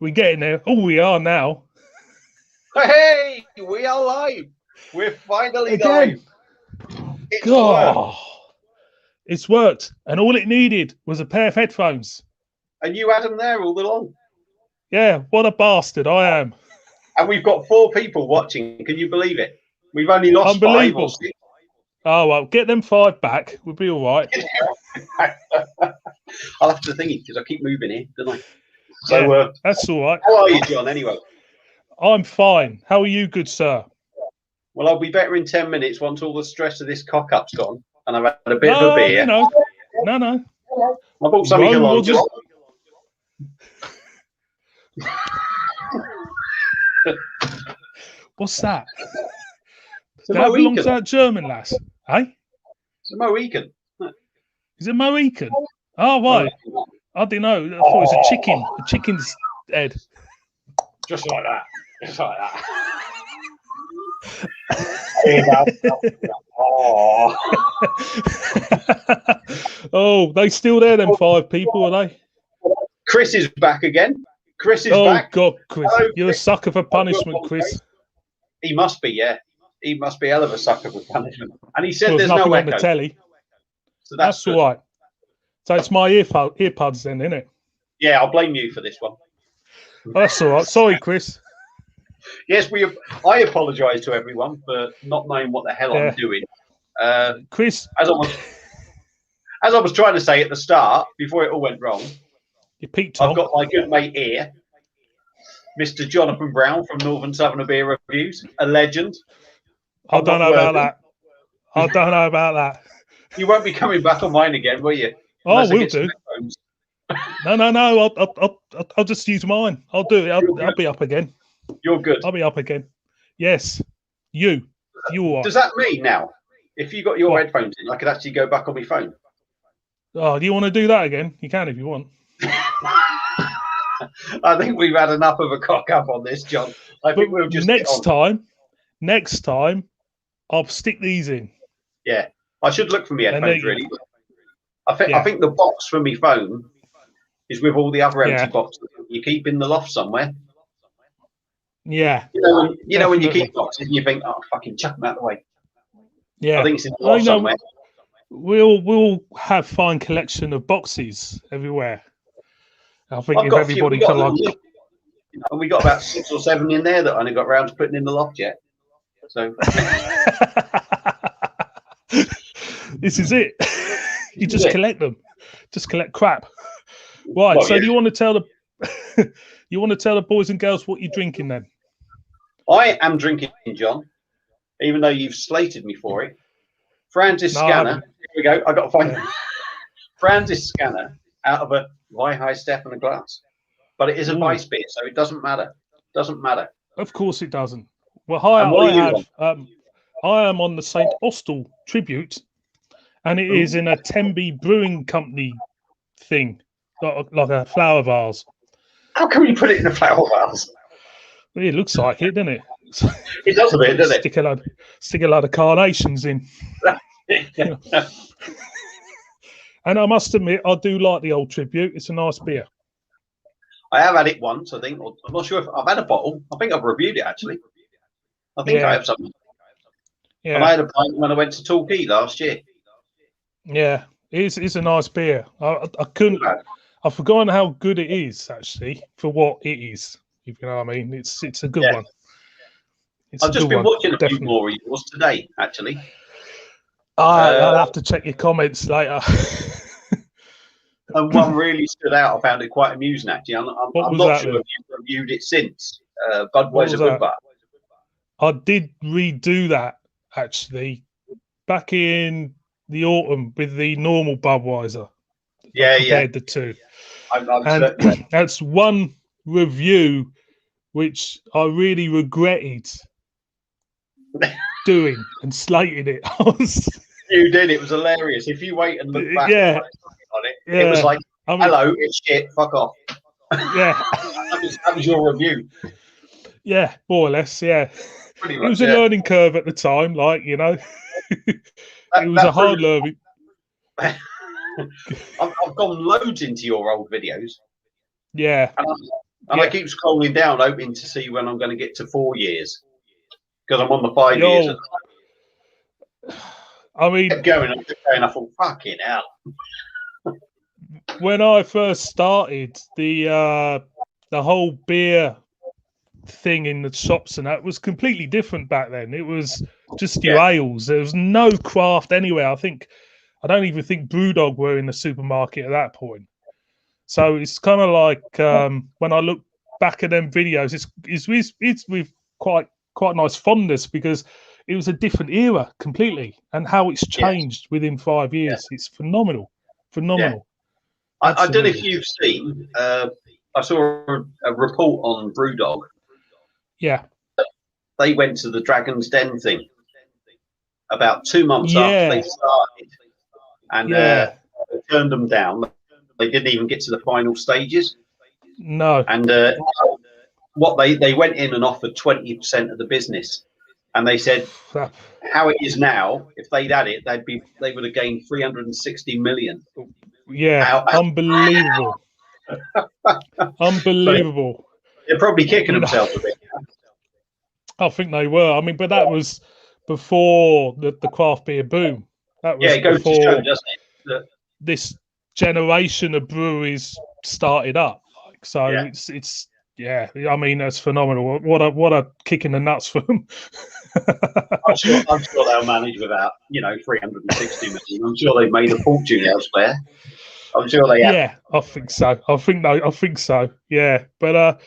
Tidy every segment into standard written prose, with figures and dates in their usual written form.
We're getting there. Oh, we are now. Hey, we are live. We're finally Again. live. It's God, worked. it's worked. And all it needed was a pair of headphones. And you had them there all along. Yeah, what a bastard I am. And we've got 4 people watching. Can you believe it? We've only lost 5 or Unbelievable. 6. Oh, well, get them 5 back. We'll be all right. I'll have to think it because I keep moving here, don't I? So, Yeah, that's all right. how are you, John, anyway? I'm fine. How are you, good sir? Well, I'll be better in 10 minutes once all the stress of this cock-up's gone and I've had a bit of a beer. You know. No. I bought something Rome along. wasn't- What's that? It's a That belongs to Mohican. that German lass. Hey? It's a Mohican. Is it Mohican? Oh, right. I didn't know. I thought it was a chicken. A chicken's head. Just like that. Just like that. Oh, they still there, them 5 people, are they? Chris is back again. Chris is Oh, back. God, Chris. Hello, You're a Chris. sucker for punishment, Chris. He must be, yeah. He must be a hell of a sucker for punishment. And he said There's there's nothing no on the echo. telly. So that's all right. So it's my earpods then, isn't it? Yeah, I'll blame you for this one. That's all right. Sorry, Chris. Yes, I apologise to everyone for not knowing what the hell Yeah. I'm doing. Chris, As I was trying to say at the start, before it all went wrong, you peaked on. I've got my good mate here, Mr. Jonathan Brown from Northern Southerner Beer Reviews, a legend. I don't know about that. I don't know about that. You won't be coming back on mine again, will you? Oh, Unless I will get some do. headphones. No. I'll just use mine. I'll do it. I'll be up again. You're good. I'll be up again. Yes. You are. Does that mean now, if you got your What? headphones in, I could actually go back on my phone? Oh, do you want to do that again? You can if you want. I think we've had enough of a cock up on this, John. I think we'll just get on. next time, I'll stick these in. Yeah, I should look for my And headphones then- really. I think the box for my phone is with all the other empty boxes you keep in the loft somewhere. Yeah. You know when you Definitely. keep boxes, you think, oh, fucking chuck them out the way. Yeah. I think it's in the I loft know. somewhere. We'll have fine collection of boxes everywhere. I think I've if got a few. everybody We got can a like. little- and we got about 6 or 7 in there that I only got round to putting in the loft yet. So This is it. You just it. collect them. Just collect crap. Right. Well, So yeah. do you want to tell the boys and girls what you're drinking then? I am drinking, John, even though you've slated me for it. Francis No, I Scanner. haven't. Here we go. I got to find Yeah. Francis Scanner out of a High Step and a glass. But it is a Ooh. vice beer, so it doesn't matter. Doesn't matter. Of course it doesn't. Well, hi, And what are you I am on the St. Austell tribute, and it is in a Tembe Brewing Company thing, like a flower vase. How can we put it in a flower vase? It looks like it, doesn't it? It does a bit, doesn't Stick a lot of carnations in. it? And I must admit, I do like the old tribute. It's a nice beer. I have had it once, I think. I'm not sure if I've had a bottle. I think I've reviewed it actually. I think Yeah. I have something. Yeah, And I had a pint when I went to Torquay last year. yeah, it's a nice beer. I couldn't. I've forgotten how good it is actually for what it is. If you know what I mean, it's a good Yeah. one. It's I've a just good been one, watching a few definitely. more of yours today, actually. I'll have to check your comments later. And one really stood out. I found it quite amusing, actually. I'm What was not that sure then? if you've reviewed it since. What was Budweiser that? Budvar. I did redo that actually back in the autumn with the normal Budweiser. Yeah, Compared the two. I'm And certain. that's one review which I really regretted doing and slating it. I was, You did. It was hilarious. If you wait and look back Yeah. on it, it was Yeah. like, I mean, hello, it's shit, fuck off. yeah, That was your review. yeah, more or less, yeah. Pretty It much. was a yeah. learning curve at the time, like, you know. It was That a hard proves- learning. I've gone loads into your old videos. Yeah. And And I keep scrolling down, hoping to see when I'm going to get to 4 years, because I'm on the 5 years. I mean, I kept going. I thought, fucking hell. When I first started, the whole beer thing in the shops and that was completely different back then. It was just your ales. There was no craft anywhere. I don't even think Brewdog were in the supermarket at that point. So it's kind of like when I look back at them videos, it's with quite nice fondness, because it was a different era completely, and how it's changed within 5 years. It's phenomenal. I don't know if you've seen. I saw a report on Brewdog. Yeah, they went to the Dragon's Den thing about 2 months after they started, and they turned them down. They didn't even get to the final stages. No. And what they went in and offered 20% of the business, and they said how it is now, if they'd had it, they would have gained 360 million. Yeah, unbelievable. Unbelievable. So they're probably kicking themselves a bit. I think they were. I mean, but that was before the craft beer boom. That was it goes before to show, doesn't it? this generation of breweries started up. So it's I mean, that's phenomenal. What a kick in the nuts for them. I'm sure they'll manage without 360 million. I'm sure they've made a fortune elsewhere. I'm sure they have. Yeah, I think so. I think so. Yeah, but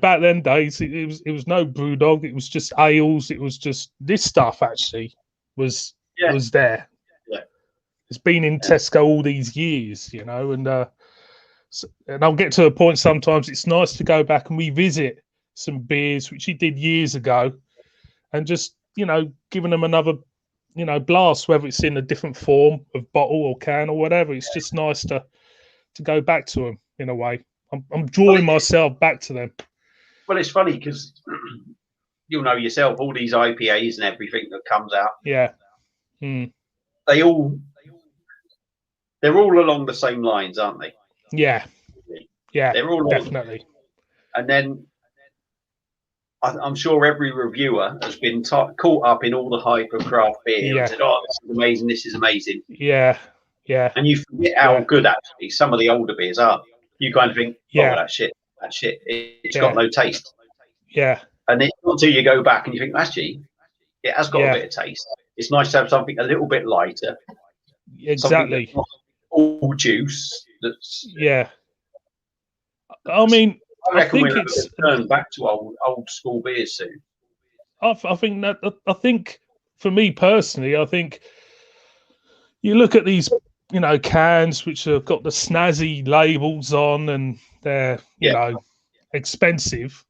back then days it was no Brewdog. It was just ales. It was just this stuff actually was there. Yeah, it's been in Tesco all these years, and I'll get to a point sometimes it's nice to go back and revisit some beers which he did years ago, and just giving them another blast, whether it's in a different form of bottle or can or whatever. It's just nice to go back to them in a way. I'm drawing myself back to them. Well, it's funny because you'll know yourself, all these IPAs and everything that comes out. Yeah. They're all along the same lines, aren't they? Yeah. Yeah. They're all definitely. And then I'm sure every reviewer has been caught up in all the hype of craft beer and said, "Oh, this is amazing! This is amazing!" Yeah. And you forget how good actually some of the older beers are. You kind of think, "Oh, that shit! It's got no taste." Yeah. And it's not until you go back and you think, actually, it has got a bit of taste. It's nice to have something a little bit lighter. Exactly. All juice. I mean, I think it's turn back to old school beers soon. I think for me personally, I think you look at these, cans which have got the snazzy labels on, and they're expensive,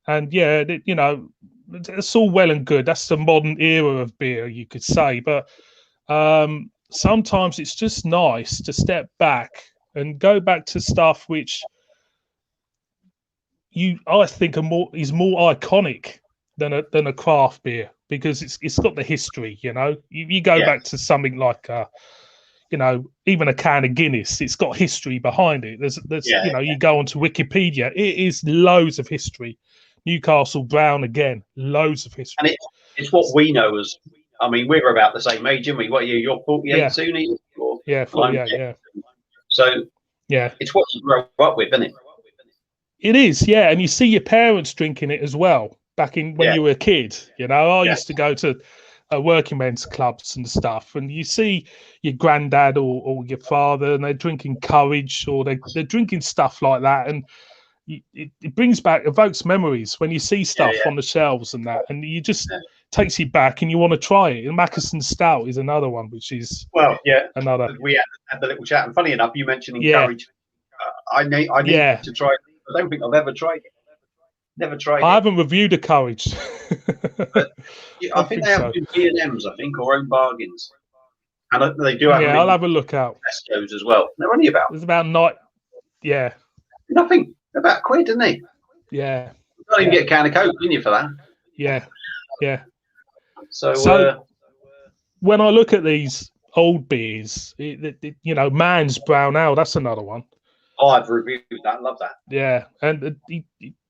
and it's all well and good. That's the modern era of beer, you could say, but sometimes it's just nice to step back and go back to stuff which I think is more iconic than a craft beer, because it's got the history. You go back to something like even a can of Guinness. It's got history behind it. There's you go onto Wikipedia, it is loads of history. Newcastle Brown again, loads of history. And it's what we know as. I mean, we're about the same age, aren't we? What you're 48 soon, are you? 48. Yeah. So it's what you grow up with, isn't it? It is, and you see your parents drinking it as well. Back in when you were a kid, I used to go to working men's clubs and stuff, and you see your granddad or your father, and they're drinking Courage, or they're drinking stuff like that, and it evokes memories when you see stuff on the shelves and that, and you just takes you back and you want to try it. And Mackerson Stout is another one, which is another. We had the little chat, and funny enough, you mentioning Courage. I need to try it. I don't think I've ever tried it. Never tried it. I haven't reviewed a Courage. But I think they have B&M's, I think, or Own Bargains. And they do have I'll have a look out. Tesco's as well. They're only about... It's about nothing. About £1, isn't they? Yeah. You can't even get a can of Coke, didn't you, for that? Yeah. So when I look at these old beers, Man's Brown Ale, that's another one. Oh, I've reviewed that. Love that. Yeah, and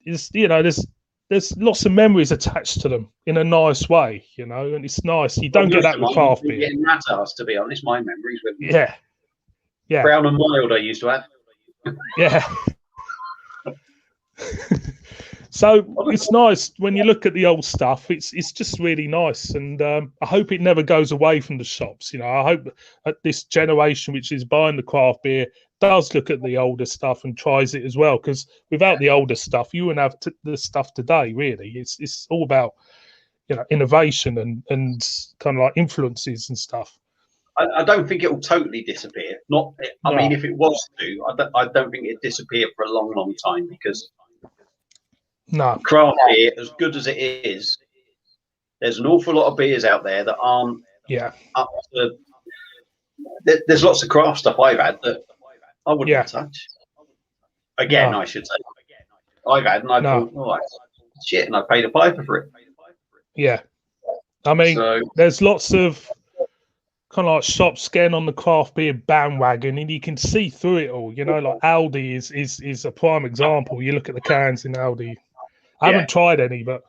it's, you know, there's lots of memories attached to them in a nice way, you know, and it's nice. You don't get that with craft beer. Getting that ass, to be honest, my memories with yeah, Brown and Mild I used to have. Yeah. So it's nice when you look at the old stuff. It's just really nice, and I hope it never goes away from the shops. You know, I hope that this generation, which is buying the craft beer, does look at the older stuff and tries it as well. Because without the older stuff, you wouldn't have the stuff today. Really, it's all about, you know, innovation and kind of like influences and stuff. I don't think it will totally disappear. I mean, if it was to, I don't think it'd disappear for a long, long time, because craft beer, as good as it is, there's an awful lot of beers out there that aren't up to. There's lots of craft stuff I've had that I wouldn't touch. Again, I should say, I've had, and I thought, oh, shit, and I paid a piper for it. Yeah, I mean, there's lots of kind of like shops getting on the craft beer bandwagon, and you can see through it all. You know, like Aldi is a prime example. You look at the cans in Aldi. I haven't tried any, but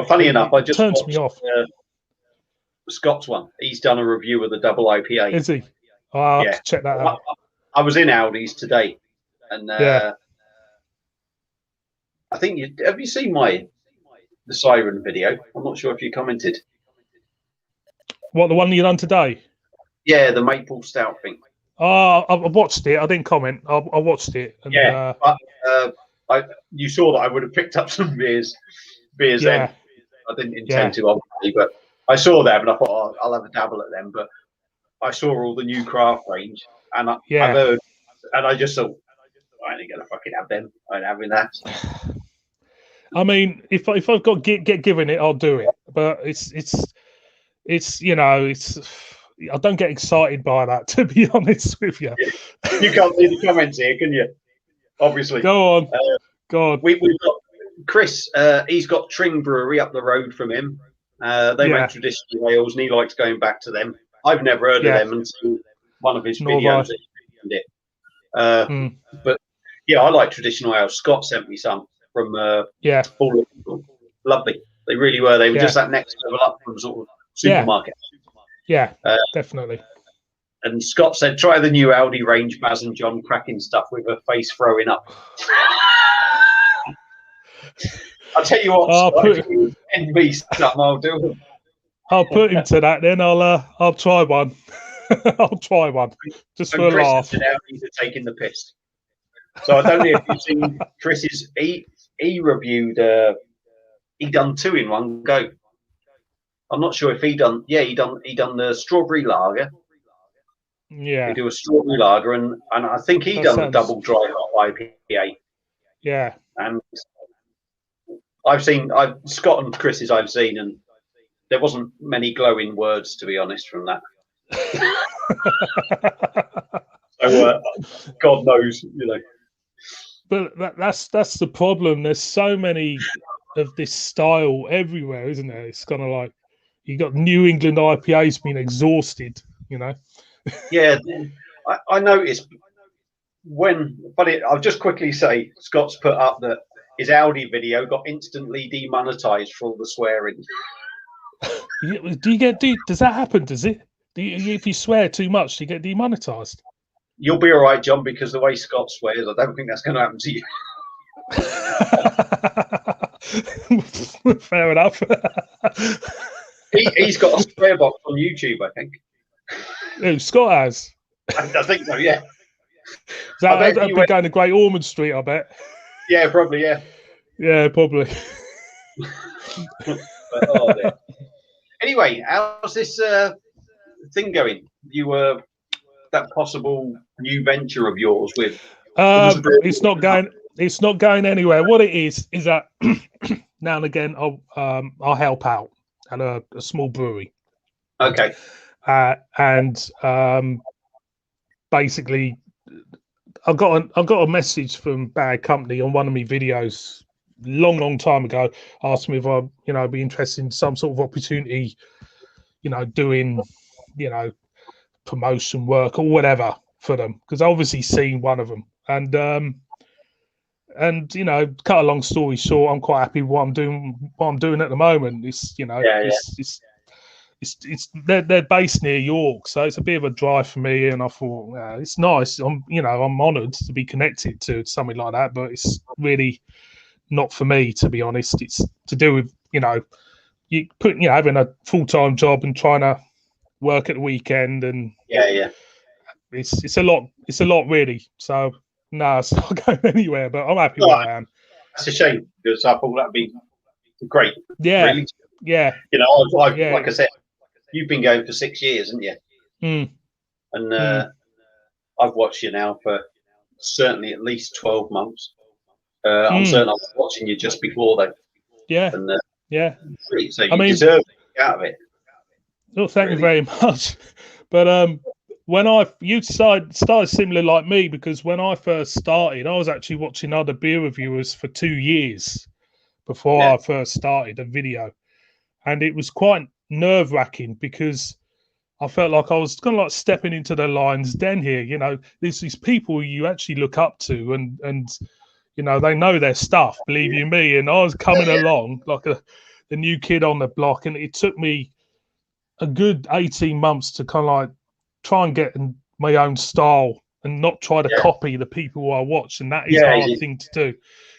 funny enough, I just turns me off. Scott's one. He's done a review of the double IPA. Is he? Oh, I'll have to check that out. I was in Aldi's today, and I think have you seen the Siren video? I'm not sure if you commented. What, the one you done today? Yeah, the maple stout thing. Oh, I watched it. I didn't comment. I watched it. And, but you saw that I would have picked up some beers then. I didn't intend to, obviously, but I saw them and I thought, I'll have a dabble at them. But I saw all the new craft range, and I've heard, and I just thought, I ain't gonna fucking have them. I ain't having that. I mean, if I've got get given it, I'll do it. But it's you know, I don't get excited by that, to be honest with you. You can't see the comments here, can you? Obviously. Go on. Go on. We've got Chris. He's got Tring Brewery up the road from him. They make traditional ales, and he likes going back to them. I've never heard of them until one of his videos. But yeah, I like traditional ales. Scott sent me some from lovely. They really were. They were just that next level up from sort of supermarket. Yeah, definitely. And Scott said, try the new Aldi range, Baz and John, cracking stuff with her face throwing up. I'll tell you what, NB stuff, I'll do. I'll put him to that then. I'll try one. I'll try one just for a laugh. Aldi's are taking the piss. So I don't know if you've seen Chris's. He reviewed. He done 2 in one go. I'm not sure if he done the strawberry lager. Yeah, he do a strawberry lager, and I think he done the double dry hop IPA. Yeah, and I've seen Scott and Chris's I've seen, and there wasn't many glowing words, to be honest, from that. So God knows, you know. But that's the problem. There's so many of this style everywhere, isn't there? It's kind of like you got New England IPAs being exhausted, you know. Yeah, I noticed I'll just quickly say Scott's put up that his Aldi video got instantly demonetized for all the swearing. Does that happen? Does it? If you swear too much, do you get demonetized? You'll be all right, John, because the way Scott swears, I don't think that's going to happen to you. Fair enough. He's got a swear box on YouTube, I think. Who, Scott has? I think so, yeah. That'd be going to Great Ormond Street, I bet. Yeah, probably, yeah. Yeah, probably. But, anyway, how's this thing going? You were that possible new venture of yours with? It's not going anywhere. What it is that now and again I'll help out at a small brewery. Okay. And basically, I got a message from Bad Company on one of my videos long time ago, asked me if I'd be interested in some sort of opportunity, doing, promotion work or whatever for them, because I obviously seen one of them, And you know, cut a long story short, I'm quite happy with what I'm doing at the moment. It's, you know, they're based near York, so it's a bit of a drive for me. And I thought, it's nice. I'm honoured to be connected to something like that, but it's really not for me, to be honest. It's to do with, you know, having a full-time job and trying to work at the weekend, and it's a lot really. So no, it's not going anywhere, but I'm happy where I am. That's a shame, because I thought that'd be great. Yeah, really. Yeah. You know, like I said, you've been going for 6 years, haven't you? Mm. And I've watched you now for certainly at least 12 months. I'm certain I was watching you just before that. Yeah. And, so you deserve to get out of it. Well, thank you very much. But when you started similar like me, because when I first started, I was actually watching other beer reviewers for 2 years before I first started a video, and it was quite nerve-wracking because I felt like I was kind of like stepping into the lion's den here. You know, there's these people you actually look up to, and you know, they know their stuff, believe you me. And I was coming along like the new kid on the block, and it took me a good 18 months to kind of like try and get my own style and not try to copy the people who I watch. And that is a hard thing to do,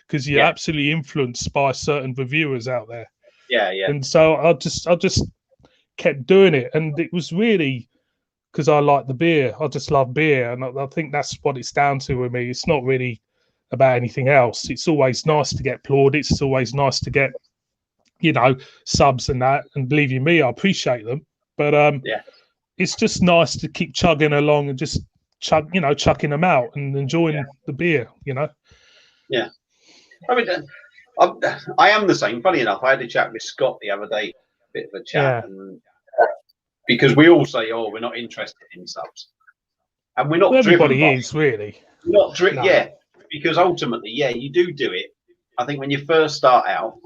because you're absolutely influenced by certain reviewers out there. And so I just kept doing it, and it was really because I like the beer. I just love beer, and I think that's what it's down to with me. It's not really about anything else. It's always nice to get plaudits. It's always nice to get, you know, subs and that. And believe you me, I appreciate them. But it's just nice to keep chugging along and just chucking them out and enjoying the beer, you know. Yeah, I mean, I am the same. Funny enough, I had a chat with Scott the other day, a bit of a chat, and because we all say, "Oh, we're not interested in subs," and we're not. Everybody is really not driven. No. Because ultimately, you do it. I think when you first start out,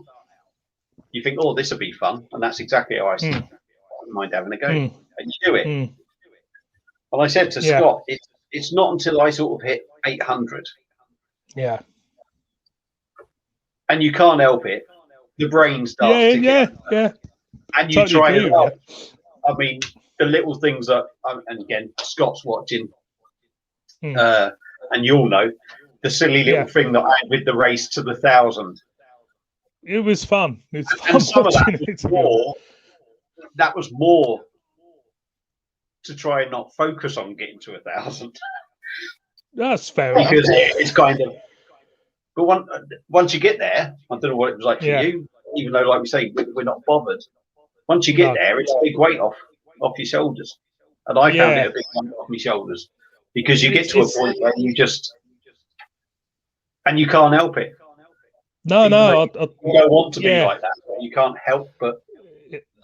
you think, "Oh, this will be fun," and that's exactly how I see. I don't mind having a go, and you do it. And I said to Scott, "It's not until I sort of hit 800." Yeah. And you can't help it. The brain starts to get and you totally try it out. I mean, the little things that, and again, Scott's watching, and you'll know the silly little thing that I had with the race to the 1,000. It was fun. It's fun. And some of that was more to try and not focus on getting to 1,000. That's fair because it's kind of. But once you get there, I don't know what it was like for you, even though, like we say, we're not bothered. Once you get there, it's a big weight off your shoulders. And I found it a big weight off my shoulders, because you get to a point where you just, and you can't help it. No, you don't want to be like that. You can't help but.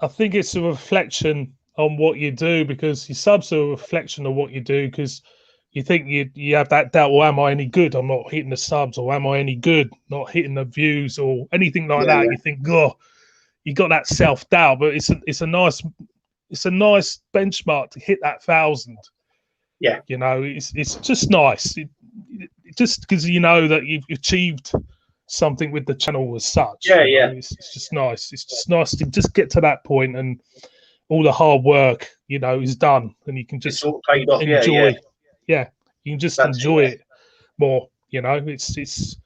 I think it's a reflection on what you do, because your subs are a reflection of what you do, because you think you have that doubt, well, am I any good? I'm not hitting the subs, or am I any good? Not hitting the views or anything like that. You think, you got that self-doubt, but it's a nice benchmark to hit that 1,000. Yeah. You know, it's just nice. Just because you know that you've achieved something with the channel as such. Yeah. It's just nice. It's just nice to just get to that point, and all the hard work, you know, is done, and you can just enjoy. Yeah, you can just enjoy it more. You know, it's.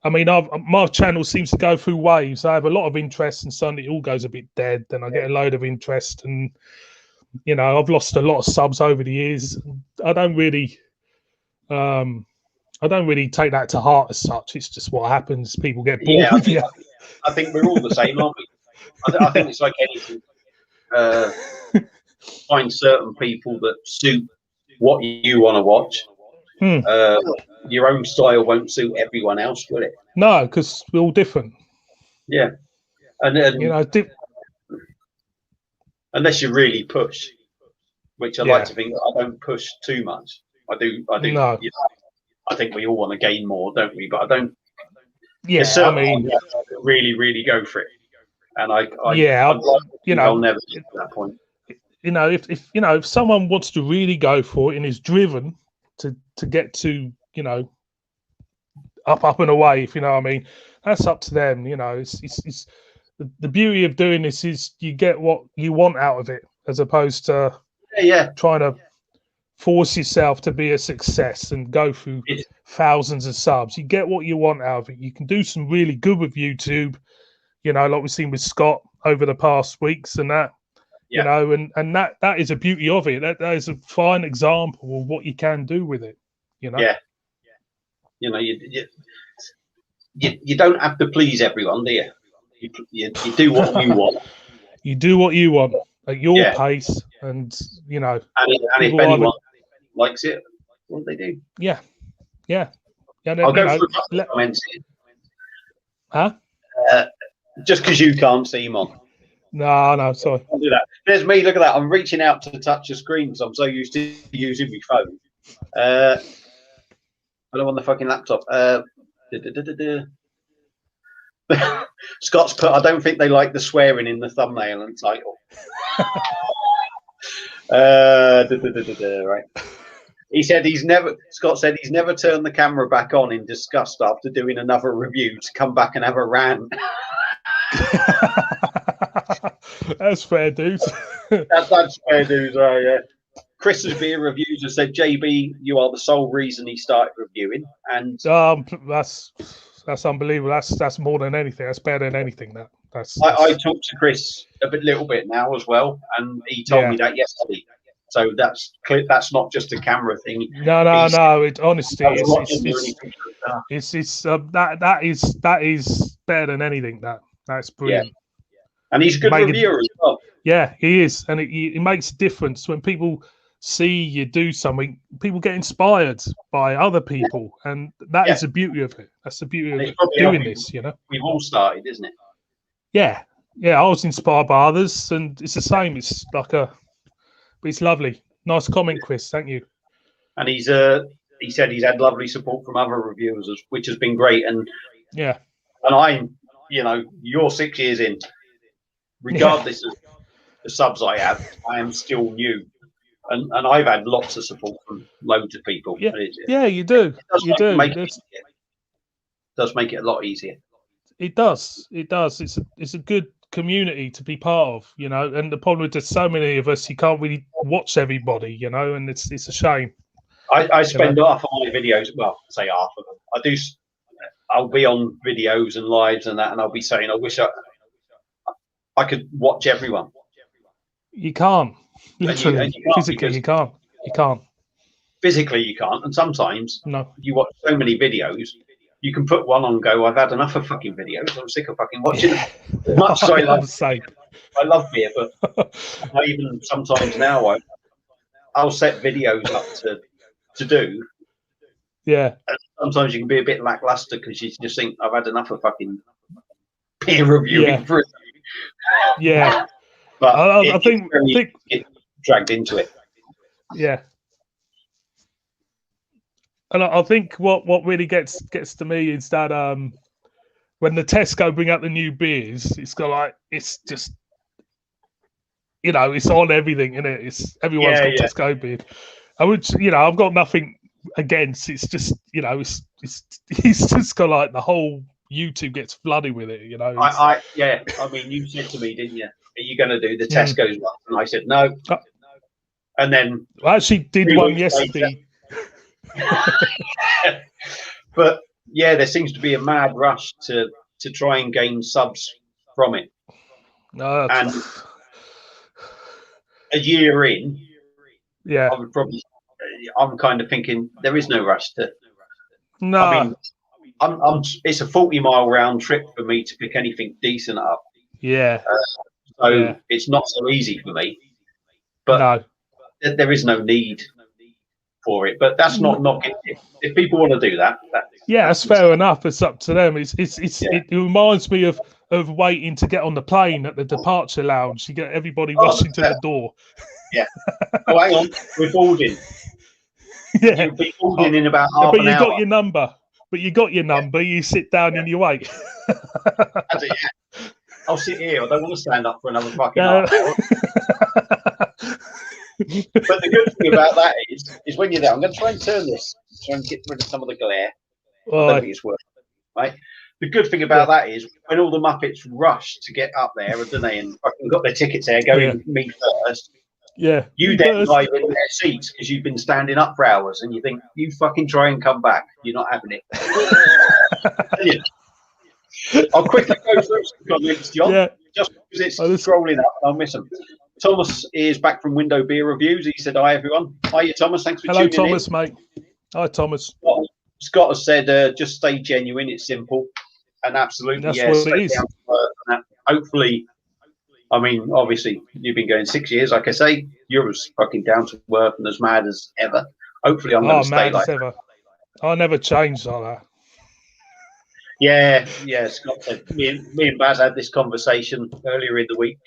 I mean, my channel seems to go through waves. I have a lot of interest, and suddenly it all goes a bit dead. Then I get a load of interest, and you know, I've lost a lot of subs over the years. I don't really take that to heart as such. It's just what happens. People get bored. I think we're all the same, aren't we? I think it's like anything. Find certain people that suit what you want to watch. Your own style won't suit everyone else, will it? No, because we're all different. Yeah, and you know, unless you really push, which I like to think I don't push too much. I do. No. You know, I think we all want to gain more, don't we? But I don't. Yeah, I mean, really go for it. And I'll never get to that point. You know, if someone wants to really go for it and is driven to get to, you know, up and away, if you know what I mean. That's up to them, you know. It's the beauty of doing this is you get what you want out of it, as opposed to trying to force yourself to be a success and go through thousands of subs. You get what you want out of it. You can do some really good with YouTube, you know, like we've seen with Scott over the past weeks and that. You know, and that is a beauty of it. That is a fine example of what you can do with it. You know. Yeah. You know, you don't have to please everyone, do you? You do what you want. You do what you want at your pace, and you know. And if anyone likes it, what do they do? Yeah. I'll go through the comments. Huh? Just because you can't see them on. No, sorry. I'll do that. There's me. Look at that. I'm reaching out to touch the screen because I'm so used to using my phone. I don't want the fucking laptop. Scott's put, I don't think they like the swearing in the thumbnail and title. Right. Scott said he's never turned the camera back on in disgust after doing another review to come back and have a rant. That's fair, dude. That's fair, dude. Right, yeah. Chris's beer reviews have said, JB, you are the sole reason he started reviewing, and that's unbelievable. That's more than anything. That's better than anything. I talked to Chris a little bit now as well, and he told me that yesterday. So that's not just a camera thing. No. It honestly, that is better than anything. That's brilliant. Yeah. And he's a good reviewer as well. Yeah, he is, and it makes a difference when people see you do something. People get inspired by other people, and that is the beauty of it. That's the beauty of doing this. You know, we've all started, isn't it? Yeah. I was inspired by others, and it's the same. It's like but it's lovely. Nice comment, Chris. Thank you. And he said he's had lovely support from other reviewers, which has been great. And I'm, you're 6 years in. Regardless of the subs I have, I am still new, and I've had lots of support from loads of people. Yeah, you do. It does make it a lot easier. It does. It's a good community to be part of, you know. And the problem with there's so many of us, you can't really watch everybody, you know, and it's a shame. I spend half of my videos. Well, say half of them. I'll be on videos and lives and that, and I'll be saying, I wish I could watch everyone. You can't. Literally, physically, you can't. You can't. Physically, you can't. And sometimes you watch so many videos, you can put one on and go, I've had enough of fucking videos. I'm sick of fucking watching them. As much as I love beer, but I even sometimes now I'll set videos up to do. Yeah. And sometimes you can be a bit lackluster because you just think, I've had enough of fucking peer reviewing for it. Yeah, but I think get dragged into it. Yeah, and I think what really gets to me is that when the Tesco bring out the new beers, it's just it's on everything, isn't it? It's everyone's got Tesco beer. I've got nothing against. It's just it's just got like the whole YouTube gets flooded with it, you know. I mean, you said to me, didn't you? Are you going to do the Tesco's one? And I said no. And then I actually did one yesterday. But yeah, there seems to be a mad rush to try and gain subs from it. No, and a year in, I'm kind of thinking there is no rush to. No. I mean, it's a 40-mile round trip for me to pick anything decent up. Yeah. It's not so easy for me. But there is no need for it. But that's not knocking. If people want to do that, that's fair enough. It's up to them. It reminds me of waiting to get on the plane at the departure lounge. You get everybody rushing to the door. Yeah. Oh, hang on. We're boarding. Yeah. You'll be boarding in about half an hour. But you got your number. You sit down and you wait. That's it, yeah. I'll sit here. I don't want to stand up for another fucking half hour. But the good thing about that is when you're there, I'm going to try and turn this, try and get rid of some of the glare. I don't think it's worth it, right? The good thing about that is when all the Muppets rush to get up there, don't they, and fucking got their tickets there, going me first. Yeah. You then dive in their seats because you've been standing up for hours, and you think, you fucking try and come back. You're not having it. I'll quickly go through some comments, John, just because it's scrolling up. I'll miss them. Thomas is back from Window Beer Reviews. He said, "Hi everyone." Hiya, Thomas. Thanks for tuning in. Hello, Thomas, mate. Hi, Thomas. Scott has said, "Just stay genuine. It's simple." And absolutely, that's what it is. Hopefully, I mean, obviously, you've been going 6 years. Like I say, you're as fucking down to earth and as mad as ever. Hopefully, I'm going to stay like that. I never changed like that. Yeah. Scott said, me and Baz had this conversation earlier in the week.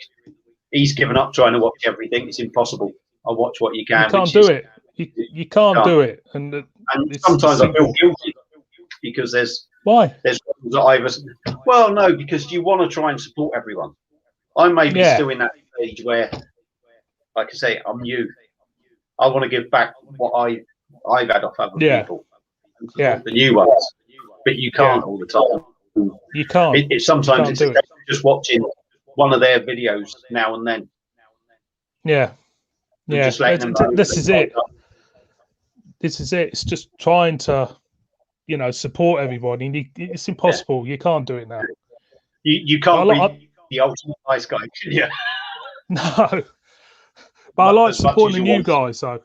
He's given up trying to watch everything. It's impossible. I'll watch what you can. You can't do it. You can't do it. And sometimes I feel guilty because there's ones that well, no, because you want to try and support everyone. I'm maybe still in that stage where, like I say, I'm new. I want to give back what I've had off other people. The new ones. But you can't all the time. You can't. Sometimes it's just watching one of their videos now and then. Yeah. This is it. This is it. It's just trying to, support everybody. It's impossible. You can't do it now. You can't be the ultimate nice guy, can you? No. But I like supporting the new guys, though.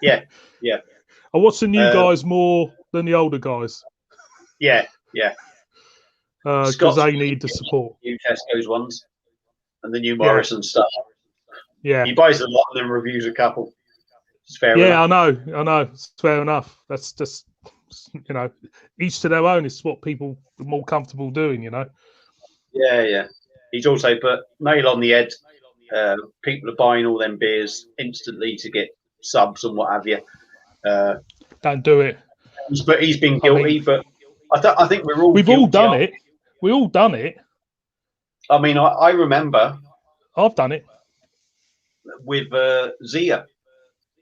Yeah. I watch the new guys more than the older guys. Yeah. Because they need the support. New Tesco's ones and the new Morrison stuff. Yeah. He buys a lot and then reviews a couple. It's fair enough. I know. It's fair enough. That's just, each to their own. It's what people are more comfortable doing, Yeah. He's also put nail on the head. People are buying all them beers instantly to get subs and what have you. Don't do it. But he's been guilty. But I think we've all done it. We all done it. I mean, I remember. I've done it with Zia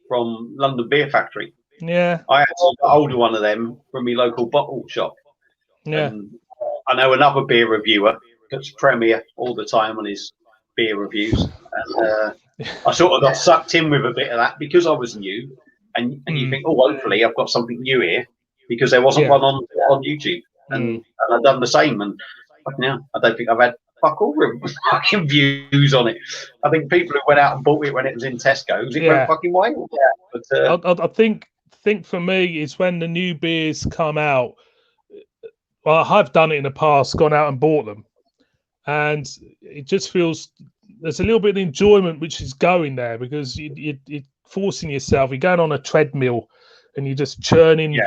from London Beer Factory. Yeah, I actually got hold of one of them from my local bottle shop. Yeah, and I know another beer reviewer that's Premier all the time on his beer reviews, and I sort of got sucked in with a bit of that because I was new, and you think, oh, hopefully I've got something new here because there wasn't one on YouTube, and I've done the same, and now I don't think I've had fuck all fucking views on it. I think people who went out and bought it when it was in Tesco's, it went fucking wild. Yeah, but I think for me it's when the new beers come out. Well, I have done it in the past, gone out and bought them, and it just feels there's a little bit of enjoyment which is going there because you're forcing yourself. You're going on a treadmill and you're just churning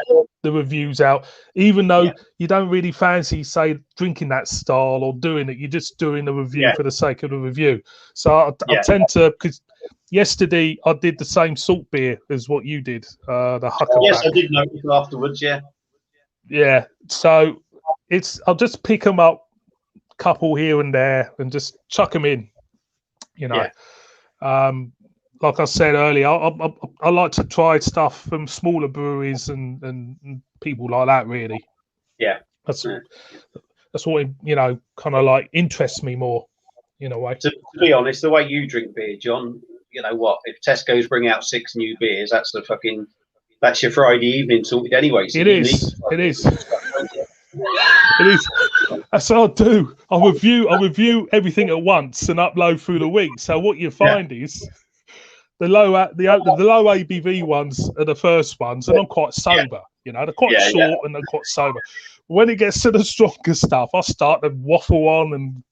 the reviews out, even though you don't really fancy, say, drinking that style or doing it. You're just doing the review for the sake of the review. So I tend to, because yesterday I did the same salt beer as what you did, the Huckaback. Yes, I did notice afterwards, Yeah, so I'll just pick them up, couple here and there, and just chuck them in. Like I said earlier, I like to try stuff from smaller breweries and people like that. Really, that's what kind of like interests me more in a way. To be honest, the way you drink beer, John, you know what? If Tesco's bring out 6 new beers, that's your Friday evening sorted anyway. So it is. It is. That's what I do. I review everything at once and upload through the week. So what you find is the low ABV ones are the first ones, and I'm quite sober. They're quite short and they're quite sober. When it gets to the stronger stuff, I start to waffle on and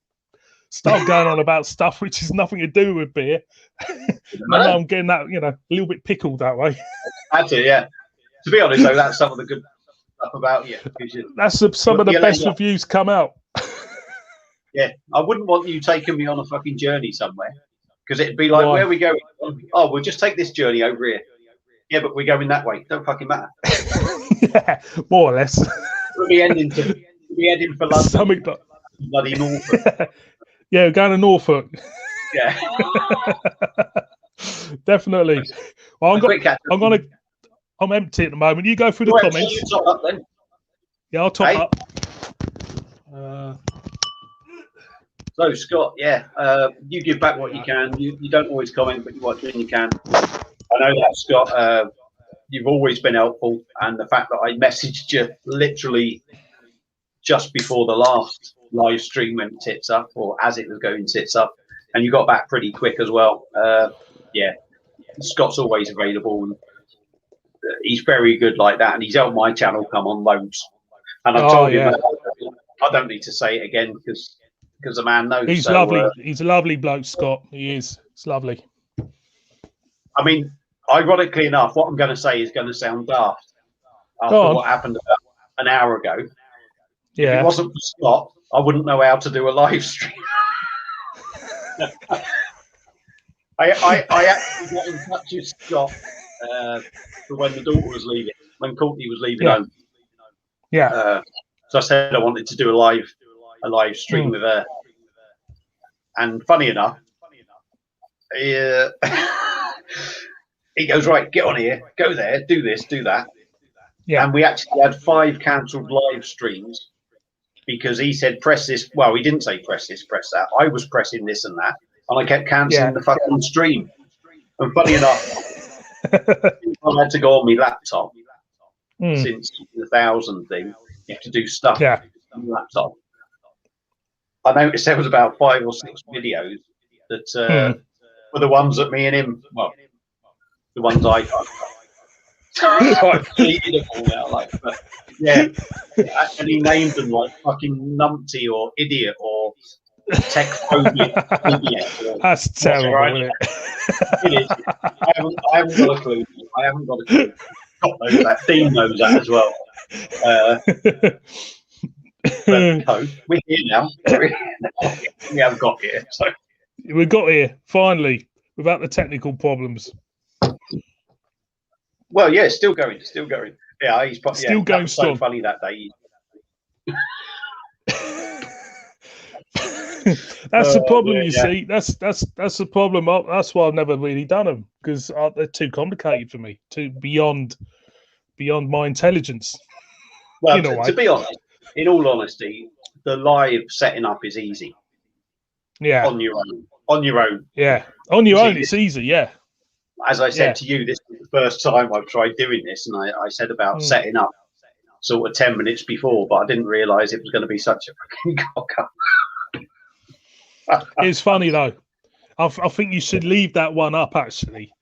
start going on about stuff which has nothing to do with beer. And I'm getting that, a little bit pickled that way. Had to, yeah. To be honest, though, that's some of the good stuff about you. That's some of the best reviews come out. Yeah, I wouldn't want you taking me on a fucking journey somewhere, because it'd be like, where are we going? Oh, we'll just take this journey over here. Yeah, but we're going that way. Don't fucking matter. Yeah, more or less. We'll be heading for London. Something like bloody Norfolk. Yeah, we're going to Norfolk. Yeah. Definitely. Well, I'm empty at the moment. You go through the comments. Top up, then. Yeah, I'll top up. So Scott, you give back what you can. You don't always comment, but you watch when you can. I know that, Scott. You've always been helpful, and the fact that I messaged you literally just before the last live stream went tits up, or as it was going tits up, and you got back pretty quick as well. Scott's always available, and he's very good like that, and he's helped my channel come on loads. And I've told him that I don't need to say it again because the man knows. He's lovely. He's a lovely bloke, Scott. He is. It's lovely. I mean, ironically enough, what I'm going to say is going to sound daft after what happened about an hour ago. Yeah. If it wasn't for Scott, I wouldn't know how to do a live stream. I actually got in touch with Scott for when the daughter was leaving, when Courtney was leaving home. Yeah. So I said I wanted to do a live stream with her. And funny enough, he goes, right, get on here, go there, do this, do that. Yeah. And we actually had 5 cancelled live streams because he said, press this. Well, he didn't say press this, press that. I was pressing this and that. And I kept cancelling the fucking stream. And funny enough, I had to go on my laptop since the 1,000 thing. You have to do stuff on the laptop. I noticed there was about 5 or 6 videos that were the ones that me and him, well, the ones I got. I've deleted them all now, like, but yeah. And he named them like fucking numpty or idiot or tech phobic idiot. That's terrible, isn't it? It is. I haven't got a clue. God knows that. Dean knows that as well. But no, we're here now. We have got here. So we got here finally without the technical problems. Well, yeah, still going. Yeah, he's still going strong. So funny that day. That's the problem, you see. That's the problem. That's why I've never really done them because they're too complicated for me, too beyond my intelligence. Well, to be honest, in all honesty, the live setting up is easy. Yeah, on your own. Yeah, on your own, it's easy. Yeah. As I said to you, this is the first time I've tried doing this, and I said about setting up sort of 10 minutes before, but I didn't realise it was going to be such a fucking cock up. It's funny though. I think you should leave that one up actually.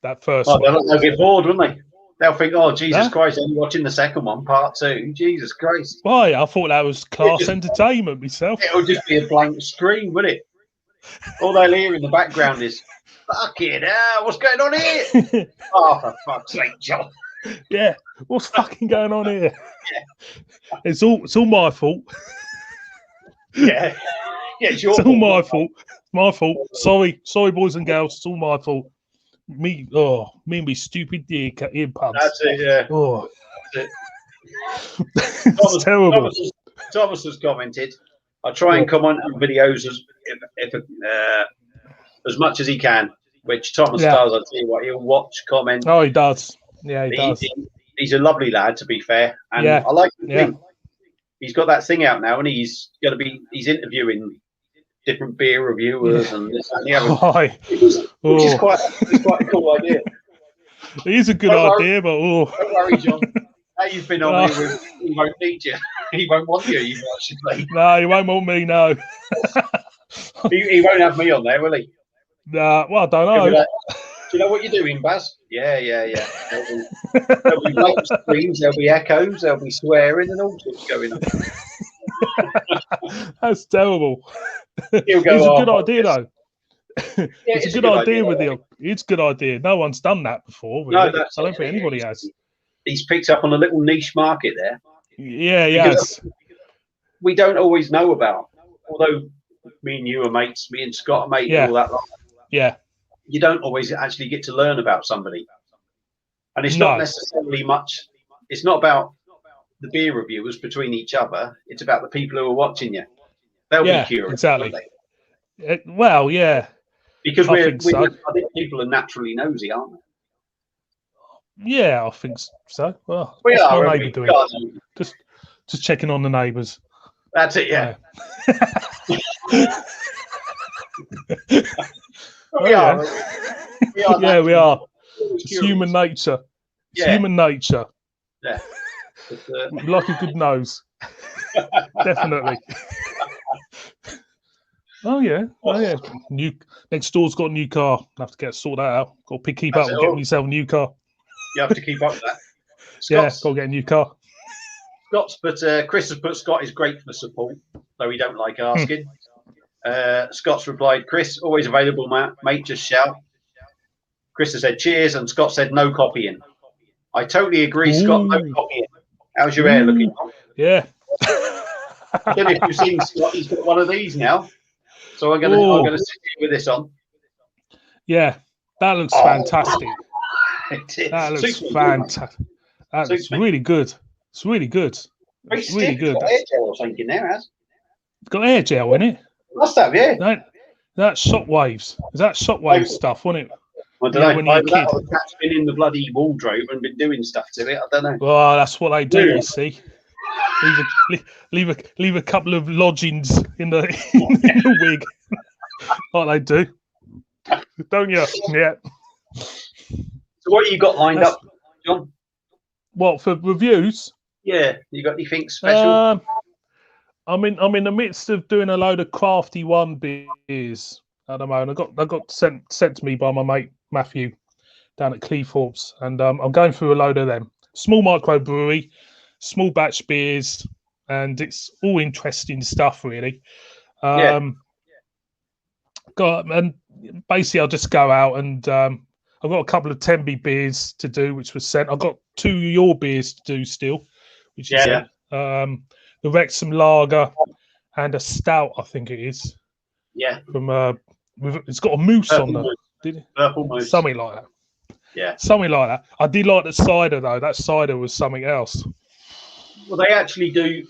That first one. They'll get bored, won't they? They'll think, oh, Jesus Christ, I'm watching the second one, part 2. Jesus Christ. Why? I thought that was class entertainment myself. It'll just be a blank screen, wouldn't it? All they'll hear in the background is, fucking hell, what's going on here? Oh, for fuck's sake, John. Yeah, what's fucking going on here? Yeah. It's all my fault. Yeah. It's your fault. All my fault. My fault. Sorry, boys and girls. It's all my fault. Me and me stupid earbuds. That's it. Yeah. Oh, that's it. It's terrible. Thomas has commented. I try and comment on videos as much as he can, which Thomas does. I tell you what, he'll watch, comment. Oh, he does. Yeah, he does. He's a lovely lad, to be fair, and I like the thing. He's got that thing out now, and he's interviewing different beer reviewers and this and the other, which is quite a cool idea. It is a good idea, but don't worry, John. Now you've been on here, he won't need you. He won't want you. You actually. No, he won't want me. No. he won't have me on there, will he? Nah, well, I don't know. Do you know what you're doing, Baz? Yeah. There'll be blank screens, there'll be echoes, there'll be swearing and all sorts going on. That's terrible. He'll go, it's a good idea, though. It's a good idea with the. It's a good idea. No one's done that before. Really. No, I don't think anybody has. He's picked up on a little niche market there. Yeah, yes. We don't always know about, although me and you are mates, me and Scott are mates, and all that. Yeah. You don't always actually get to learn about somebody, and it's not necessarily much. It's not about the beer reviewers between each other. It's about the people who are watching you. They'll be curious. Exactly. Well, yeah. Because I think people are naturally nosy, aren't they? Yeah, I think so. Well, we are. Just checking on the neighbours. That's it, yeah. We are. Yeah, we are. It's human nature. It's human nature. Yeah. We like a good nose. Definitely. Oh yeah. Next door's got a new car. I have to sort that out. Got to keep up with getting yourself a new car. You have to keep up with that. Yeah, got to get a new car. Chris has put Scott is great for support, though he don't like asking. Scott's replied, Chris, always available, mate, just shout. Chris has said cheers, and Scott said no copying. I totally agree, Scott, no copying. How's your hair looking? Yeah. I don't know if you've seen Scott, he's got one of these now. So I'm gonna sit here with this on. Yeah, that looks fantastic. That looks fantastic. That looks really good. It's really good. It's really good. Got air gel or something in there, has? It's got air gel in it. Must have, yeah. That's shockwaves. Is that shockwave stuff, wasn't it? I don't know. When you're a kid. That's been in the bloody wardrobe and been doing stuff to it. I don't know. Well, that's what they do. You see, leave a couple of lodgings in the wig. What they do, don't you? Yeah. So what you got lined up, John? What for reviews? Yeah, you got anything special? I'm in the midst of doing a load of Crafty One beers at the moment. I got sent to me by my mate Matthew down at Cleethorpes, and I'm going through a load of them. Small microbrewery, small batch beers, and it's all interesting stuff, really. And basically, I'll just go out and I've got a couple of Tenby beers to do, which was sent. I've got 2 of your beers to do still, which is the Wrexham Lager and a stout, I think it is. Yeah. From it's got a moose Purple on there. Purple moose. Something like that. Yeah. Something like that. I did like the cider though. That cider was something else. Well, they actually do.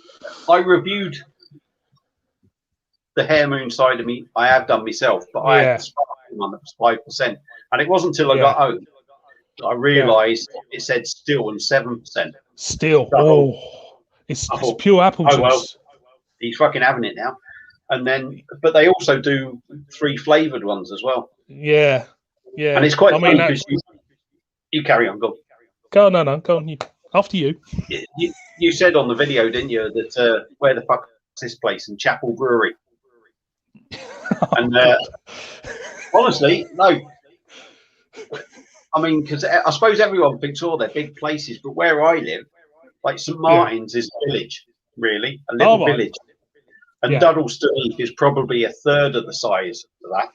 I reviewed the Hare Moon cider. I have done myself, but I had the sparkling one that was 5%, and it wasn't until I got home that I realised it said still and 7%. Still, it's pure apple juice. Well, he's fucking having it now. And then, but they also do 3 flavoured ones as well. Yeah. And it's quite funny because you carry on, go. Go on. After you. You said on the video, didn't you, that where the fuck is this place? In Chapel Brewery. And honestly, no. I mean, because I suppose everyone thinks, they're big places, but where I live, like St Martin's is a village, really, a little village. And Duddleston is probably a third of the size of that.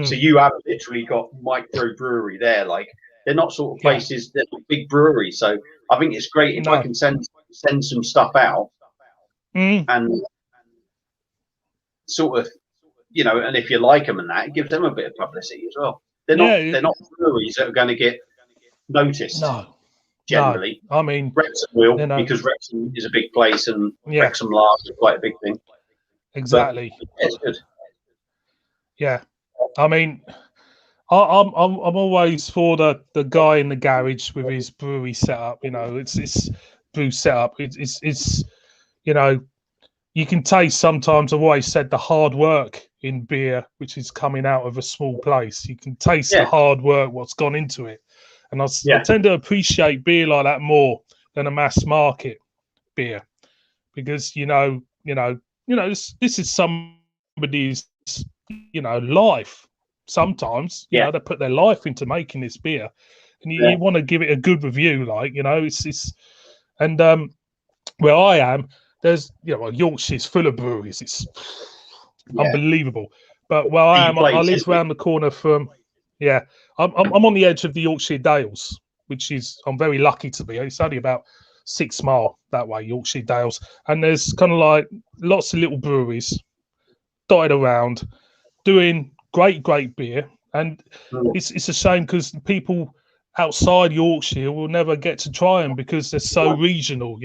So you have literally got micro brewery there. Like, they're not sort of places, they're not big breweries. So I think it's great if I can send some stuff out and sort of, and if you like them and that, it gives them a bit of publicity as well. They're not breweries that are going to get noticed. No. Generally, no. I mean, Wrexham will, because Wrexham is a big place and Wrexham Lager is quite a big thing. Exactly. But, it's good. Yeah, I mean, I'm always for the guy in the garage with his brewery setup. It's brew setup. It's you can taste sometimes. I've always said the hard work in beer, which is coming out of a small place. You can taste the hard work, what's gone into it. And I tend to appreciate beer like that more than a mass market beer, because this is somebody's life. Sometimes they put their life into making this beer, and you want to give it a good review. And where I am, there's Yorkshire's full of breweries. It's unbelievable. But where I am, I live around the corner from. I'm on the edge of the Yorkshire Dales, which is I'm very lucky to be. It's only about 6 miles that way, Yorkshire Dales, and there's kind of like lots of little breweries dotted around, doing great beer. And it's a shame because people outside Yorkshire will never get to try them because they're so regional,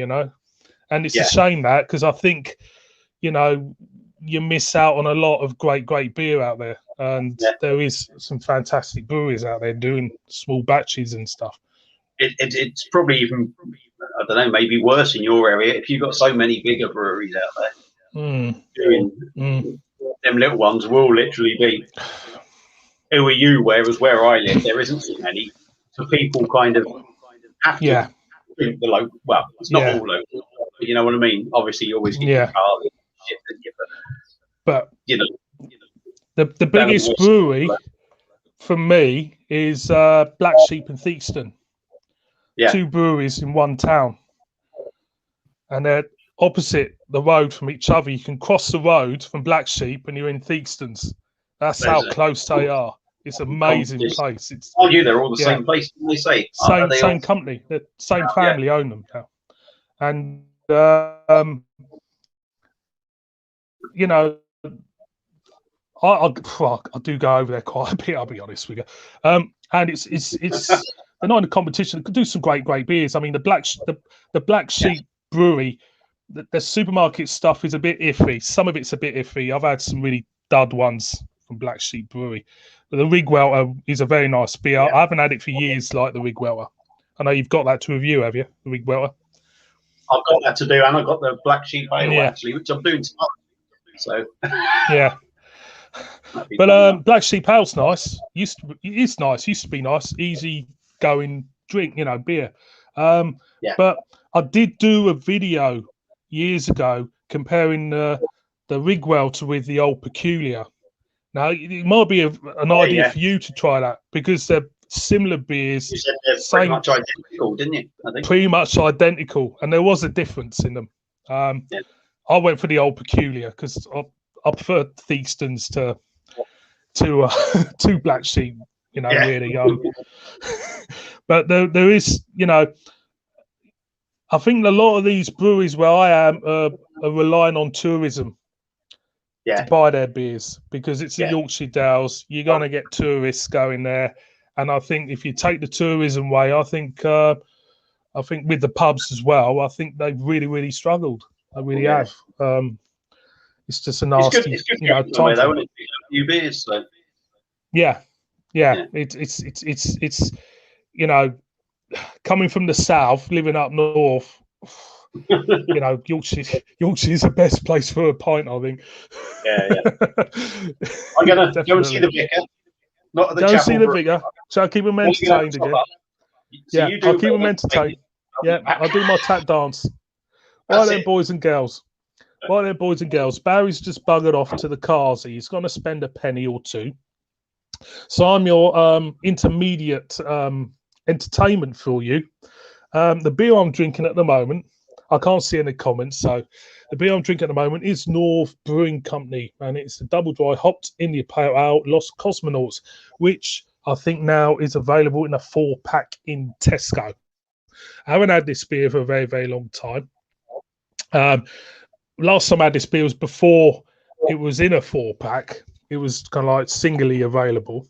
And it's a shame that, because I think, you miss out on a lot of great beer out there. And there is some fantastic breweries out there doing small batches and stuff. It's probably even, I don't know, maybe worse in your area if you've got so many bigger breweries out there. Them little ones will literally be, who are you? Whereas where I live, there isn't so many. So people kind of have to drink the local. Well, it's not all local, but you know what I mean? Obviously, you always get your car and shit, but you know, the biggest brewery for me is Black Sheep and Theakston. Yeah. 2 breweries in one town. And they're opposite the road from each other. You can cross the road from Black Sheep and you're in Theakston's. That's how close they are. It's an amazing place. It's they're all the same place, they say. Same company. The same family own them now. And you know, I do go over there quite a bit, I'll be honest with you. And it's they're not in a competition. They could do some great beers. I mean, the Black Sheep Brewery, the supermarket stuff is a bit iffy. Some of it's a bit iffy. I've had some really dud ones from Black Sheep Brewery. But the Rigwelter is a very nice beer. I haven't had it for years, like the Rigwelter. I know you've got that to review, have you? The Rigwelter. I've got that to do, and I've got the Black Sheep Ale actually, which I'm doing tomorrow. So yeah. But Black Sheep Ale's nice. It's nice. Used to be nice, easy going drink, beer. But I did do a video years ago comparing the Rigwelter with the Old Peculiar. Now it might be an idea for you to try that because they're similar beers. You said they're pretty much identical, didn't you? I think. Pretty much identical, and there was a difference in them. I went for the Old Peculiar because I prefer Theakston's to Black Sheep, really. But there is, I think a lot of these breweries where I am are relying on tourism to buy their beers because it's the Yorkshire Dales. You're going to get tourists going there, and I think if you take the tourism way, I think with the pubs as well, I think they've really struggled. They really have. It's just a nasty, it's good time. Though, isn't it? A few beers, so. Yeah. It's coming from the south, living up north. Yorkshire is the best place for a pint, I think. I'm gonna go and see the vicar. Not at the go see the vicar. So I'll keep them entertained again. I'll keep them entertained. Yeah, I'll do my tap dance. Right then, boys and girls. Barry's just buggered off to the cars. He's going to spend a penny or two. So I'm your intermediate entertainment for you. The beer I'm drinking at the moment, I can't see any comments. So the beer I'm drinking at the moment is North Brewing Company, and it's a double dry hopped India Pale Ale Los Cosmonauts, which I think now is available in a 4-pack in Tesco. I haven't had this beer for a very, very long time. Last time I had this beer was before it was in a 4-pack. It was kind of like singly available.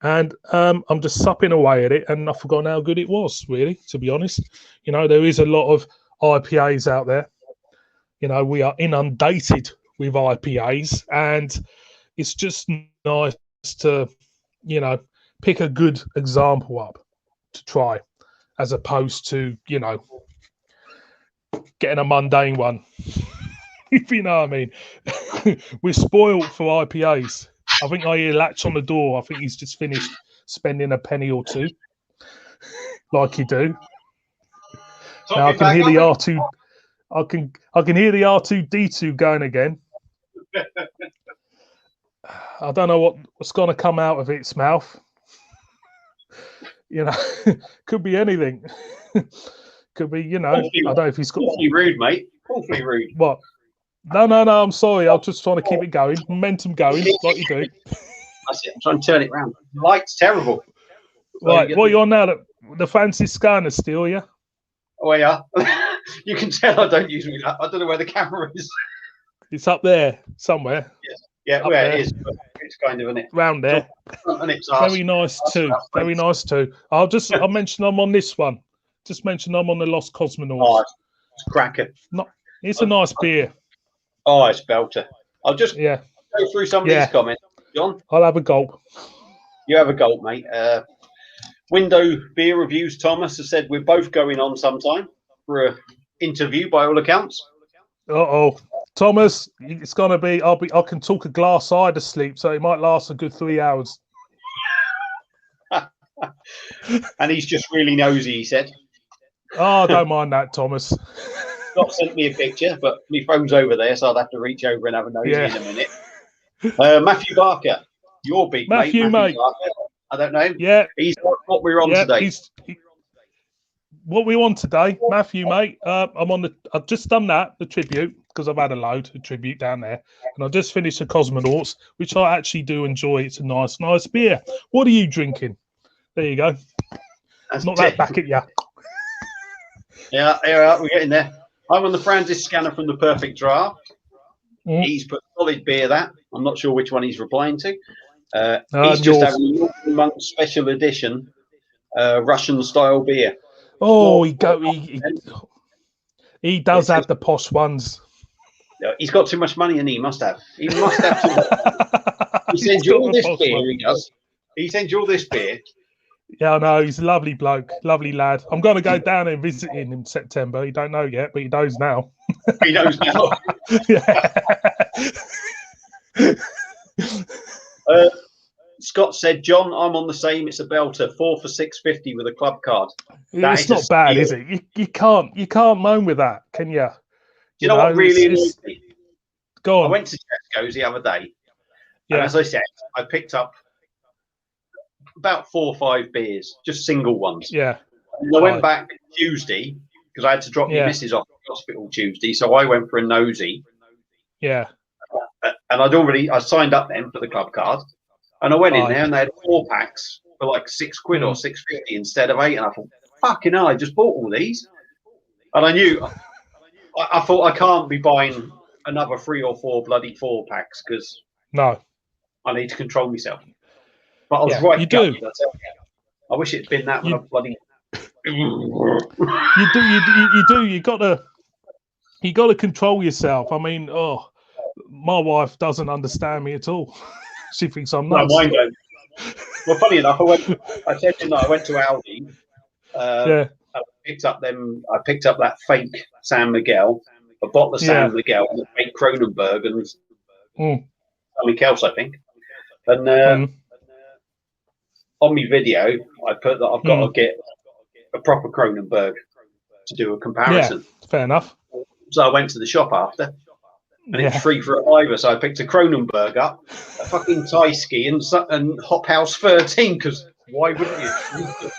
And I'm just supping away at it, and I've forgotten how good it was, really, to be honest. There is a lot of IPAs out there. We are inundated with IPAs, and it's just nice to, pick a good example up to try, as opposed to, getting a mundane one. If you know what I mean. We're spoiled for IPAs. I think I hear Latch on the door. I think he's just finished spending a penny or two, like you do. Now I can hear the R2. I can hear the R2D2 going again. I don't know what's going to come out of its mouth. Could be anything. Could be, I don't know if he's got. Awfully rude, mate. Awfully rude. What? No. I'm sorry. I'm just trying to keep it going, momentum going, like you do. That's it. I'm trying to turn it round. The light's terrible. Right, what are you on now? The fancy scanner still, yeah? Oh, yeah. You can tell I don't usually. I don't know where the camera is. It's up there somewhere. Yeah, where it is. It's kind of round there. And it's very nice too. Very nice too. I'll mention I'm on this one. Just mention I'm on the Lost Cosmonauts. Oh, it's cracker. It's a nice beer. Oh, it's belter. I'll just go through some of these comments, John. I'll have a gulp. You have a gulp, mate. Window Beer Reviews, Thomas has said we're both going on sometime. for an interview by all accounts. Thomas, it's gonna be. I can talk a glass eye to sleep, so it might last a good 3 hours. And he's just really nosy, he said. Oh, don't mind that, Thomas. Not sent me a picture, but my phone's over there, so I'll have to reach over and have a nosy in a minute. Matthew Barker, your big Matthew mate. Barker. I don't know. Yeah, he's what we're on today. What we're on today, Matthew, mate. I've just done the tribute, because I've had a load of tribute down there, and I just finished the Cosmonauts, which I actually do enjoy. It's a nice beer. What are you drinking? There you go. That's not that back at you. Yeah, we're getting there. I'm on the Francis scanner from the Perfect Draft. He's put solid beer. That I'm not sure which one he's replying to. He's just having a Monk special edition Russian style beer. Oh, he does have the posh ones. He's got too much money, and he must have. He must have too much. He sends you all this beer. He does. He sends you all this beer. Yeah, I know. He's a lovely bloke, lovely lad. I'm going to go down and visit him in September. He don't know yet, but he knows now. He knows now. Scott said, John, I'm on the same. It's a belter, 4 for $6.50 with a club card. It's not bad, is it? You can't moan with that, can you? You know what really annoys me? Go on. I went to Tesco's the other day, and as I said, I picked up about 4 or 5 beers, just single ones. Yeah. And I went back Tuesday because I had to drop my missus off at the hospital Tuesday, so I went for a nosy. Yeah. And I signed up then for the club card, and I went in there and they had 4 packs for like £6 or $6.50 instead of 8, and I thought, fucking hell, I just bought all these, and I knew. I thought I can't be buying another 3 or 4 bloody 4 packs because I need to control myself. But I was right. You do. I wish it'd been that when I bloody. You do. You got to control yourself. I mean, my wife doesn't understand me at all. She thinks I'm nuts. No, mine don't. Well, funny enough, I went to Aldi. I picked up that fake San Miguel, a bottle of San Miguel, and a fake Kronenberg, and something else, I think. And on my video, I put that I've got to get a proper Kronenberg to do a comparison. Yeah, fair enough. So I went to the shop after, and it was 3 for $5. So I picked a Kronenberg up, a fucking Tyskie, and Hop House 13, because why wouldn't you?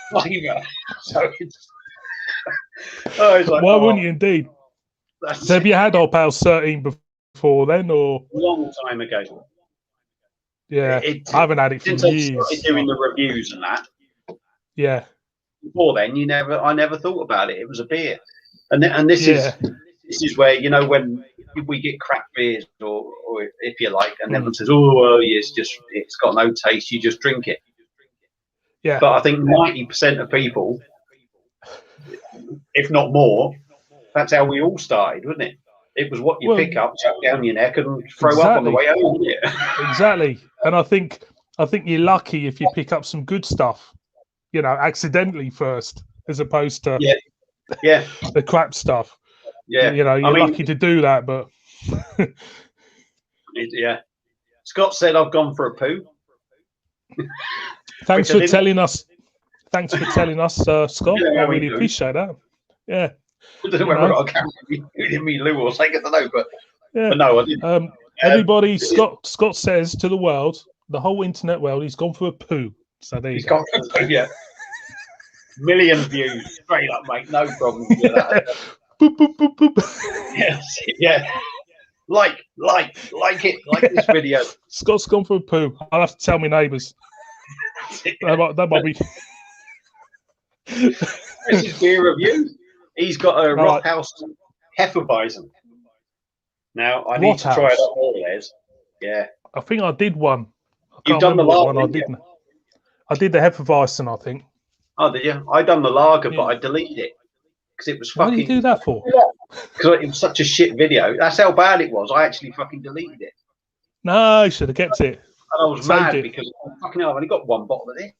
Flavour. So it's. Why wouldn't you indeed? So have you had Hop House 13 before then, or a long time ago? Yeah, I haven't had it for years. I started doing the reviews and that. Yeah. Before then, I never thought about it. It was a beer, and this is where when we get crap beers or if you like, and everyone says, "Oh, well, it's got no taste. You just drink it." Yeah. But I think 90% of people, if not more, that's how we all started, wasn't it? It was what you pick up, chuck down your neck, and throw up on the way home. Yeah. Exactly. And I think you're lucky if you pick up some good stuff, accidentally first, as opposed to the crap stuff. Yeah. You're lucky to do that, but Scott said I've gone for a poo. Thanks for telling us. Thanks for telling us, Scott. I really appreciate that. Yeah. I don't know whether I got a camera in me loo or something, I don't know, but no, I didn't. Everybody, Scott says to the world, the whole internet world, he's gone for a poo. So there you go. Gone for a poo, yeah. Million views, straight up, mate. No problem with that. Boop, boop, boop, boop. Yes, yeah. Like this video. Scott's gone for a poo. I'll have to tell my neighbours. That might be. This is beer review. He's got a Rockhouse Hefeweizen. Now I need to try it out more, Les. Yeah. I think I did one. You've done the lager. I didn't. I did the Hefeweizen, I think. Oh, did you? I done the lager, but I deleted it because it was fucking. Why did you do that for? Because it was such a shit video. That's how bad it was. I actually fucking deleted it. No, you should have kept it. And I was mad because fucking hell, I've only got one bottle of this.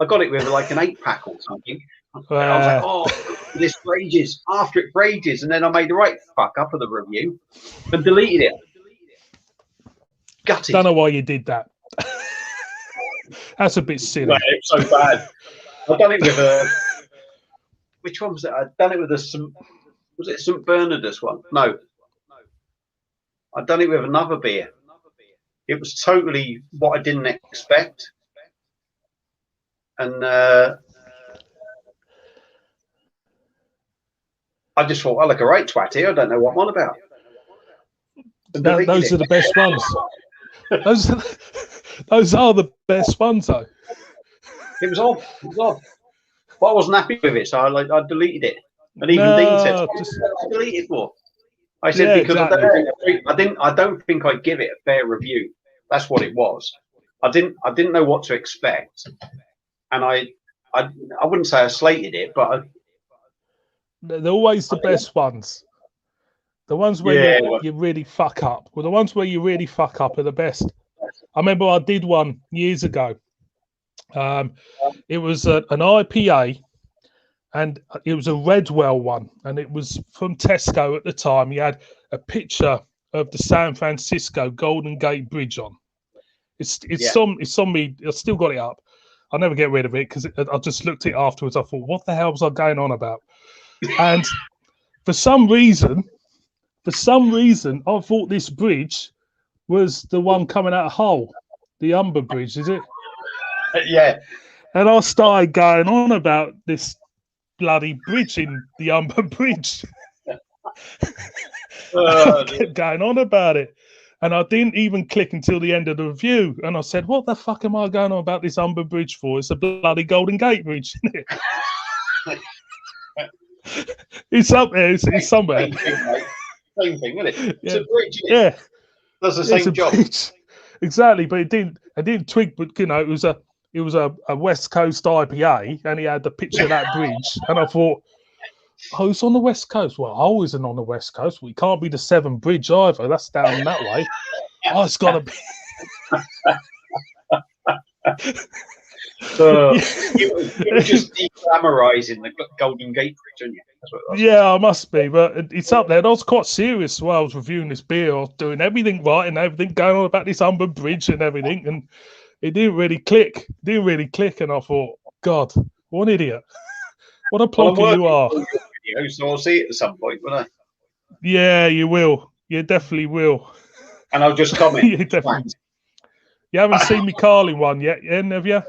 I got it with like an 8-pack or something. And I was like, this for ages, after it for ages, and then I made the right fuck up of the review and deleted it. Gutted. Don't know why you did that. That's a bit silly. Well, it's so bad. I've done it with which one was it? I'd done it with was it St. Bernardus one? No. I'd done it with another beer. It was totally what I didn't expect. And I just thought, I look a right twat here. I don't know what I'm on about. Those are the best ones. Those are the best ones, though. It was odd. But I wasn't happy with it, so I deleted it. And even Dean said, "What did I delete it for?" I said, because exactly. I don't think I'd give it a fair review. That's what it was. I didn't know what to expect, and I wouldn't say I slated it, but they're always the best ones. The ones where you really fuck up. Well, the ones where you really fuck up are the best. I remember I did one years ago. It was an IPA, and it was a Redwell one, and it was from Tesco at the time. He had a picture of the San Francisco Golden Gate Bridge on. It's on me. I still got it up. I'll never get rid of it because I just looked at it afterwards. I thought, what the hell was I going on about? And for some reason, I thought this bridge was the one coming out of Hull, the Humber Bridge, is it? Yeah. And I started going on about this bloody bridge in the Humber Bridge. I kept going on about it. And I didn't even click until the end of the review. And I said, what the fuck am I going on about this Humber Bridge for? It's a bloody Golden Gate Bridge, isn't it? It's up there. It's somewhere. Same thing, isn't it? Yeah. It's a bridge. Yeah. Does the same job. Bridge. Exactly, but I didn't twig, but you know, it was a West Coast IPA, and he had the picture of that bridge, and I thought, oh, it's on the West Coast. Well, I wasn't on the West Coast. We can't be the Severn Bridge either. That's down that way. Oh, it's got to be. You were just de-glamorizing the Golden Gate Bridge, aren't you? That's what it was. Yeah, I must be, but it's up there. And I was quite serious while I was reviewing this beer. I was doing everything right and everything, going on about this Humber Bridge and everything, and it didn't really click. And I thought, God, what an idiot. What a plonker you are. Video, so I'll see it at some point, won't I? Yeah, you will. You definitely will. And I'll just comment. You haven't seen me Carling one yet, have you?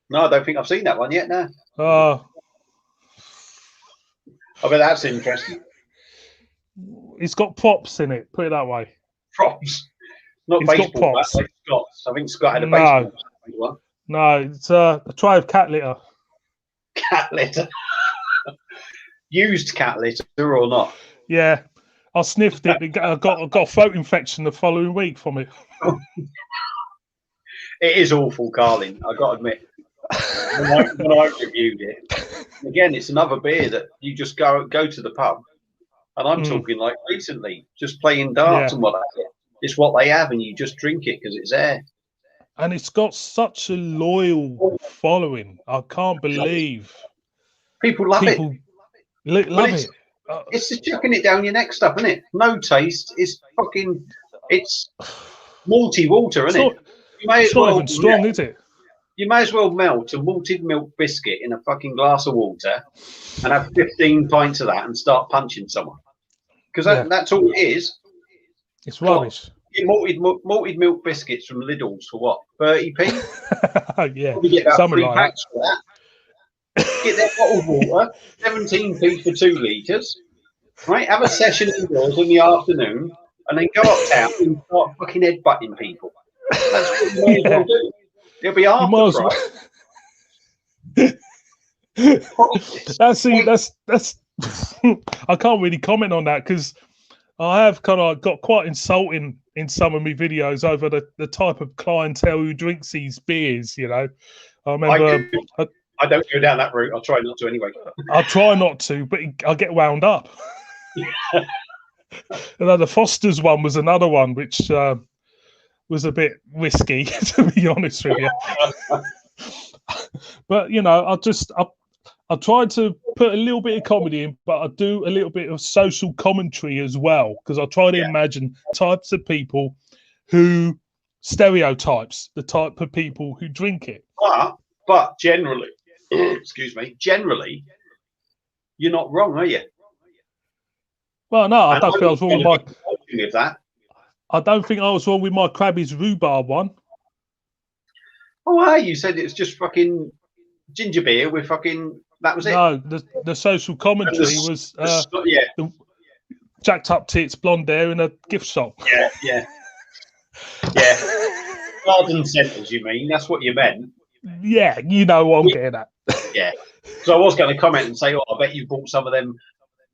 No, I don't think I've seen that one yet, no. I bet that's interesting. It's got props in it, put it that way. Props? Not it's baseball, got props. Like Scott. I think Scott had a baseball one. No, it's a tray of cat litter. Cat litter? Used cat litter or not? Yeah. I sniffed it. I got a throat infection the following week from it. It is awful, Carling, I've got to admit. When I reviewed it, again, it's another beer that you just go to the pub, and I'm talking like recently, just playing darts and what have you. It's what they have, and you just drink it because it's there. And it's got such a loyal following. I can't believe people love it. Love it. It's just chucking it down your neck stuff, isn't it? No taste. It's malty water, isn't it? You may it's not even strong, is it? You may as well melt a malted milk biscuit in a fucking glass of water and have 15 pints of that and start punching someone. Because that's all it is. It's rubbish. Malted milk biscuits from Lidl's for what? 30p? Yeah. You get about something 3 like packs for that. Get their bottled water, 17p for 2 litres. Right? Have a session indoors in the afternoon and then go uptown and start fucking headbutting people. That's what you may as well do. It'll be half the price. That's I can't really comment on that because I have kind of got quite insulting in some of my videos over the type of clientele who drinks these beers, you know. I remember I don't go down that route. I'll try not to anyway. I try not to, but I get wound up. And then the Foster's one was another one which was a bit risky, to be honest with you. But you know, I I tried to put a little bit of comedy in, but I do a little bit of social commentary as well, because I try to imagine types of people who stereotypes the type of people who drink it. But generally, excuse me, generally, you're not wrong, are you? Well, no, I don't think I was wrong with that. I don't think I was wrong with my Krabby's rhubarb one. Oh, you said it's just fucking ginger beer with fucking. That was it. No, the social commentary was the jacked up tits, blonde hair, in a gift shop. Yeah. Garden centres, you mean? That's what you meant. Yeah, you know what I'm getting at. Yeah. So I was going to comment and say, I bet you bought some of them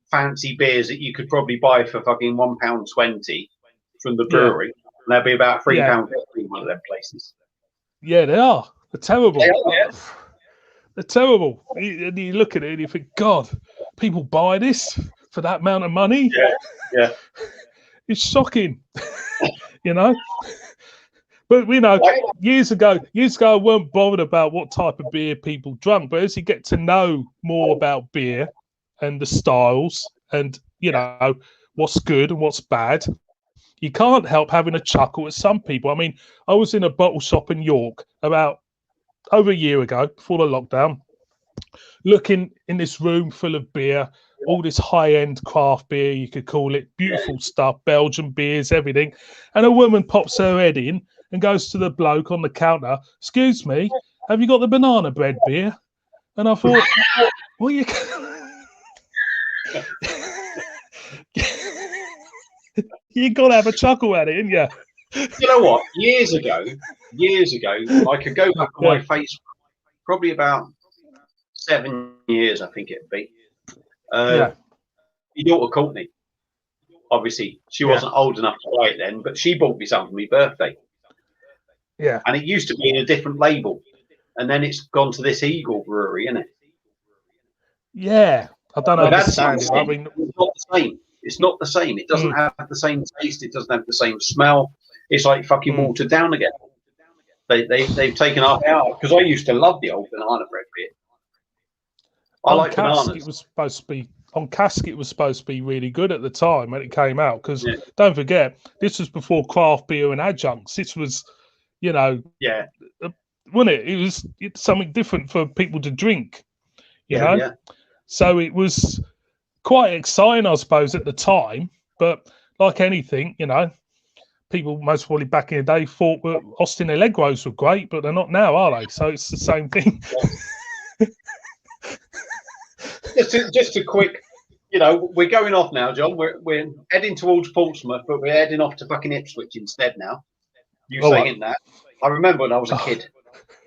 fancy beers that you could probably buy for fucking £1.20 from the brewery. And they'll be about £3.50 in one of them places. Yeah, they are. They're terrible. They are, yeah. They're terrible. And you look at it and you think, God, people buy this for that amount of money? Yeah. It's shocking, you know? But, you know, years ago, I weren't bothered about what type of beer people drank. But as you get to know more about beer and the styles and, you know, what's good and what's bad, you can't help having a chuckle at some people. I mean, I was in a bottle shop in York about over a year ago, before the lockdown, looking in this room full of beer, all this high-end craft beer, you could call it, beautiful stuff, Belgian beers, everything. And a woman pops her head in and goes to the bloke on the counter, "Excuse me, have you got the banana bread beer?" And I thought, well, you got to have a chuckle at it, ain't you? You know what? Years ago, I could go back on my Facebook, probably about 7 years, I think it'd be. My daughter Courtney, obviously, she wasn't old enough to buy it then, but she bought me something for my birthday. Yeah. And it used to be in a different label. And then it's gone to this Eagle Brewery, isn't it? Yeah. I don't understand it. I mean, it's not the same. It's not the same. It doesn't have the same taste. It doesn't have the same smell. It's like fucking watered down again. They've taken our out, because I used to love the old banana bread beer. I like bananas. It was supposed to be really good at the time when it came out, because don't forget, this was before craft beer and adjuncts. This was, you know, wasn't it? It's something different for people to drink, you know. Yeah. So it was quite exciting, I suppose, at the time. But like anything, you know, people most probably back in the day thought that Austin Allegros were great, but they're not now, are they? So it's the same thing. Just a quick, you know, we're going off now, John. We're heading towards Portsmouth, but we're heading off to fucking Ipswich instead now. You saying that? I remember when I was a kid,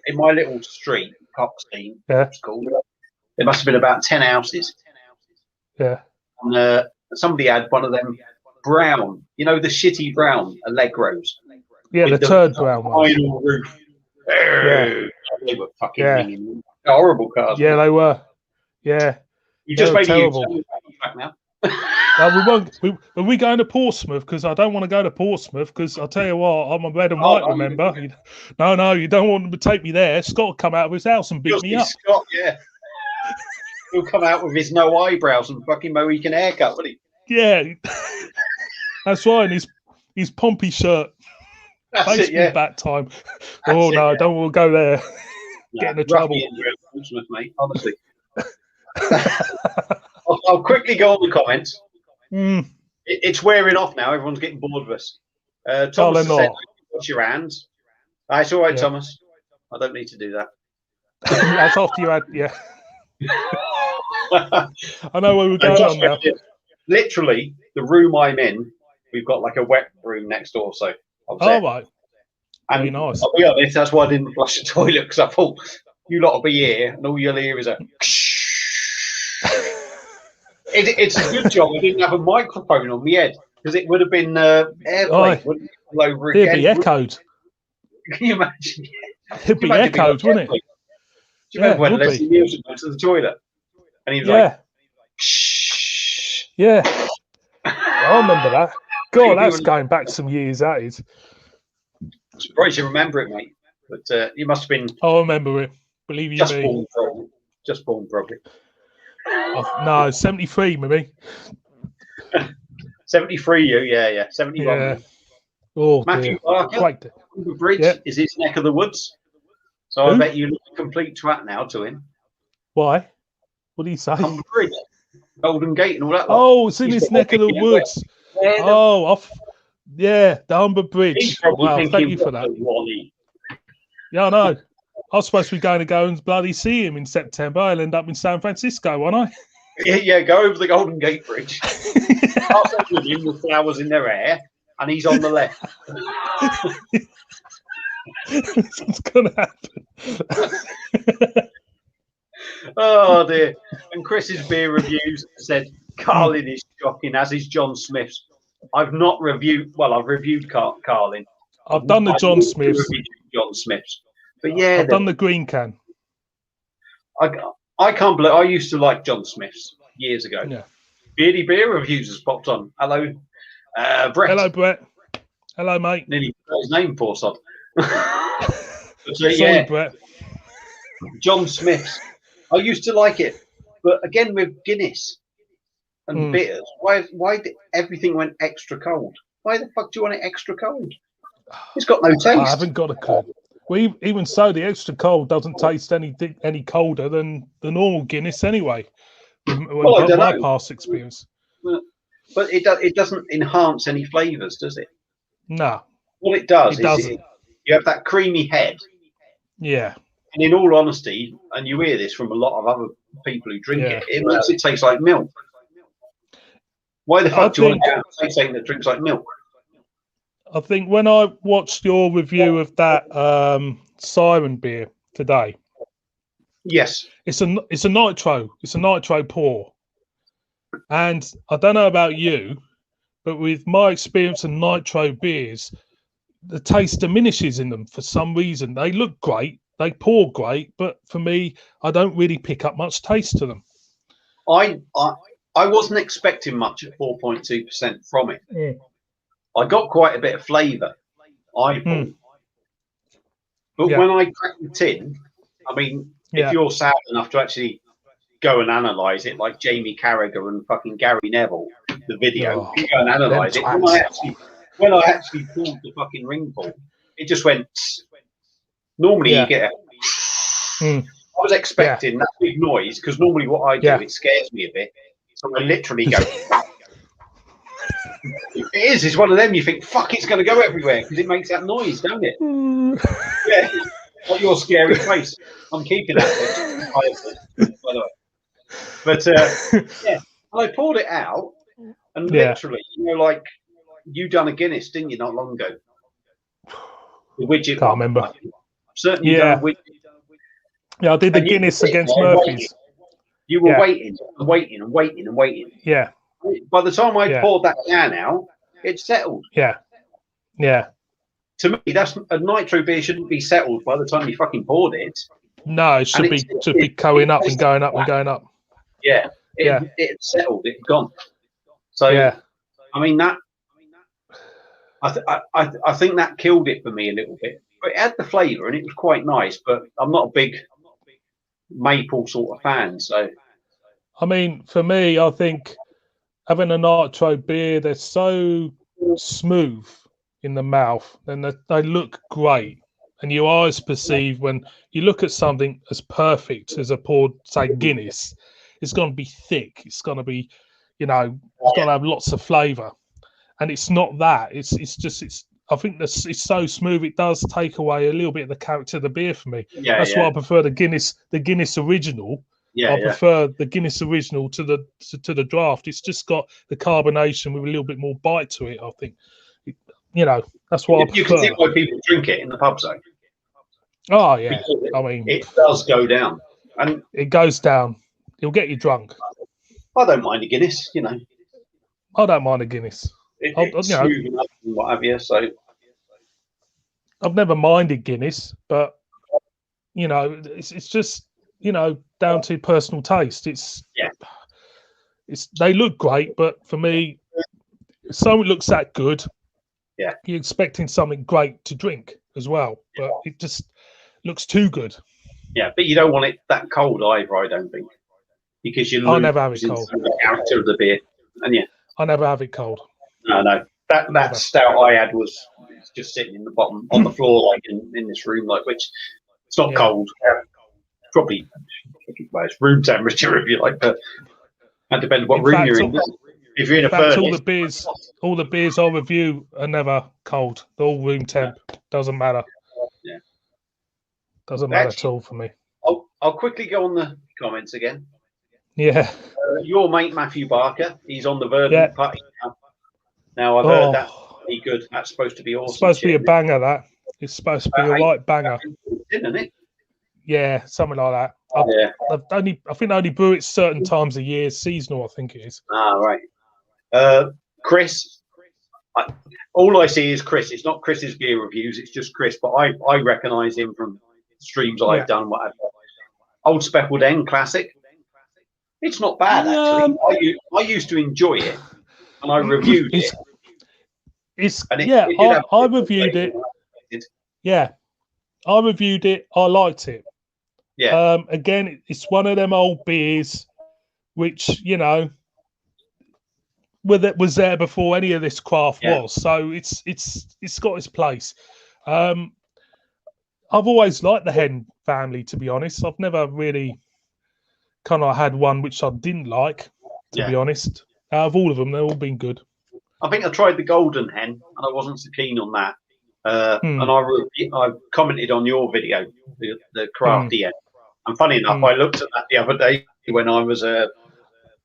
in my little street, Coxteen, it's called. There must have been about 10 houses. Yeah. And somebody had one of them brown, you know, the shitty brown Allegros. Yeah, the turd brown ones. Final roof. They were fucking ringing. Horrible cars. Yeah, they were. Yeah. You just made terrible. A back now. No, we won't. Are we going to Portsmouth? Because I don't want to go to Portsmouth. Because I'll tell you what, I'm a red and white. Remember? No, you don't want to take me there. Scott will come out of his house and beat me up. Scott, yeah. He'll come out with his no eyebrows and fucking Mohican haircut, won't he? Yeah, that's right. And his pompey shirt. Baseball bat time. No, I don't want to go there. Get into trouble. Portsmouth, mate. Honestly. I'll quickly go on the comments. It's wearing off now. Everyone's getting bored of us. Thomas said, "What's your hands?" It's all right, Thomas. I don't need to do that. That's after you had, I know where we're going on now. Literally, the room I'm in, we've got like a wet room next door. So, right. And very nice. I'll be honest, that's why I didn't flush the toilet, because I thought you lot will be here, and all you'll hear is a. It's a good job I didn't have a microphone on my head, because it would have been airplane. Wouldn't it over again? It'd be echoed. Can you imagine? It'd be echoed, wouldn't it? Do you remember when Leslie Nielsen went to the toilet? And he was like, shh. Yeah. I remember that. God, that's going back some years, that is. I'm surprised you remember it, mate. But you must have been. I remember it. Believe you me. just born probably. No, 73, maybe. 73, yeah. 71. Yeah. Oh, Matthew dear. Barker, Humber Bridge is his neck of the woods. So I bet you look a complete twat now to him. Why? What do you say? Humber Bridge, Golden Gate, and all that. Oh, it's in his neck of the woods. Yeah, the Humber Bridge. Wow, thank you for that. Yeah, I know. I was supposed to be go and bloody see him in September. I'll end up in San Francisco, won't I? Yeah, go over the Golden Gate Bridge. I'll send with him with flowers in their hair, and he's on the left. It's going to happen. Oh, dear. And Chris's beer reviews said, Carlin is shocking, as is John Smith's. I've not reviewed, I've reviewed Carlin. I've done the John Smith's. John Smith's. But yeah, I've done the green can. I can't believe I used to like John Smith's years ago. Yeah. Beardy Beer Reviews has popped on. Hello, Brett. Hello, Brett. Hello, mate. Nearly got his name, poor sod. Sorry, Brett. John Smith's. I used to like it, but again with Guinness and bitters, why did everything went extra cold? Why the fuck do you want it extra cold? It's got no taste. I haven't got a clue. Well, even so, the extra cold doesn't taste any colder than the normal Guinness anyway. Well, I don't know. Past experience. But it doesn't enhance any flavours, does it? No. What it does is you have that creamy head. Yeah. And in all honesty, and you hear this from a lot of other people who drink it, it makes it taste like milk. Why the fuck do you want to say something that drinks like milk? I think when I watched your review of that Siren beer today, yes, it's a nitro. It's a nitro pour, and I don't know about you, but with my experience of nitro beers, the taste diminishes in them for some reason. They look great, they pour great, but for me, I don't really pick up much taste to them. I wasn't expecting much at 4.2% from it. Yeah. I got quite a bit of flavour, I thought. But when I cracked the tin, I mean, if you're sad enough to actually go and analyse it, like Jamie Carragher and fucking Gary Neville, the video, you go and analyse it. When I actually pulled the fucking ring pull, it just went. Normally you get I was expecting that big noise because normally what I do, it scares me a bit. So I literally go. It's one of them you think, fuck, it's going to go everywhere because it makes that noise, don't it? Yeah, like your scary face. I'm keeping that, by the way. But I pulled it out and literally, like you done a Guinness, didn't you, not long ago? The widget. Can't remember. Certainly done a widget. Yeah, I did the Guinness against Murphy's. You were waiting and waiting and waiting and waiting. Yeah. By the time I poured that can out, it settled. Yeah. Yeah. To me, that's a nitro beer shouldn't be settled by the time you fucking poured it. No, it should be going up and going up and going up. Yeah. It settled. It's gone. So I mean that. I think that killed it for me a little bit. But it had the flavour and it was quite nice. But I'm not a big maple sort of fan. So I mean, for me, I think having a nitro beer, they're so smooth in the mouth and they look great. And your eyes perceive when you look at something as perfect as a poured, say, Guinness, it's going to be thick. It's going to be, it's going to have lots of flavour. And it's not that. I think it's so smooth. It does take away a little bit of the character of the beer for me. That's why I prefer the Guinness original. I prefer the Guinness original to the draft. It's just got the carbonation with a little bit more bite to it. I think, that's what I prefer. You can see why people drink it in the pub zone. Oh yeah, I mean, it does go down, and it goes down. It'll get you drunk. I don't mind a Guinness, I don't mind a Guinness. It's smooth enough and what have you. So I've never minded Guinness, but it's just down to personal taste. It's they look great, but for me, if something looks that good, you're expecting something great to drink as well, but it just looks too good. Yeah, but you don't want it that cold either, I don't think, because you lose never have it cold. the character of the beer. And yeah, I never have it cold. No. That stout I had was just sitting in the bottom on the floor, like in this room, like, which it's not cold. Probably, well, it's room temperature if you like, but that depends what room you're in. If you're in a furnace, all the beers I review are never cold. They're all room temp. Doesn't matter. Yeah. Doesn't matter at all for me. I'll quickly go on the comments again. Yeah. Your mate Matthew Barker, he's on the Verdant Putty now. Now I've heard that's pretty good. That's supposed to be awesome. It's supposed to be a banger. That it's supposed to be a right banger, isn't it? Yeah, something like that. I think I only brew it certain times of year, seasonal. I think it is. Ah, right. Chris, all I see is Chris. It's not Chris's beer reviews. It's just Chris. But I recognise him from streams I've done. Whatever. Old Speckled Hen Classic. It's not bad actually. I used to enjoy it, and I reviewed it. I reviewed it. Yeah, I reviewed it. I liked it. Yeah. Again, it's one of them old beers, which was there before any of this craft was. So it's got its place. I've always liked the Hen family, to be honest. I've never really kind of had one which I didn't like, to be honest. Out of all of them, they've all been good. I think I tried the Golden Hen, and I wasn't so keen on that. And I commented on your video, the Crafty Hen. And funny enough, I looked at that the other day when I was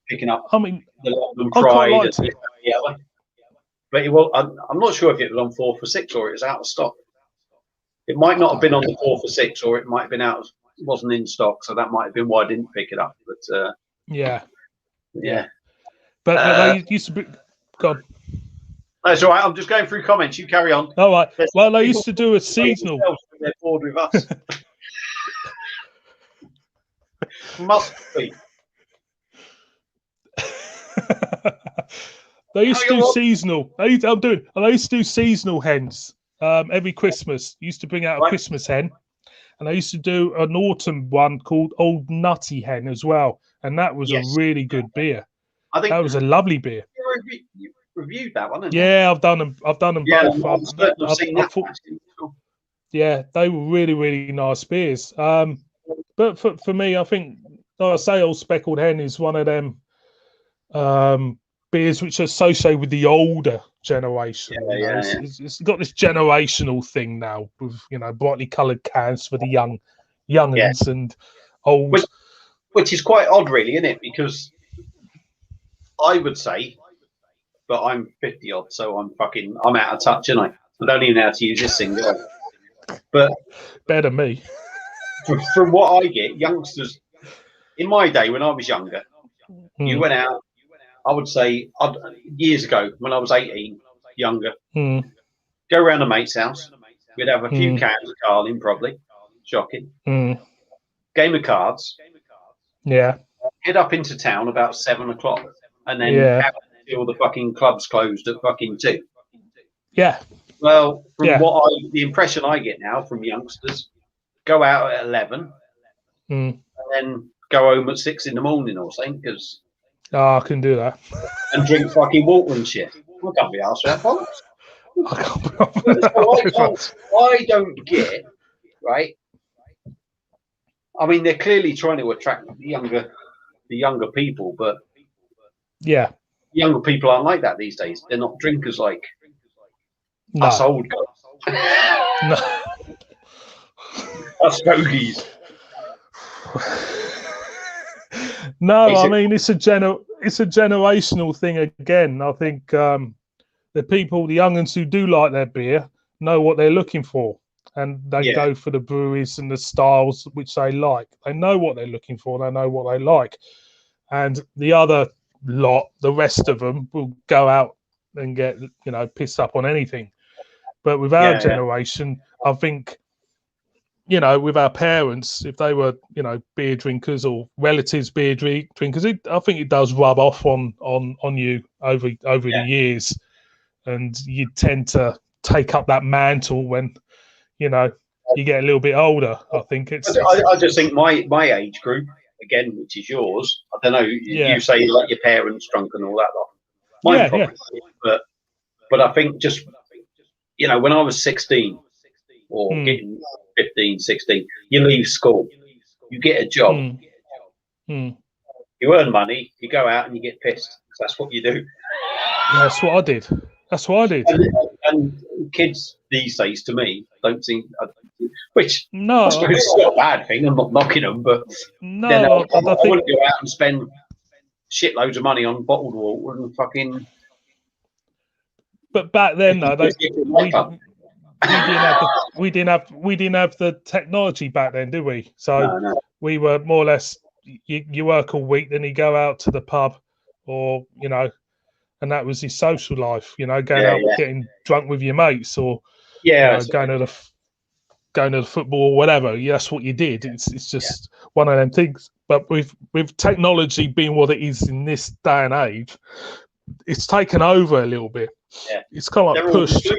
picking up. I mean, the London Pride. But I'm not sure if it was on 4 for 6 or it was out of stock. It might not have been on the 4 for 6, or it might have been wasn't in stock, so that might have been why I didn't pick it up. But yeah. But they used to be. God. That's all right. I'm just going through comments. You carry on. All right. Well, they used to do a seasonal. They're bored with us. Must be. They used to do seasonal. They used to do seasonal hens every Christmas. Used to bring out a Christmas hen, and they used to do an autumn one called Old Nutty Hen as well, and that was a really good beer. I think that was a lovely beer. You reviewed that one, I've done them. I've done them both. Yeah, they were really, really nice beers. But for me, I think, like I say, Old Speckled Hen is one of them beers which are associated with the older generation. It's got this generational thing now with brightly coloured cans for the youngins and old, which is quite odd, really, isn't it? Because I would say, but I'm 50 odd, so I'm out of touch, and I don't even know how to use this thing, do I? But better than me. From what I get, youngsters in my day when I was younger, you went out. I would say years ago when I was 18, younger, go around a mate's house. We'd have a few cans of Carling, probably. Shocking. Game of cards. Yeah. Head up into town about 7 o'clock, and then have until the fucking clubs closed at fucking 2. Yeah. Well, from the impression I get now from youngsters, go out at 11, and then go home at 6 in the morning or something, because I can do that. And drink fucking water and shit. I can't be asked for that, folks. I don't get, right? I mean, they're clearly trying to attract the younger people, but younger people aren't like that these days. They're not drinkers like us old guys. Us bogies. No, I mean it's a generational thing again. I think the young'uns who do like their beer know what they're looking for, and they go for the breweries and the styles which they like. They know what they're looking for. They know what they like, and the other lot, the rest of them, will go out and get pissed up on anything. But with our generation, I think, with our parents, if they were, beer drinkers or relatives beer drinkers, I think it does rub off on you over the years, and you tend to take up that mantle when, you you get a little bit older. I think I just think my age group, again, which is yours, I don't know, you say you let your parents drunk and all that lot. Mine probably, but I think just, when I was 16 or getting 15, 16, you leave school, you get a job, you earn money, you go out and you get pissed. That's what you do. Yeah, that's what I did. And kids these days, to me, don't think, which no, I suppose it's not a bad thing. I'm not knocking them, but no, I wouldn't go out and spend shitloads of money on bottled water and fucking. But back then, though, we didn't have the technology back then, did we? So we were more or less. You work all week, then you go out to the pub, or and that was his social life. Going out, getting drunk with your mates, or going to the football or whatever. Yeah, that's what you did. It's just one of them things. But with technology being what it is in this day and age, it's taken over a little bit. Yeah. It's kind of like pushed.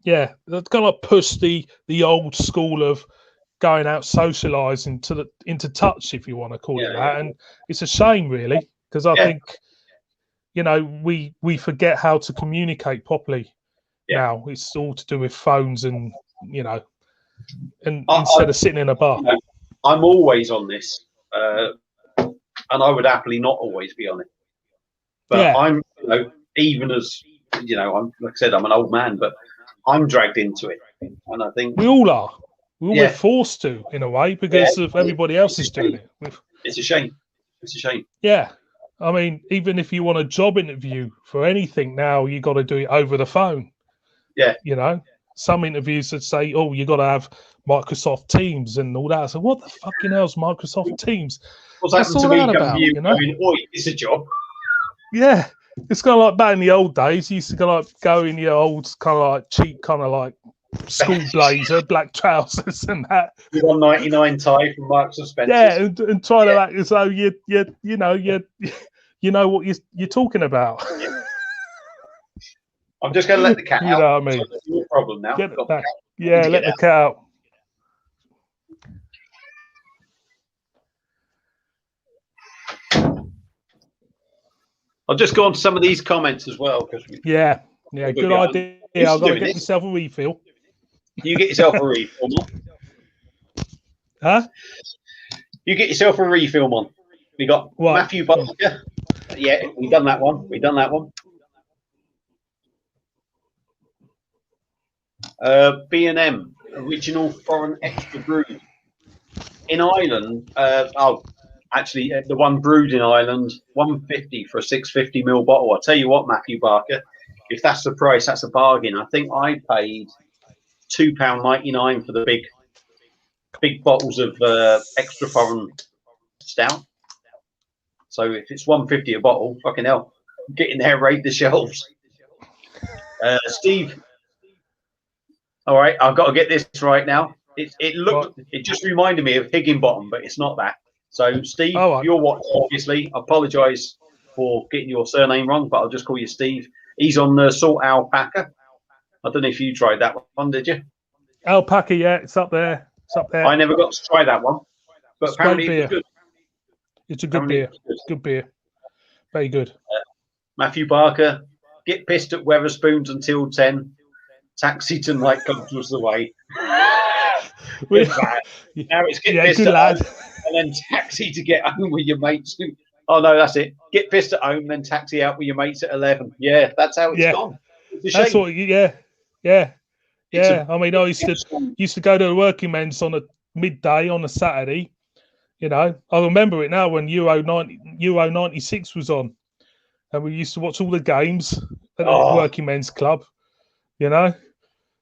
Yeah, it's kind of like pushed the old school of going out socialising into touch, if you want to call it that. And it's a shame, really, because I think we forget how to communicate properly now. It's all to do with phones and instead of sitting in a bar. I'm always on this, and I would happily not always be on it. But I'm, even as I'm, like I said, I'm an old man, but I'm dragged into it, and I think we all are. We're forced to, in a way, because of everybody else is doing it. It's a shame. It's a shame. Yeah. I mean, even if you want a job interview for anything now, you got to do it over the phone. Yeah. Some interviews that say, "Oh, you got to have Microsoft Teams and all that." So, what the fucking hell's Microsoft Teams? What's happened to me? It's a job. Yeah, it's kind of like back in the old days. You used to go in your old kind of like cheap kind of like school blazer, black trousers, and that. With $1.99 tie from Marks and Spencer. Yeah, and try to act as though you know what you're talking about. I'm just going to let the cat out. You know what I mean? So no problem now. Get it back. Yeah, let the cat out. I'll just go on to some of these comments as well. Yeah, good idea. I've got to get myself a refill. You get yourself a refill, man. Huh? You get yourself a refill, man. We got Matthew Barker. Yeah, we've done that one. B&M, original foreign extra brewed. In Ireland, actually, the one brewed in Ireland, $1.50 for a 650ml bottle. I'll tell you what, Matthew Barker, if that's the price, that's a bargain. I think I paid £2.99 for the big bottles of extra foreign stout. So if it's $1.50 a bottle, fucking hell, get in there, raid the shelves. Steve, all right, I've got to get this right now. It just reminded me of Higginbottom, but it's not that. So Steve, you're watching, obviously. I apologise for getting your surname wrong, but I'll just call you Steve. He's on the Salt Alpaca. I don't know if you tried that one, did you? Alpaca, yeah, it's up there. I never got to try that one, but it's apparently it's good. It's a good beer. It's good beer. Very good. Matthew Barker, get pissed at Weatherspoons until 10. Taxi to nightclubs was the way. Now it's get pissed at home, and then taxi to get home with your mates. Oh no, that's it. Get pissed at home, then taxi out with your mates at 11. Yeah, that's how it's gone. It's that's what. Yeah. I mean, I used to go to the working men's on a midday on a Saturday. I remember it now when Euro 96 was on, and we used to watch all the games at the working men's club.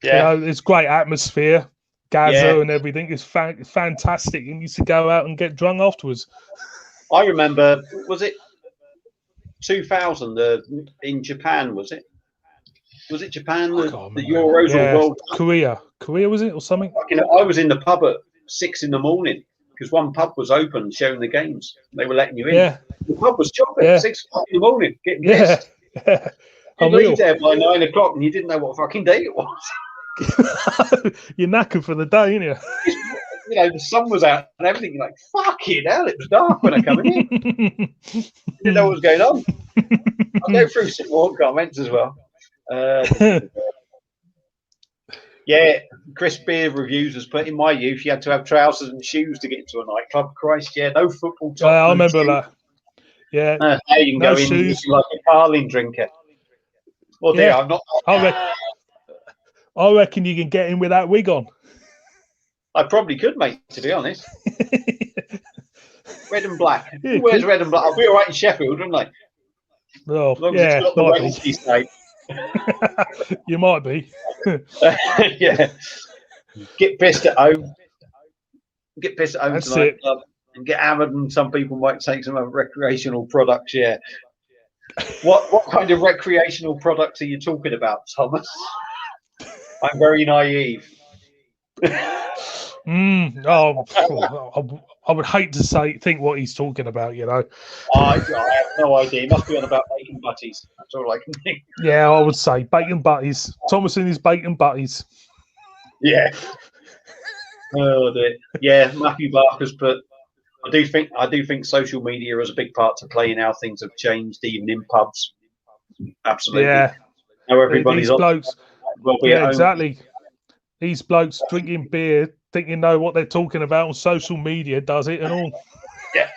It's great atmosphere, Gaza and everything. It's fantastic, and used to go out and get drunk afterwards. I remember, was it 2000 in Japan? Was it Japan? The Euros or World Cup? Korea was it or something? I was in the pub at 6 a.m. because one pub was open showing the games. They were letting you in. Yeah. The pub was chopping at 6 a.m. getting pissed. You leave there by 9 o'clock and you didn't know what fucking day it was. You're knackered for the day, aren't you? You know, the sun was out and everything. You're like, fucking hell, it was dark when I come in. Didn't know what was going on. I'll go through some more comments as well. Yeah, Chris Beard Reviews has put, in my youth, you had to have trousers and shoes to get into a nightclub. Christ, yeah, no football top. I remember that. Yeah. Now you can go in like a Carling drinker. Well, yeah, I'm not. I reckon you can get in with that wig on. I probably could, mate, to be honest. Red and black. Yeah, who wears red and black? I'll be all right in Sheffield, wouldn't I? Oh, as long as it's got the Wednesday state. You might be. Yeah. Get pissed at home. Get pissed at home That's tonight. It. And get hammered, and some people might take some recreational products, yeah. What kind of recreational products are you talking about, Thomas? I'm very naive. I would hate to think what he's talking about, you know. I have no idea. He must be on about bacon butties. That's all I can think. Yeah, I would say bacon butties. Thomas and his bacon butties. Yeah. Oh dear. Yeah, Matthew Barker's put. I do think social media has a big part to play in how things have changed, even in pubs. Absolutely. Yeah. Now everybody's these blokes. Yeah, exactly. These blokes drinking beer, thinking know what they're talking about on social media, does it and all. Yeah.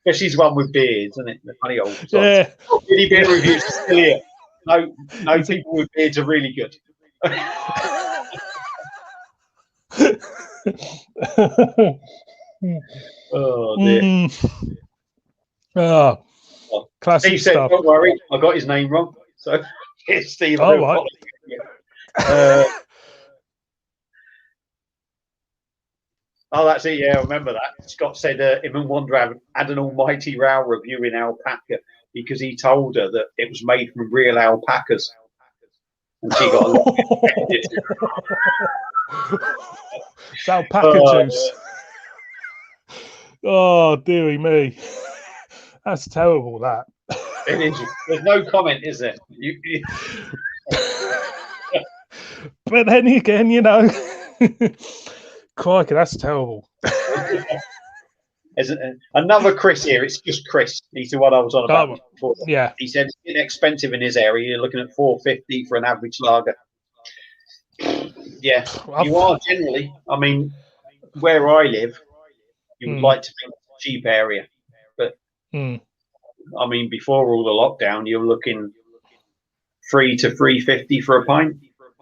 Especially one with beards, isn't it? The funny old songs. Yeah. Really beer reviews are still here. No people with beards are really good. Oh dear. Oh, classic Steve said, stuff. "Don't worry, I got his name wrong." So it's Steve. Oh, right. Oh, that's it. Yeah, I remember that. Scott said him and Wanda had an almighty row reviewing alpaca because he told her that it was made from real alpacas, and she got a lot offended. It's alpaca juice. Oh, dearie me. That's terrible, that. It is. There's no comment, is there? But then again, you know, crikey, that's terrible. There's another Chris here. It's just Chris. He's the one I was on about before. Yeah. He said it's inexpensive in his area. You're looking at $4.50 for an average lager. Yeah, you are generally. I mean, where I live, you would like to think it's a cheap area, but I mean, before all the lockdown, you're looking $3 to $3.50 for a pint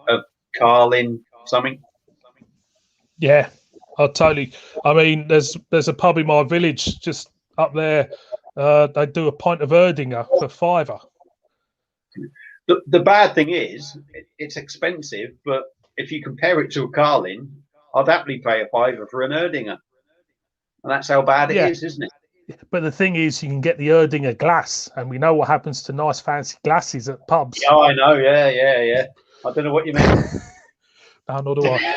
of Carling something. Yeah, totally. I mean, there's a pub in my village just up there. They do a pint of Erdinger for £5. The bad thing is, it's expensive, but if you compare it to a Carling, I'd happily pay a £5 for an Erdinger. And that's how bad it is, isn't it? But the thing is, you can get the Erdinger glass, and we know what happens to nice fancy glasses at pubs. Oh, I know. Yeah. I don't know what you mean. No, nor do I.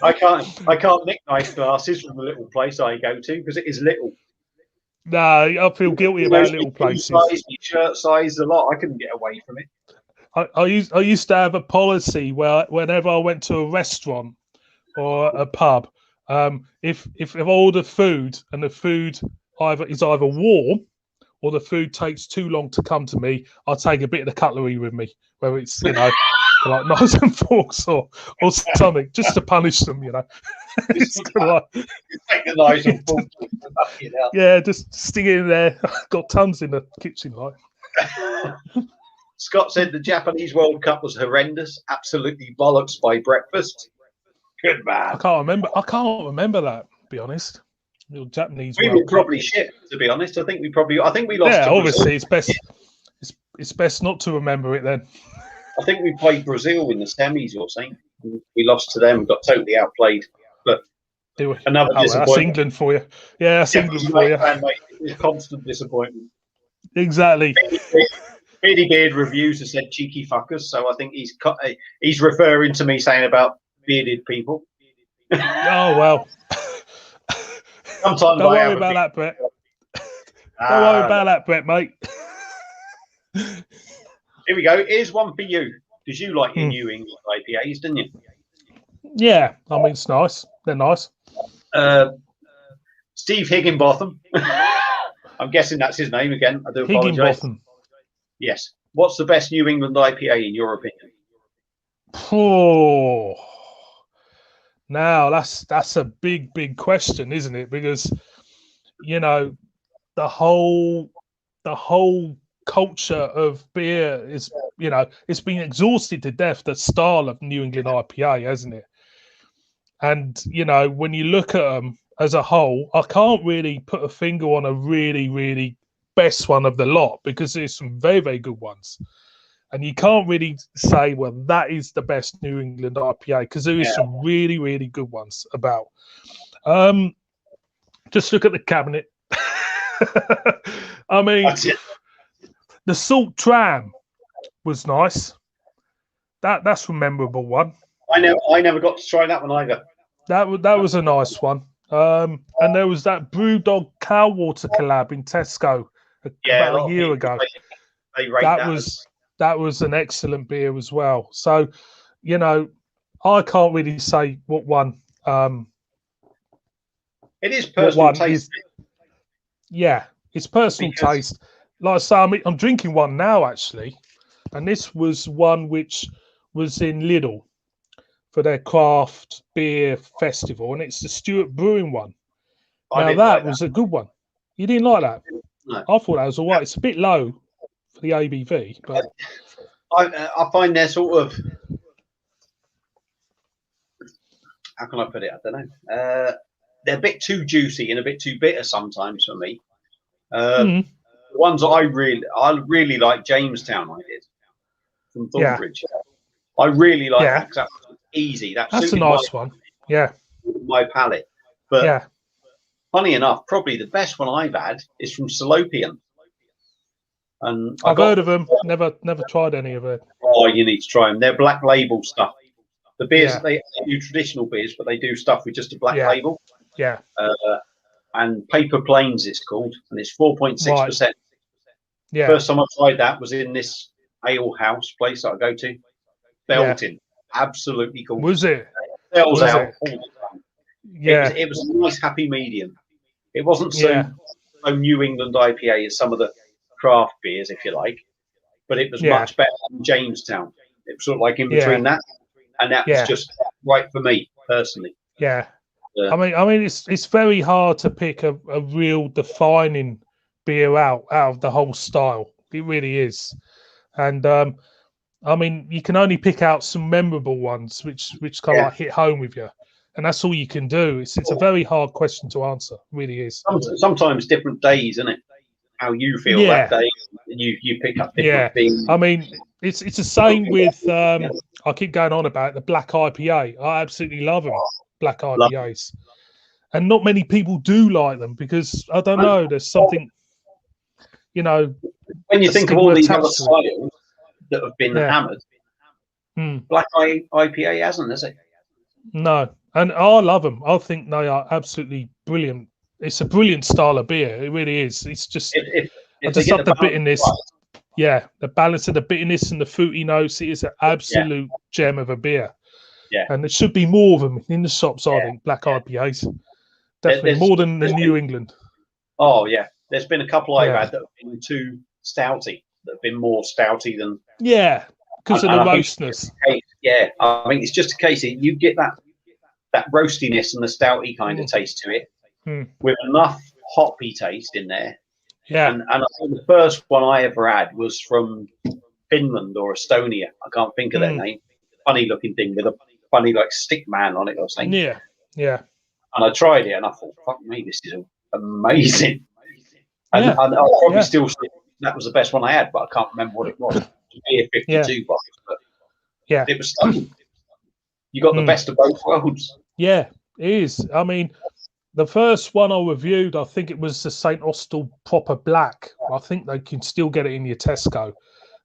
I can't nick nice glasses from the little place I go to because it is little. No, I feel guilty about little places. Size, shirt size, a lot. I couldn't get away from it. I used to have a policy where whenever I went to a restaurant or a pub, if I order food and the food is either warm or the food takes too long to come to me, I'll take a bit of the cutlery with me, whether it's like knives and forks or something, just to punish them, you know. It's like, take the knives and forks. Yeah, just stick it in there. Got tons in the kitchen, like. Scott said the Japanese World Cup was horrendous, absolutely bollocks by breakfast. Good man. I can't remember that, to be honest. The Japanese we were probably shit, to be honest. I think we lost. Yeah, obviously it's best not to remember it then. I think we played Brazil in the semis or something. We lost to them, got totally outplayed. But another disappointment. That's England for you. Yeah, that's England for you. It's constant disappointment. Exactly. Beardy Beard Reviews has said cheeky fuckers, so I think he's referring to me saying about bearded people. Oh well. Sometimes Don't worry about that, Brett. Don't worry about that, Brett, mate. Here we go. Here's one for you. because you like your New England IPAs, didn't you? Yeah, I mean, it's nice. They're nice. Steve Higginbotham. I'm guessing that's his name again. I do apologise. Yes. What's the best New England IPA in your opinion? Oh, now that's a big question, isn't it? Because you know the whole culture of beer is, you know, it's been exhausted to death, the style of New England IPA, hasn't it? And you know, when you look at them as a whole, I can't really put a finger on a really best one of the lot, because there's some very good ones. And you can't really say, well, that is the best New England IPA, because there is some really good ones about. Just look at the cabinet. I mean, the Salt Tram was nice. That's a memorable one. I never got to try that one either. That was a nice one. And there was that Brewdog Cowwater collab in Tesco about a year ago. They rate that was an excellent beer as well. So, you know, I can't really say what one. It is personal taste. Yeah, it's personal taste. Like I say, I'm drinking one now actually, and this was one which was in Lidl for their craft beer festival, and it's the Stewart Brewing one. Now that was a good one. You didn't like that? No. I thought that was all right. It's a bit low for the ABV, but I find they're sort of, how can I put it? I don't know. They're a bit too juicy and a bit too bitter sometimes for me. The ones that I really like, Jamestown, I did from Thornbridge. Yeah. I really like that because that was easy. That's a nice one. Yeah, my palate. But funny enough, probably the best one I've had is from Salopian. And I've heard of them. Never tried any of it. Oh, you need to try them. They're black label stuff. The beers they do traditional beers, but they do stuff with just a black label. Yeah. And Paper Plains it's called, and it's 4.6%. Right. Yeah. First time I tried that was in this ale house place that I go to, Belton. Absolutely cool. Was it? Sells out all the time. Yeah. It was a nice happy medium. It wasn't so New England IPA as some of the craft beers, if you like, but it was much better than Jamestown. It was sort of like in between that, and that was just right for me personally. Yeah. I mean, it's very hard to pick a real defining beer out of the whole style. It really is, and I mean, you can only pick out some memorable ones which kind of like hit home with you, and that's all you can do. It's a very hard question to answer. It really is. Sometimes different days, isn't it? How you feel that day, and you pick up different things. I mean, it's the same with I keep going on about the black IPA. I absolutely love them, black IPAs, and not many people do like them because I don't know. There's something, you know, when you think of all these other styles that have been hammered, black IPA hasn't, has it? No, and I love them. I think they are absolutely brilliant. It's a brilliant style of beer. It really is. It's just, I just love the bitterness. Right. Yeah, the balance of the bitterness and the fruity notes. It is an absolute gem of a beer. Yeah, and there should be more of them in the shops. I think black IPAs, definitely more than the New England. Oh yeah, there's been a couple I've had that have been too stouty. That have been more stouty than because of the roastness. Yeah, I mean it's just a case of you get that roastiness and the stouty kind of taste to it. With enough hoppy taste in there. Yeah. And I think the first one I ever had was from Finland or Estonia. I can't think of their name. Funny looking thing with a funny like stick man on it or something. Yeah. Yeah. And I tried it and I thought, fuck me, this is amazing. And I'll probably still say that was the best one I had, but I can't remember what it was. It was beer 52 box, but it was stunning. You got the best of both worlds. Yeah, it is. I mean, the first one I reviewed, I think it was the St. Austell Proper Black. I think they can still get it in your Tesco.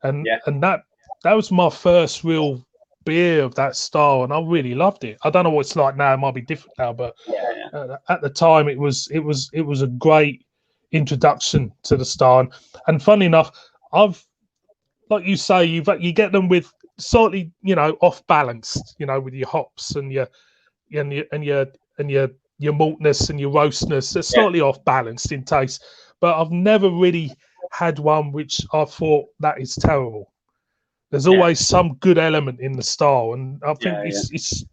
And that was my first real beer of that style, and I really loved it. I don't know what it's like now; it might be different now, but at the time, it was a great introduction to the style. And funny enough, like you say, you get them with slightly, off balanced, with your hops and your maltness and your roastness. They're slightly off balanced in taste, but I've never really had one which I thought that is terrible. There's always some good element in the style, and I think it's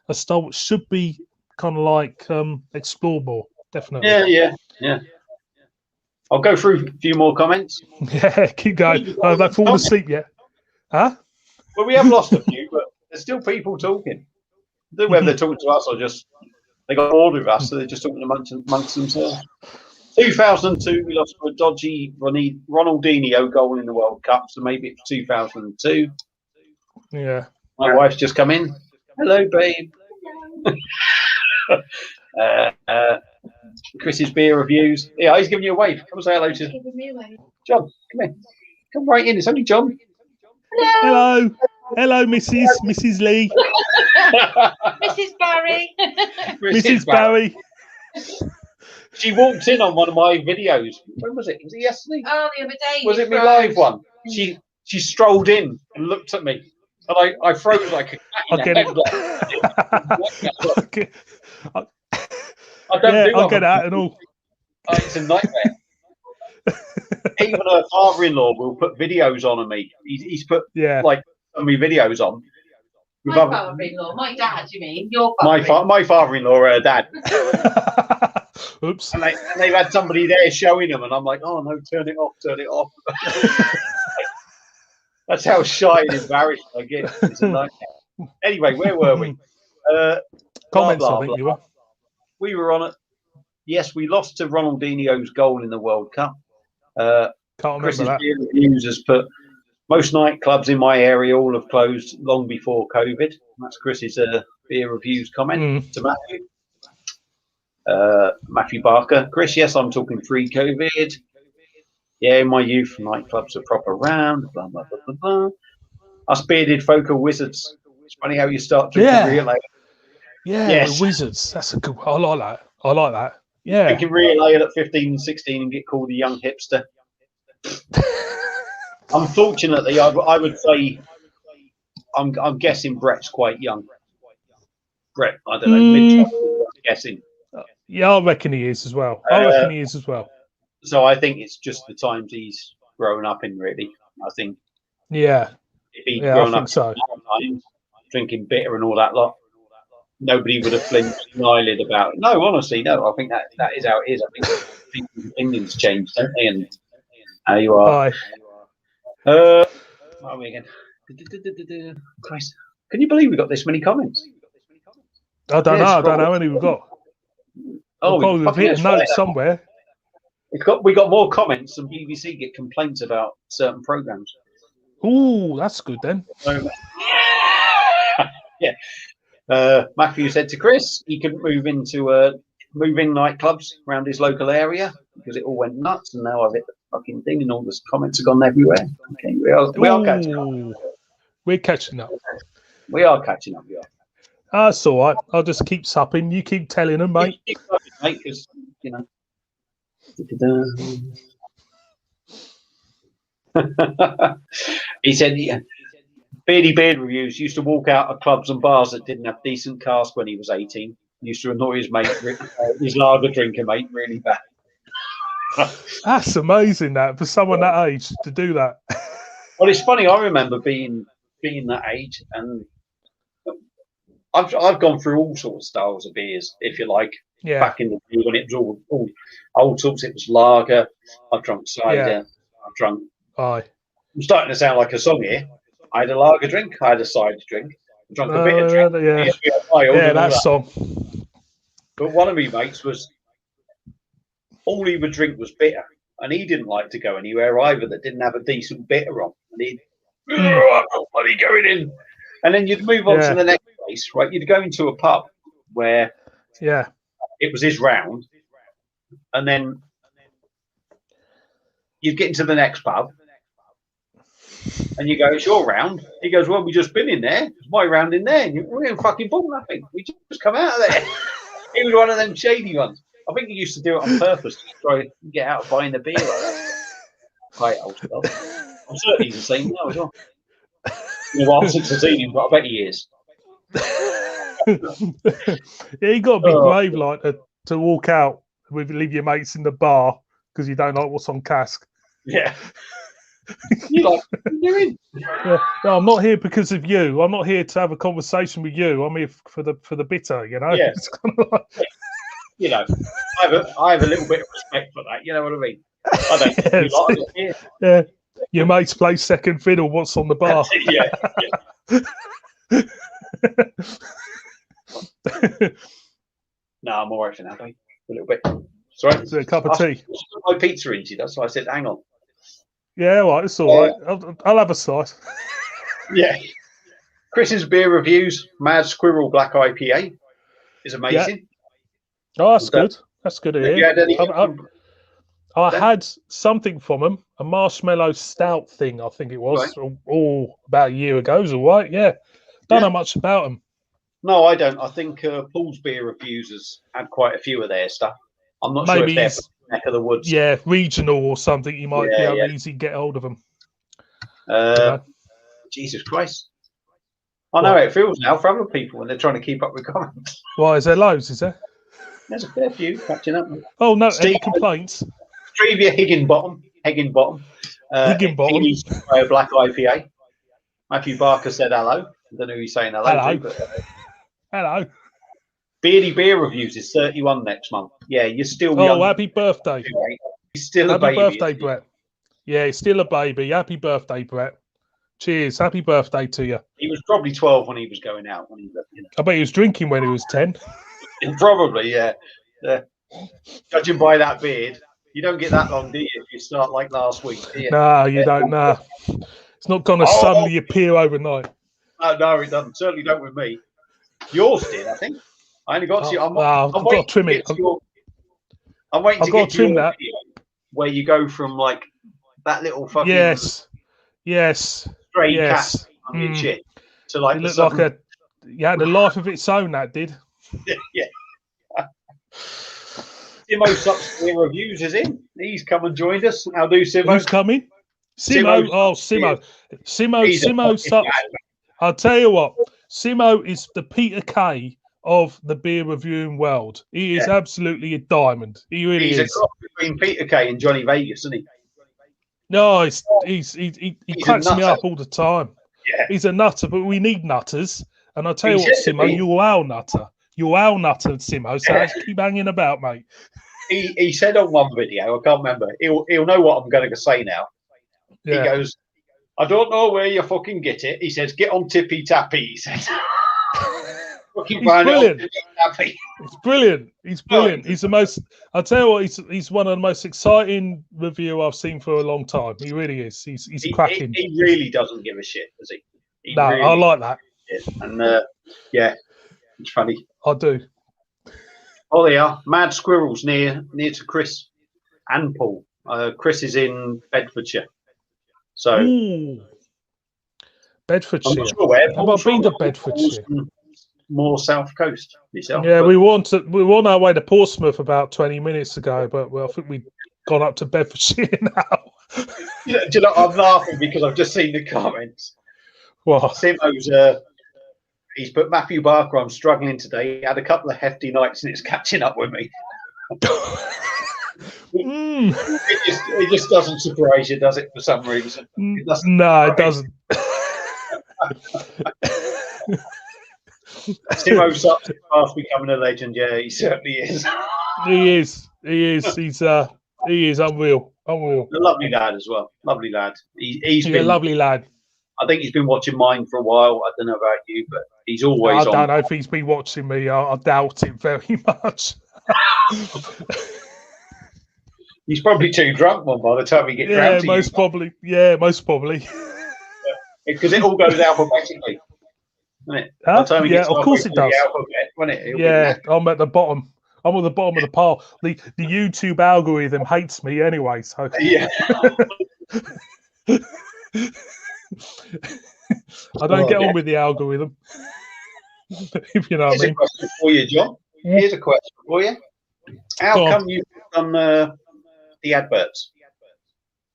a style which should be kind of like explored more. Definitely. Yeah. I'll go through a few more comments. Yeah, keep going. I've fallen asleep yet. Huh? Well, we have lost a few, but there's still people talking. I don't know whether they're talking to us or just they got bored with us, so they're just talking amongst themselves. 2002, we lost to a dodgy Ronaldinho goal in the World Cup, so maybe it's 2002. Yeah. My wife's just come in. Hello, babe. Chris's beer reviews. Yeah, he's giving you a wave. Come and say hello to John. Come here. Come right in. It's only John. Hello. Hello, Mrs. Lee. Mrs. Barry. Mrs. Barry. She walked in on one of my videos. When was it? Was it yesterday? Oh, the other day. Was it my live one? She strolled in and looked at me, and I froze like a cat in a get I'll get out and all. It's a nightmare. Even her father-in-law will put videos on of me. He's put like so many videos on. My father-in-law, my dad. You mean your father? My father-in-law, her dad. Oops. And they've had somebody there showing them, and I'm like, oh no, turn it off. That's how shy and embarrassed I get. It's a nightmare. Anyway, where were we? Comments, I think you were. We were on it. Yes, we lost to Ronaldinho's goal in the World Cup. Can't remember Chris's that. beer reviews has put most nightclubs in my area all have closed long before COVID. That's Chris's beer reviews comment to Matthew. Matthew Barker. Chris, yes, I'm talking pre-COVID. Yeah, in my youth, nightclubs are proper round. Blah, blah, blah, blah, blah. Us bearded folk are wizards. It's funny how you start drinking real ale. Yeah, yes. Wizards. That's a good one. I like that. Yeah. Drinking real ale at 15, 16 and get called a young hipster. Unfortunately, I would say I'm guessing Brett's quite young. Brett, I don't know, mid-20s, I'm guessing. Yeah, I reckon he is as well. So I think it's just the times he's grown up in, really. I think. Yeah. If he'd grown up so. Drinking bitter and all that lot, nobody would have flinched an eyelid about it. No, honestly, no. I think that is how it is. I think people's opinions change, don't they? And how you are. What are we again? Christ, can you believe we got this many comments? I don't know how many we've got. We've hit a note somewhere. We got more comments than BBC get complaints about certain programs. Ooh, that's good then. Yeah. Matthew said to Chris he couldn't move in nightclubs around his local area because it all went nuts, and now I've hit the fucking thing and all the comments have gone everywhere. Okay, we are catching up. We're catching up. We are catching up, yeah. That's all right. I'll just keep supping. You keep telling them, mate. Keep supping, mate, because, you know. He said, Beardy Beard Reviews used to walk out of clubs and bars that didn't have decent cask when he was 18. He used to annoy his mate, his lager drinker mate, really bad. That's amazing, that for someone that age to do that. Well, it's funny. I remember being that age, and I've gone through all sorts of styles of beers, if you like. Yeah. Back in the day when it was all old sorts, it was lager. I've drunk cider. Yeah. I've drunk. Aye. I'm starting to sound like a song here. I had a lager drink. I had a cider drink. I drank a bit of drink. Yeah, that song. But one of my mates was all he would drink was bitter, and he didn't like to go anywhere either that didn't have a decent bitter on. And he'd, I'm not bloody going in. And then you'd move on to the next place, right? You'd go into a pub where it was his round, and then you'd get into the next pub, and you go, it's your round. He goes, well, we just been in there. It's my round in there. And we didn't fucking bought nothing. We just come out of there. He was one of them shady ones. I think he used to do it on purpose to try to get out of buying the beer like that. Quite old stuff. I'm certain he's the same now as well. In a while since I've seen him, but I bet he is. Yeah, you got to be brave, like to walk out with leave your mates in the bar because you don't like what's on cask. Yeah. You like what you're doing? Yeah. No, I'm not here because of you. I'm not here to have a conversation with you. I'm here for the bitter. You know. Yeah. It's kind of like... You know, I have a little bit of respect for that. You know what I mean? I don't think you like it here. Yeah. Your mates play second fiddle. What's on the bar? Yeah. No, I'm all right for now, mate. A little bit. Sorry. Is it a cup of tea? My pizza in, that's why I said, hang on. Yeah, all right, it's all right. I'll have a slice. Yeah. Chris's beer reviews, Mad Squirrel Black IPA is amazing. Yeah. Oh, that's good. That's good to hear. You had anything I had something from them, a marshmallow stout thing, I think it was, all about a year ago. It was all right, yeah. Don't know much about them. No, I don't. I think Paul's Beer Reviews has had quite a few of their stuff. I'm not sure if they're from the neck of the woods. Yeah, regional or something. You might be able to easily get hold of them. Jesus Christ. I know how it feels now for other people when they're trying to keep up with comments. Why, is there loads, is there? There's a fair few catching up. Oh, no, any complaints? Stevia Higginbottom. Higginbottom. Black IPA. Matthew Barker said hello. I don't know who he's saying hello to, but... Hello. Beardy Beer Reviews is 31 next month. Yeah, you're still young. Oh, happy birthday. He's still a baby. Happy birthday, Brett. Yeah, he's still a baby. Happy birthday, Brett. Cheers. Happy birthday to you. He was probably 12 when he was going out. I bet he was drinking when he was 10. Probably, yeah. Judging by that beard, you don't get that long, do you, if you start like last week, do you? No, you don't. Nah. It's not going to suddenly appear overnight. No, it doesn't. Certainly don't with me. Yours did, I think. I only got to you. I've got to trim it. I'm waiting to get to your video where you go from like that little fucking stray cat on your chin to like it looked like the life of its own. That did. Yeah. Simo Sups Reviews is in. He's come and joined us. How do Simo? Who's coming? Simo. Oh, Simo. Simo Sups. I'll tell you what. Simo is the Peter Kay of the beer reviewing world. He is absolutely a diamond. He really is. He's a cross between Peter Kay and Johnny Vegas, isn't he? No, he cracks me up all the time. Yeah. He's a nutter, but we need nutters. And I'll tell you what, Simo, you're our nutter. You're our nutter, Simo. So let's keep hanging about, mate. He said on one video, I can't remember. He'll know what I'm going to say now. Yeah. He goes, I don't know where you fucking get it. He says, get on Tippy Tappy. He says, he's brilliant. It's brilliant. He's brilliant. He's the most. I'll tell you what. He's one of the most exciting review I've seen for a long time. He really is. He's cracking. He really doesn't give a shit, does he? No, really, I like that. And yeah, it's funny. I do. Oh, they are Mad Squirrels near to Chris and Paul. Chris is in Bedfordshire. So Bedfordshire. I'm not sure where. I've been to Bedfordshire. More south coast yourself. Yeah, we were on our way to Portsmouth about 20 minutes ago, but I think we've gone up to Bedfordshire now. Do you know, I'm laughing because I've just seen the comments. What? Simo's he's put Matthew Barker, I'm struggling today. He had a couple of hefty nights and it's catching up with me. It just doesn't surprise you, does it, for some reason? It doesn't. Simo Sups is fast becoming a legend. Yeah, he certainly is. He is. He is unreal. A lovely lad as well. Lovely lad. He's been a lovely lad. I think he's been watching mine for a while. I don't know about you, but he's always on. I don't know if he's been watching me. I doubt it very much. He's probably too drunk, man, by the time he gets round to you. Most probably. Because it all goes alphabetically. Huh? Yeah, of course it does. Alphabet, I'm at the bottom. I'm at the bottom of the pile. The YouTube algorithm hates me anyway. So yeah. I don't get on with the algorithm. If you know what I mean. Here's a question for you, John. Here's a question for you. How come you've done the adverts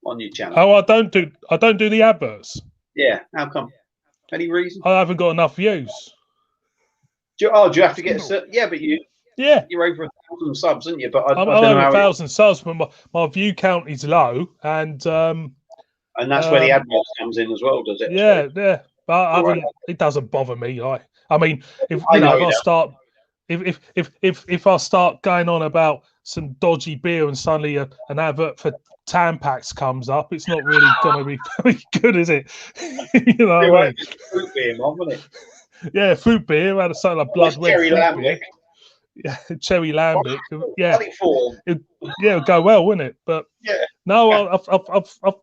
on your channel? Oh, I don't do the adverts. Yeah, how come? Any reason? I haven't got enough views. Do you have to get a certain? Yeah, but you're over 1,000 subs, aren't you? But I'm I don't over know 1,000 subs, but my view count is low, and that's where the adverts comes in as well, does it? Yeah, yeah. But I haven't. It doesn't bother me. I mean, if I you know, know if I that. start, if I start going on about some dodgy beer and suddenly an advert for Tampax comes up, it's not really going to be very good, is it? You know what I mean? Fruit beer, Mom, wasn't it? Yeah, fruit beer. Had a sort of blood red Cherry fruit lambic. beer. Yeah, cherry lambic. Yeah, it'd go well, wouldn't it? But yeah, no,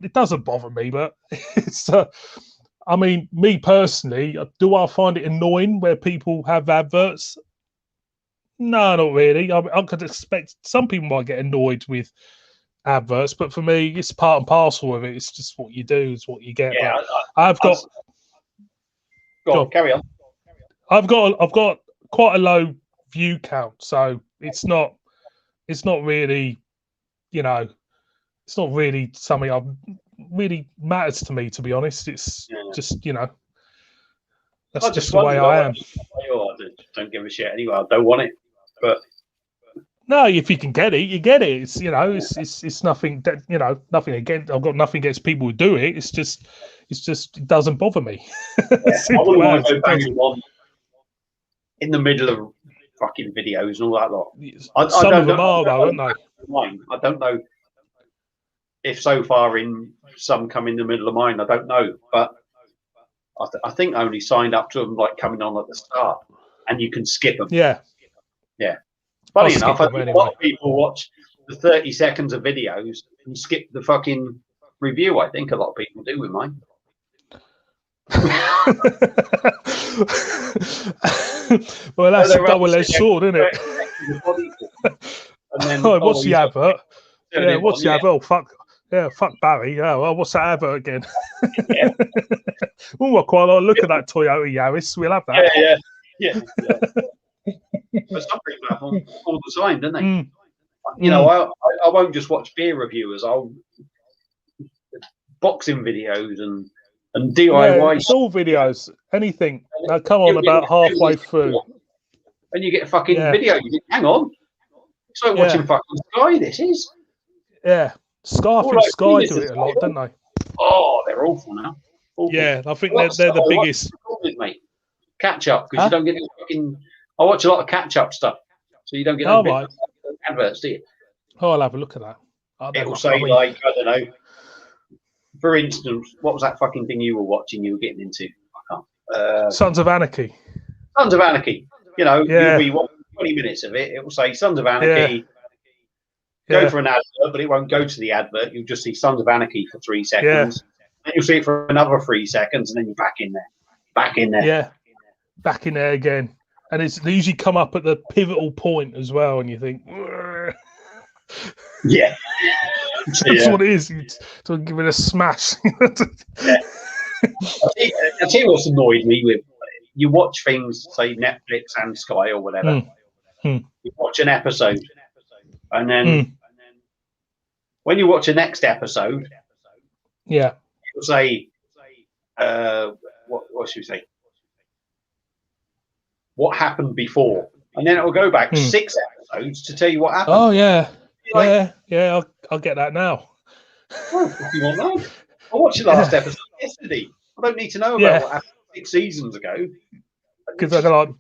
it doesn't bother me. But it's. I mean, me personally, do I find it annoying where people have adverts? No, not really. I could expect some people might get annoyed with adverts, but for me, it's part and parcel of it. It's just what you do, it's what you get. Yeah, I've got. Go on, carry on. I've got quite a low view count, so it's not really, you know, it's not really something I've really matters to me, to be honest. It's just, you know, that's just the way I am. I don't give a shit anyway. I don't want it, but no, if you can get it, you get it. It's, you know, it's nothing that, you know, nothing against. I've got nothing against people who do it. It's just it doesn't bother me. I wouldn't want to go back and one in the middle of fucking videos and all that lot. Some of them are, though, aren't they? I don't know if so far in some come in the middle of mine. I don't know, but I think I only signed up to them like coming on at the start, and you can skip them. Yeah. Funny enough, I think a lot of people watch the 30 seconds of videos and skip the fucking review. I think a lot of people do with mine. Well, that's a double-edged sword, isn't it? What's the advert? Yeah, what's the advert? Oh, fuck. Yeah, fuck Barry. Yeah, well, what's that advert again? Oh, I quite like look at that Toyota Yaris. We'll have that. Yeah. But some people have all the time, don't they? You know, I won't just watch beer reviewers. I'll boxing videos and DIY. Yeah, it's all videos. Anything. Now come on about halfway through. And you get a fucking video. You think, hang on. It's like watching fucking Sky, this is. Yeah. Sky do it a lot, don't they? Oh, they're awful now. Awful. Yeah, I think they're the biggest. Mate. Catch up, because you don't get fucking. I watch a lot of catch up stuff. So you don't get adverts, do you? Oh, I'll have a look at that. It will say, like, I don't know. For instance, what was that fucking thing you were watching? You were getting into? I can't. Sons of Anarchy. Sons of Anarchy. You know, you'll be watching 20 minutes of it. It will say Sons of Anarchy. Go for an advert, but it won't go to the advert. You'll just see Sons of Anarchy for 3 seconds. Then you'll see it for another 3 seconds, and then you're back in there. Back in there. Yeah. Back in there again. And they usually come up at the pivotal point as well, and you think, yeah. That's what it is. To give it a smash. I'll tell you what's annoyed me with you watch things, say Netflix and Sky or whatever. You watch an episode, and then when you watch the next episode, it'll say, what should we say? What happened before, and then it will go back 6 episodes to tell you what happened. Oh yeah, I'll get that now. You want that? I watched the last episode yesterday. I don't need to know about what happened 6 seasons ago. Because I can like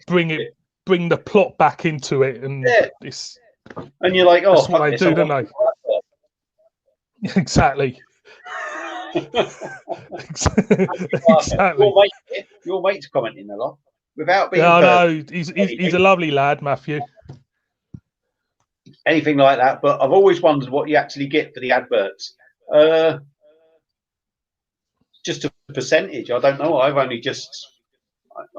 bring the plot back into it, and it's. And you're like, oh, that's what they do, don't they? Exactly. Exactly. Your mate's commenting a lot. Without being no, he's a lovely lad, Matthew. Anything like that, but I've always wondered what you actually get for the adverts. Just a percentage. I don't know. I've only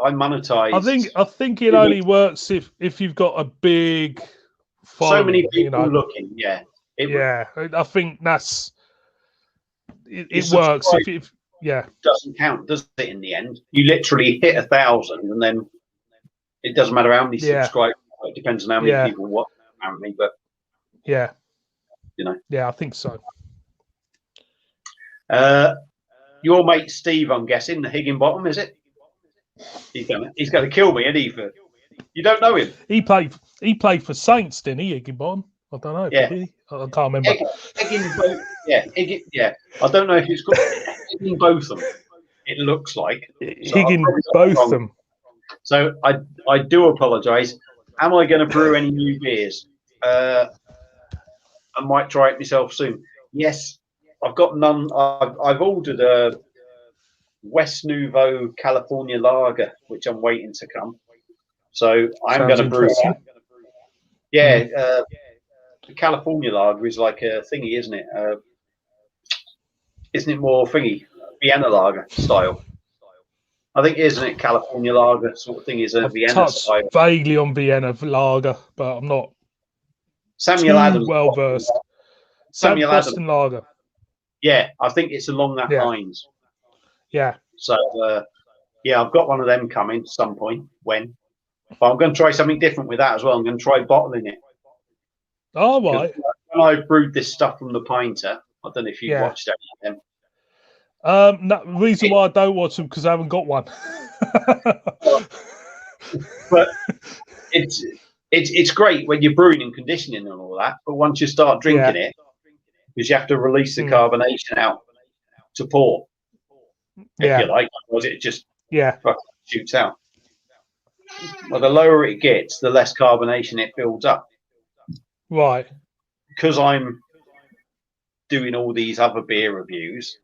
I monetize. I think it only works if you've got a big following, so many people looking. I think that's it works if doesn't count, does it? In the end, you literally hit 1,000, and then it doesn't matter how many subscribers. It depends on how many people watch. Apparently, but you know, I think so. Your mate Steve, I'm guessing, the Higginbottom, is it? He's going to kill me, isn't he? You don't know him. He played for Saints, didn't he, Higginbottom? I don't know. Yeah. I can't remember. Yeah. I don't know if it's called Higginbotham. It looks like Higginbotham. So I do apologise. Am I going to brew any new beers? I might try it myself soon. Yes, I've got none. I've ordered a West Nouveau California Lager, which I'm waiting to come. So I'm going to brew that. Yeah, the California Lager is like a thingy, isn't it? Isn't it more thingy? Vienna Lager style. I think, isn't it? California Lager sort of thing is a Vienna style. Vaguely on Vienna Lager, but I'm not Samuel Adams well versed. Samuel Boston Adams Lager. Yeah, I think it's along that lines. Yeah. So I've got one of them coming at some point. When? But I'm going to try something different with that as well. I'm going to try bottling it. Oh, right. When I brewed this stuff from the Pinter, I don't know if you've watched any of them. No, the reason why I don't watch them because I haven't got one. But it's great when you're brewing and conditioning and all that. But once you start drinking it, because you have to release the carbonation out to pour, if you like, otherwise it just shoots out. Well, the lower it gets, the less carbonation it builds up. Right. Because I'm doing all these other beer reviews,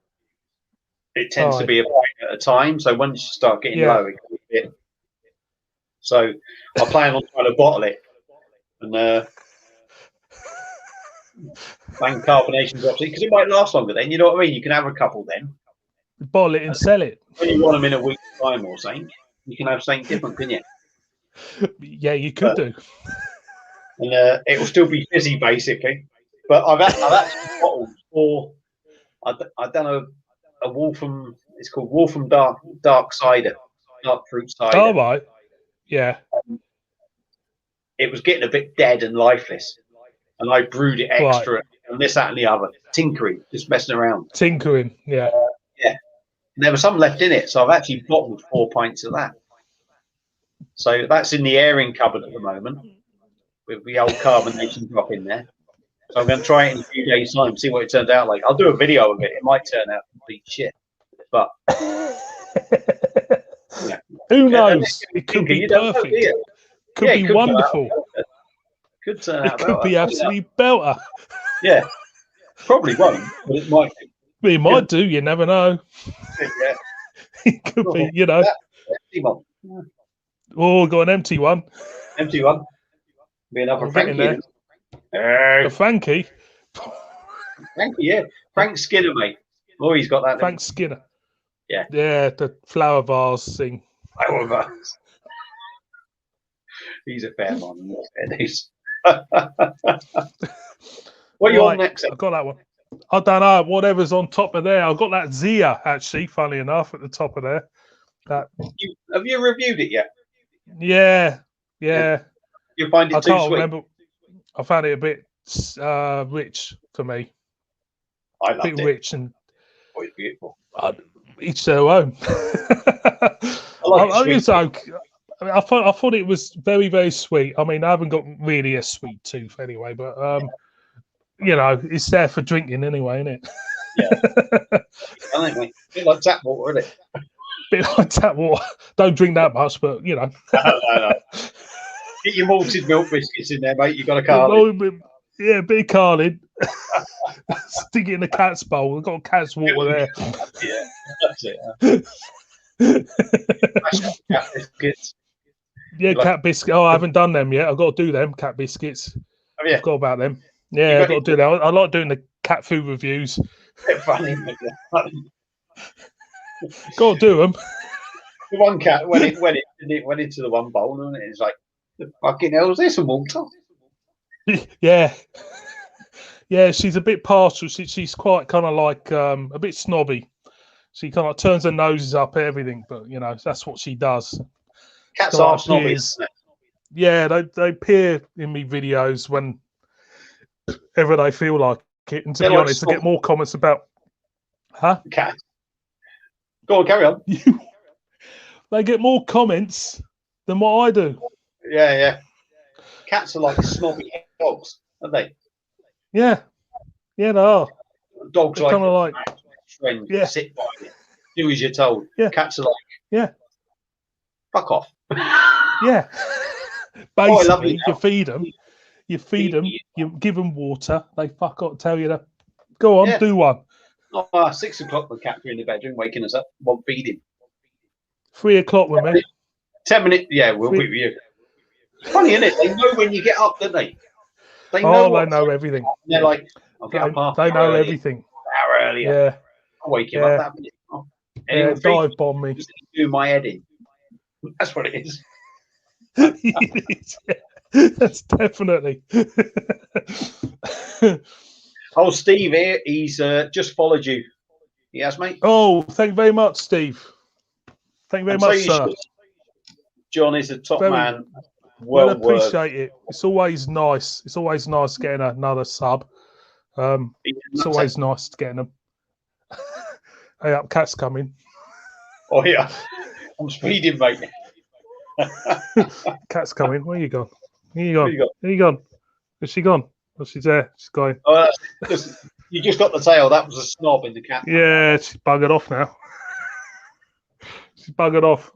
it tends to be a pint at a time. So once you start getting low, it can be a bit. So I plan on trying to bottle it and bang carbonation drops in because it might last longer then. You know what I mean? You can have a couple then. Bottle it and sell it. When you want them in a week's time or something, you can have something different, can you? Yeah, you could do. And it will still be fizzy basically. But I've actually bottled for I've done a Waltham. It's called Waltham Dark Cider, dark fruit cider. Oh right, yeah. It was getting a bit dead and lifeless, and I brewed it extra and this, that, and the other, tinkering, just messing around. Tinkering, yeah. Yeah. And there was some left in it, so I've actually bottled 4 pints of that. So that's in the airing cupboard at the moment, with the old carbonation drop in there. So I'm going to try it in a few days' time, see what it turns out like. I'll do a video of it. It might turn out complete shit, but who knows? It could be perfect. Could be wonderful. Could turn out. It could be absolutely belter. Yeah, probably won't, but it might be. It might do. You never know. Yeah, it could be. You know. Empty one. Oh, got an empty one. Empty one. Be another Frankie. A Frankie. Frankie, yeah. Frank Skinner, mate. Oh, he's got that. Frank Skinner. Yeah. Yeah, the flower vase thing. Flower vase. He's a fair one. What are you on next? I got that one. I don't know. Whatever's on top of there. I got that Zia, actually, funny enough, at the top of there. Have you reviewed it yet? Yeah. You find it too sweet? Remember. I found it a bit rich for me. I loved it. A bit rich and it's beautiful. Each their own. I thought it was very, very sweet. I mean, I haven't got really a sweet tooth anyway, but you know, it's there for drinking anyway, isn't it? Yeah. I think a bit like tap water, isn't it? Bit like tap water. Don't drink that much, but you know. No. Get your malted milk biscuits in there, mate. You got a Carling. Yeah, a bit of Carling. Stick it in the cat's bowl. I've got cat's water there. Yeah, that's it. Cat biscuits. Yeah, cat biscuits. Oh, I haven't done them yet. I've got to do them, cat biscuits. Have you? I forgot about them. Yeah, I've got to do that. I like doing the cat food reviews. Funny. Got to do them. The one cat went into the one bowl and it's like, the fucking hell is this, a water? Yeah, she's a bit partial. She's quite kind of like a bit snobby. She kind of turns her noses up at everything, but you know that's what she does. Cats are snobby. Yeah, they appear in me videos whenever they feel like it. And to be honest, I get more comments about, cat. Go on, carry on. They get more comments than what I do. Yeah. Cats are like snobby dogs, aren't they? Yeah, they are. Dogs kind of like friend. Sit by it. Do as you're told. Yeah. Cats are like fuck off. Yeah. Basically, you you feed them. You give them water. They fuck up. Tell you to go on, do one. 6 o'clock, the cats are in the bedroom waking us up. Won't feed him. 3 o'clock with me. 10 minutes. Yeah, we'll be with you. It's funny, isn't it? They know when you get up, don't they? They know everything. They're like, I'll get up half They know everything. An hour earlier. Yeah. I'll wake him up that minute. Dive bomb me. Just do my head in. That's what it is. That's definitely. Oh, Steve here. He's just followed you. He has, mate. Oh, thank you very much, Steve. Thank you very much, sir. John is a top man. Well, appreciate it. It's always nice. It's always nice getting another sub. It's always nice getting them. Hey, up, cat's coming. Oh yeah, I'm speeding, mate. Cat's coming. Where you gone? Where you gone? Where's she gone? Oh, she's there. She's going. Oh, you just got the tail. That was a snob in the cat. Yeah, she's buggered off now. She's buggered off.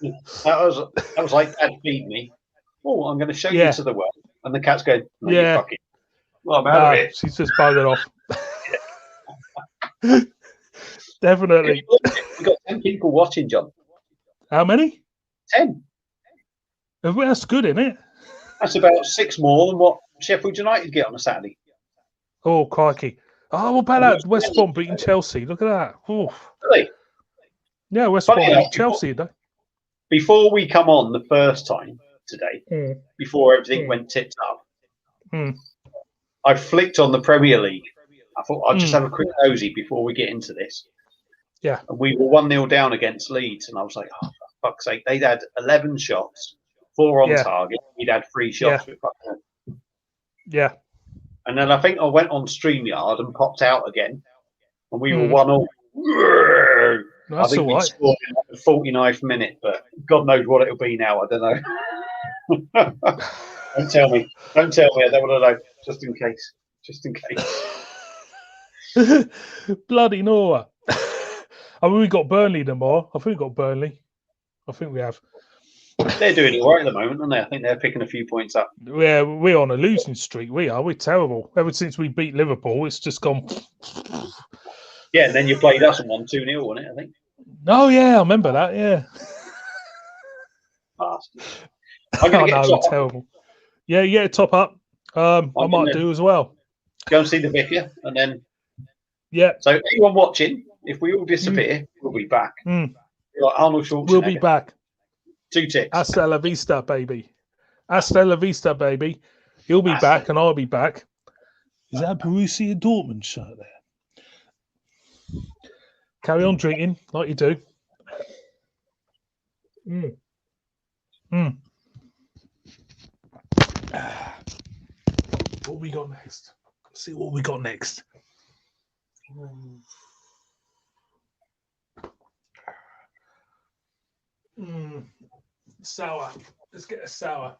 That was like, Dad, feed me. Oh, I'm going to show you to the world. And the cat's going, no, you fucking. Well, I'm out of it. She's just buggered off. Definitely. We've got 10 people watching, John. How many? 10. That's good, isn't it? That's about 6 more than what Sheffield United get on a Saturday. Oh, crikey. Oh, what about that? West Brom beating Chelsea. Look at that. Oh. Really? Yeah, West Brom beat Chelsea, though. Before we come on the first time today, before everything went tits up, I flicked on the Premier League. I thought I'd just have a quick nosy before we get into this. Yeah. And we were 1-0 down against Leeds, and I was like, oh, for fuck's sake. They'd had 11 shots, 4 on target. We'd had 3 shots. Yeah. And then I think I went on StreamYard and popped out again, and we were 1-0. That's I think we scored in the 49th minute, but God knows what it'll be now. I don't know. Don't tell me. I don't want to know. Just in case. Bloody Noah. I mean, we got Burnley tomorrow. I think we got Burnley. I think we have. They're doing all right at the moment, aren't they? I think they're picking a few points up. Yeah, we're on a losing streak. We're terrible. Ever since we beat Liverpool, it's just gone. Yeah, and then you played us and won 2-0, wasn't it? I think. Oh yeah, I remember that. Yeah. I'm going to get top terrible. Yeah, you get a top up. I might do as well. Go and see the Vicar, and then. Yeah. So anyone watching, if we all disappear, we'll be back. Like Arnold Schwarzenegger. We'll be back. 2 ticks. Hasta la vista, baby. Hasta la vista, baby. He'll be back, and I'll be back. Is that a Borussia Dortmund shirt there? Carry on drinking like you do. What we got next? Let's see what we got next. Sour. Let's get a sour.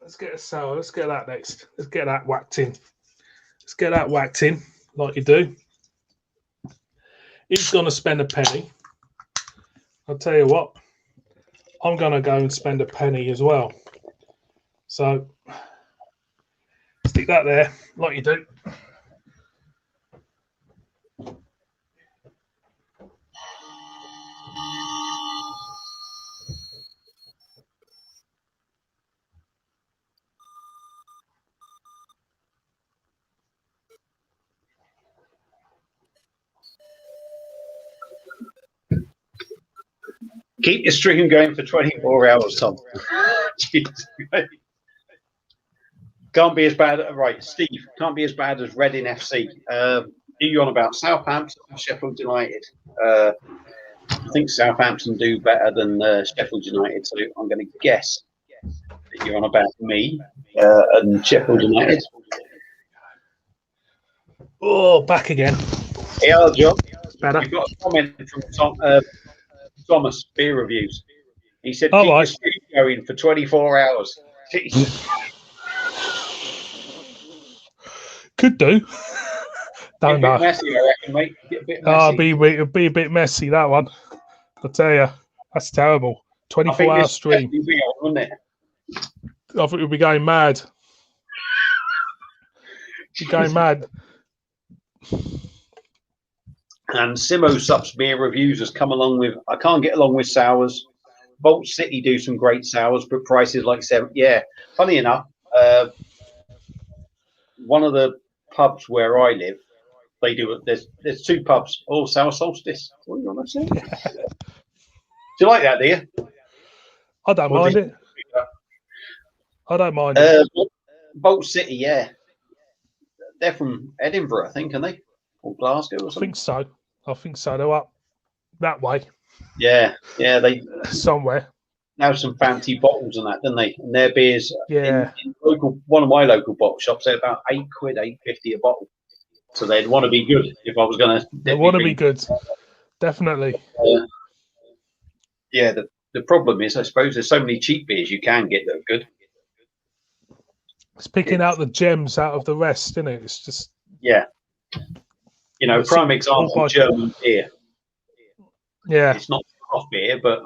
Let's get that next. Let's get that whacked in. Like you do. He's going to spend a penny. I'll tell you what. I'm going to go and spend a penny as well. So, stick that there, like you do. Keep your stream going for 24 hours, Tom. Can't be as bad. Right, Steve, can't be as bad as Reading FC. Are you on about Southampton or Sheffield United? I think Southampton do better than Sheffield United, so I'm going to guess that you're on about me and Sheffield United. Oh, back again. Yeah, John. Better. We've got a comment from Tom. Thomas, beer reviews. He said, All keep right. your stream going for 24 hours. Could do. Don't Get a know. bit messy, I reckon, mate. Get a bit messy. It'll be a bit messy, that one. I tell you, that's terrible. I think 24-hour this stream. would be on, wouldn't it? I think we'll be going mad. Going mad. And Simo Sup's beer reviews has come along with, I can't get along with sours. Vault City do some great sours, but prices like $7. Yeah, funny enough, one of the pubs where I live, they do. There's two pubs. Oh, Sour Solstice. What do you want to say? Do you like that, do you? I don't mind it. I don't mind it. Vault City, yeah. They're from Edinburgh, I think, aren't they? Or Glasgow or something? I think so. They're up that way. Yeah, they somewhere. Now some fancy bottles and that, don't they? And their beers, in one of my local bottle shops, they're about £8, £8.50 a bottle. So they'd want to be good if I was going to. They want to be good, definitely. Yeah, the problem is, I suppose, there's so many cheap beers you can get that are good. It's picking out the gems out of the rest, isn't it? It's just prime example, German beer. Yeah, it's not craft beer, but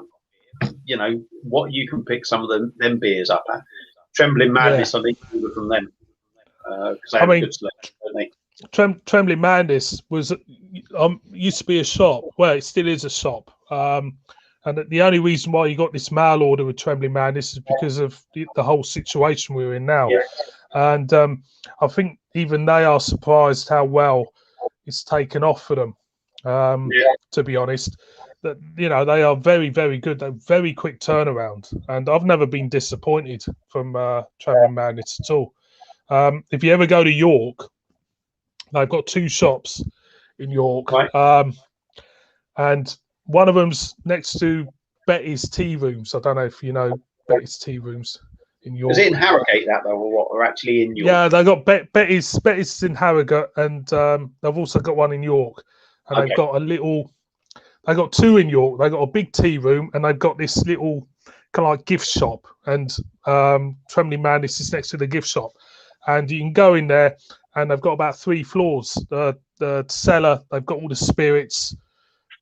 what you can pick some of them beers up at. Trembling Madness, I think, from them because they have a good selection, don't they? Trembling Madness was used to be a shop. Well, it still is a shop. And the only reason why you got this mail order with Trembling Madness is because of the whole situation we're in now. Yeah. And I think even they are surprised how well it's taken off for them. To be honest, that they are very, very good. They're very quick turnaround, and I've never been disappointed from Trembling Madness at all. If you ever go to York, they've got two shops in York, right. And one of them's next to Betty's Tea Rooms. I don't know if you know Betty's Tea Rooms in York. Is it in Harrogate that though, or what? Or actually in York? Yeah, they got Betty's in Harrogate, and they've also got one in York, and they've got they got two in York. They got a big tea room, and they've got this little kind of like gift shop, and Trembling Madness is next to the gift shop, and you can go in there. And they've got about 3 floors. The cellar, they've got all the spirits.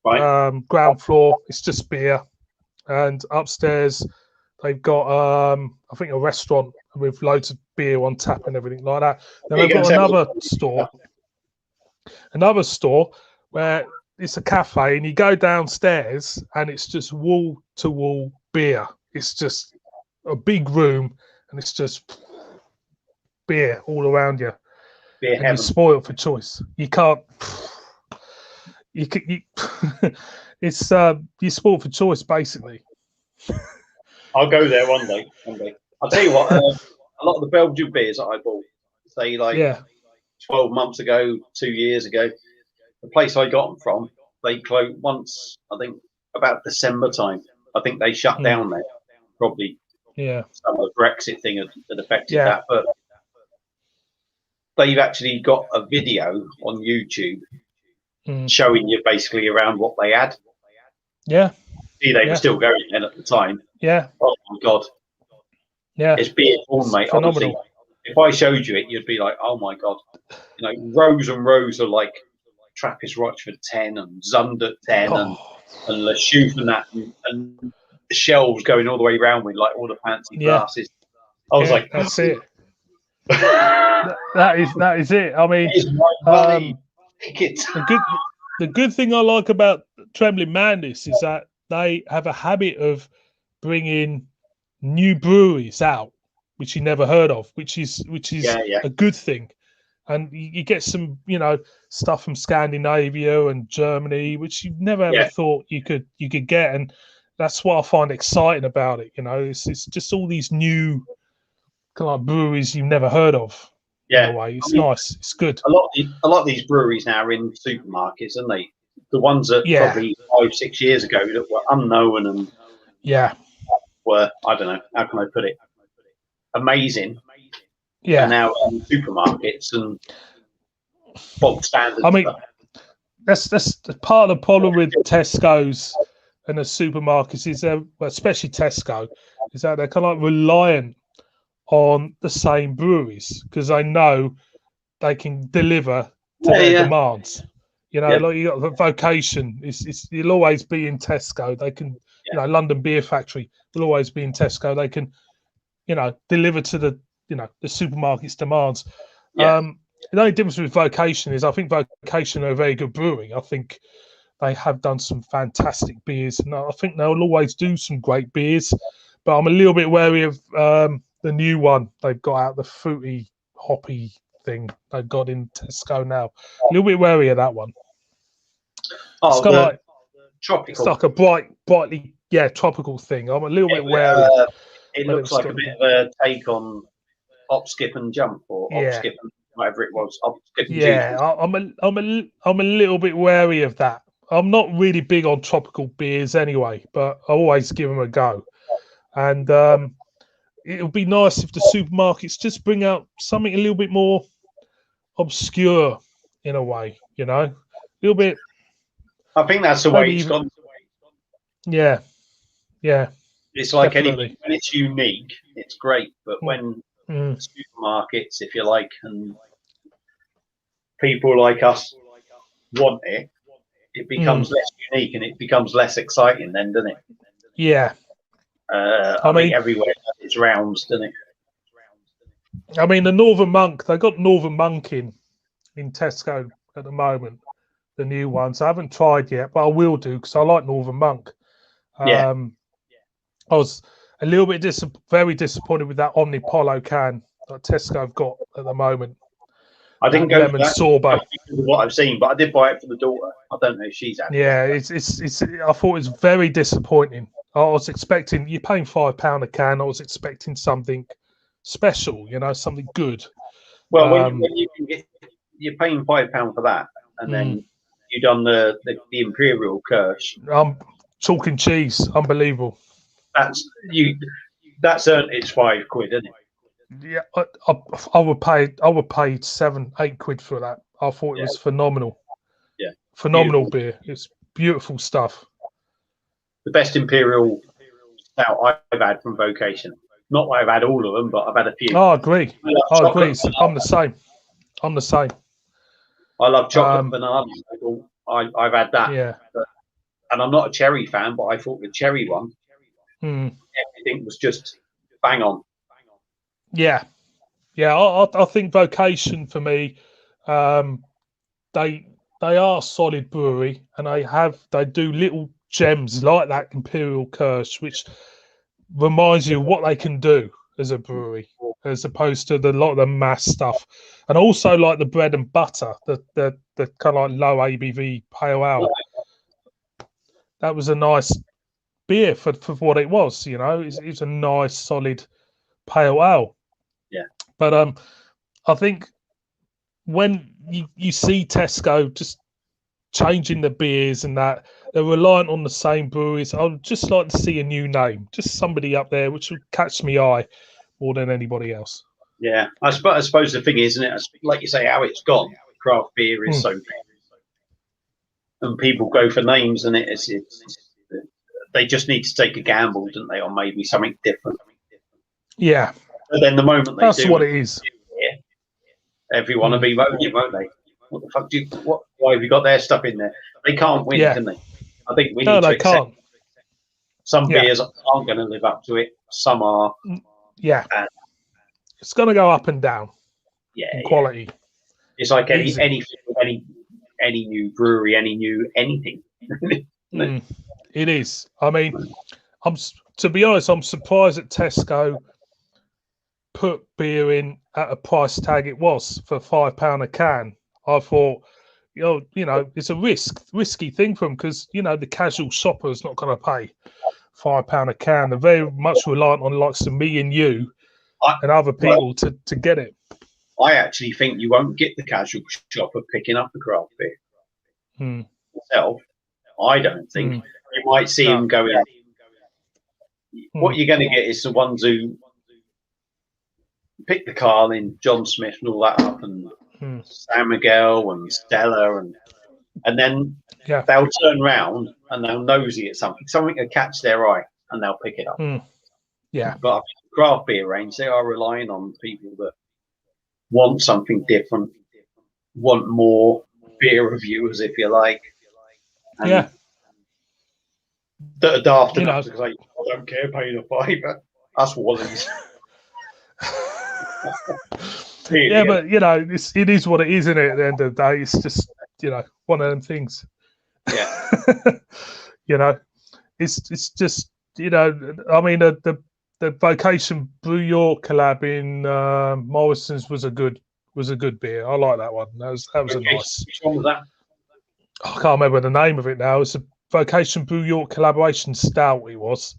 Right. Ground floor, it's just beer. And upstairs, they've got, I think, a restaurant with loads of beer on tap and everything like that. Then they've got another store where it's a cafe, and you go downstairs, and it's just wall-to-wall beer. It's just a big room, and it's just beer all around you. And you're spoiled for choice. You can't. It's you're spoiled for choice, basically. I'll go there one day. I'll tell you what. A lot of the Belgian beers that I bought, say 12 months ago, 2 years ago, the place I got them from, they closed once. I think about December time. I think they shut down there. Probably. Yeah. Some of the Brexit thing had affected that, but. They've actually got a video on YouTube showing you basically around what they had. Yeah. See, they were still going then at the time. Yeah. Oh my God. Yeah. It's beer porn, mate. Honestly, if I showed you it, you'd be like, oh my God. Rows and rows of like Trappist Rochford 10 and Zundert 10 and Le Chouffe and that, and shelves going all the way around with like all the fancy glasses. I was like, that's it. that is it. I mean, the good thing I like about Trembling Madness is that they have a habit of bringing new breweries out, which you never heard of, which is a good thing. And you get some, stuff from Scandinavia and Germany, which you never ever thought you could get, and that's what I find exciting about it. It's just all these new kind of like breweries you've never heard of. Yeah, in a way. It's nice. It's good. A lot of these breweries now are in supermarkets, aren't they? The ones that probably 5-6 years ago that were unknown and were, I don't know, how can I put it, amazing. Yeah. And now in supermarkets and bog standard. I mean, that's part of the problem with Tesco's and the supermarkets is, especially Tesco, is that they're kind of like reliant on the same breweries because they know they can deliver to their demands. You know, like you got the Vocation. You'll always be in Tesco. They can, London Beer Factory will always be in Tesco. They can, deliver to the supermarket's demands. The only difference with Vocation is I think Vocation are a very good brewing. I think they have done some fantastic beers, and I think they'll always do some great beers. But I'm a little bit wary of the new one they've got out, the fruity, hoppy thing they've got in Tesco now. A little bit wary of that one. It's got like tropical. It's like a brightly, tropical thing. I'm a little bit wary. It looks like a bit of a take on Hop, Skip and Jump, or Hop, Skip and whatever it was. Hop, Skip and Juice. I'm a little bit wary of that. I'm not really big on tropical beers anyway, but I always give them a go. And it'll be nice if the supermarkets just bring out something a little bit more obscure in a way, a little bit. I think that's the way it's gone. Yeah. It's like anything, when it's unique, it's great. But when supermarkets, if you like, and people like us want it, it becomes less unique and it becomes less exciting then, doesn't it? Yeah. I mean, everywhere it's rounds, doesn't it? I mean, the Northern Monk, they got Northern Monk in Tesco at the moment, the new ones. I haven't tried yet, but I will do because I like Northern Monk. I was a little bit very disappointed with that Omnipollo can that Tesco have got at the moment. I didn't go lemon sorbet. What I've seen, but I did buy it for the daughter. I don't know if she's had it. Yeah, it's. I thought it was very disappointing. I was expecting, you're paying £5 a can. I was expecting something special, something good. Well, when you can get, you're paying £5 for that, and then you've done the Imperial Kirsch. I'm talking cheese, unbelievable. That's earned its £5, isn't it? Yeah, I would pay £7-8 for that. I thought it was phenomenal. Yeah, phenomenal beer. It's beautiful stuff. The best Imperial stout I've had from Vocation. Not that I've had all of them, but I've had a few. I agree. I agree. I'm the same. I love chocolate banana. I've had that. Yeah. And I'm not a cherry fan, but I thought the cherry one, everything was just bang on. Yeah. I think Vocation for me, they are solid brewery, and they do little gems like that Imperial Kirsch, which reminds you of what they can do as a brewery, as opposed to a lot of the mass stuff. And also like the bread and butter, the kind of like low ABV pale ale. That was a nice beer for what it was, it was a nice solid pale ale. Yeah. But I think when you see Tesco just changing the beers and that, they're reliant on the same breweries. I would just like to see a new name, just somebody up there which would catch me eye more than anybody else. Yeah, I suppose the thing is, isn't it? Like you say, how it's gone. Craft beer is so big, and people go for names, and it's they just need to take a gamble, don't they, on maybe something different. Yeah. But then the moment that's what it is. Everyone will be voting, won't they? What the fuck why have you got their stuff in there? They can't win, can they? I think we need to accept can't. Some beers aren't going to live up to it. Some are. Yeah. It's going to go up and down. In quality. It's like any new brewery, any new anything. It is. I mean, to be honest, I'm surprised that Tesco put beer in at a price tag it was for £5 a can. I thought, it's a risky thing for them because, the casual shopper is not going to pay £5 a can. They're very much reliant on likes of me and you and other people to get it. I actually think you won't get the casual shopper picking up the craft beer. Myself, I don't think. You might see him going. What you're going to get is the ones who pick the Carlin, John Smith, and all that up, and San Miguel and Stella, and and then Yeah. they'll turn round and they'll nosy at something will catch their eye, and they'll pick it up. Yeah. But I think the craft beer range, they are relying on people that want something different, want more beer reviewers, if you like. And Yeah. that are daft You enough know. to say, I don't care, pay the fiver. Us Wallies. Really, Yeah, but you know, it is what it is, isn't it? At the end of the day, it's just, you know, one of them things. Yeah. You know, it's just, you know, I mean, the Vocation Brew York collab in Morrison's was a good beer. I like that one. That was a nice. Which one was that? I can't remember the name of it now. It's a Vocation Brew York collaboration stout. It was.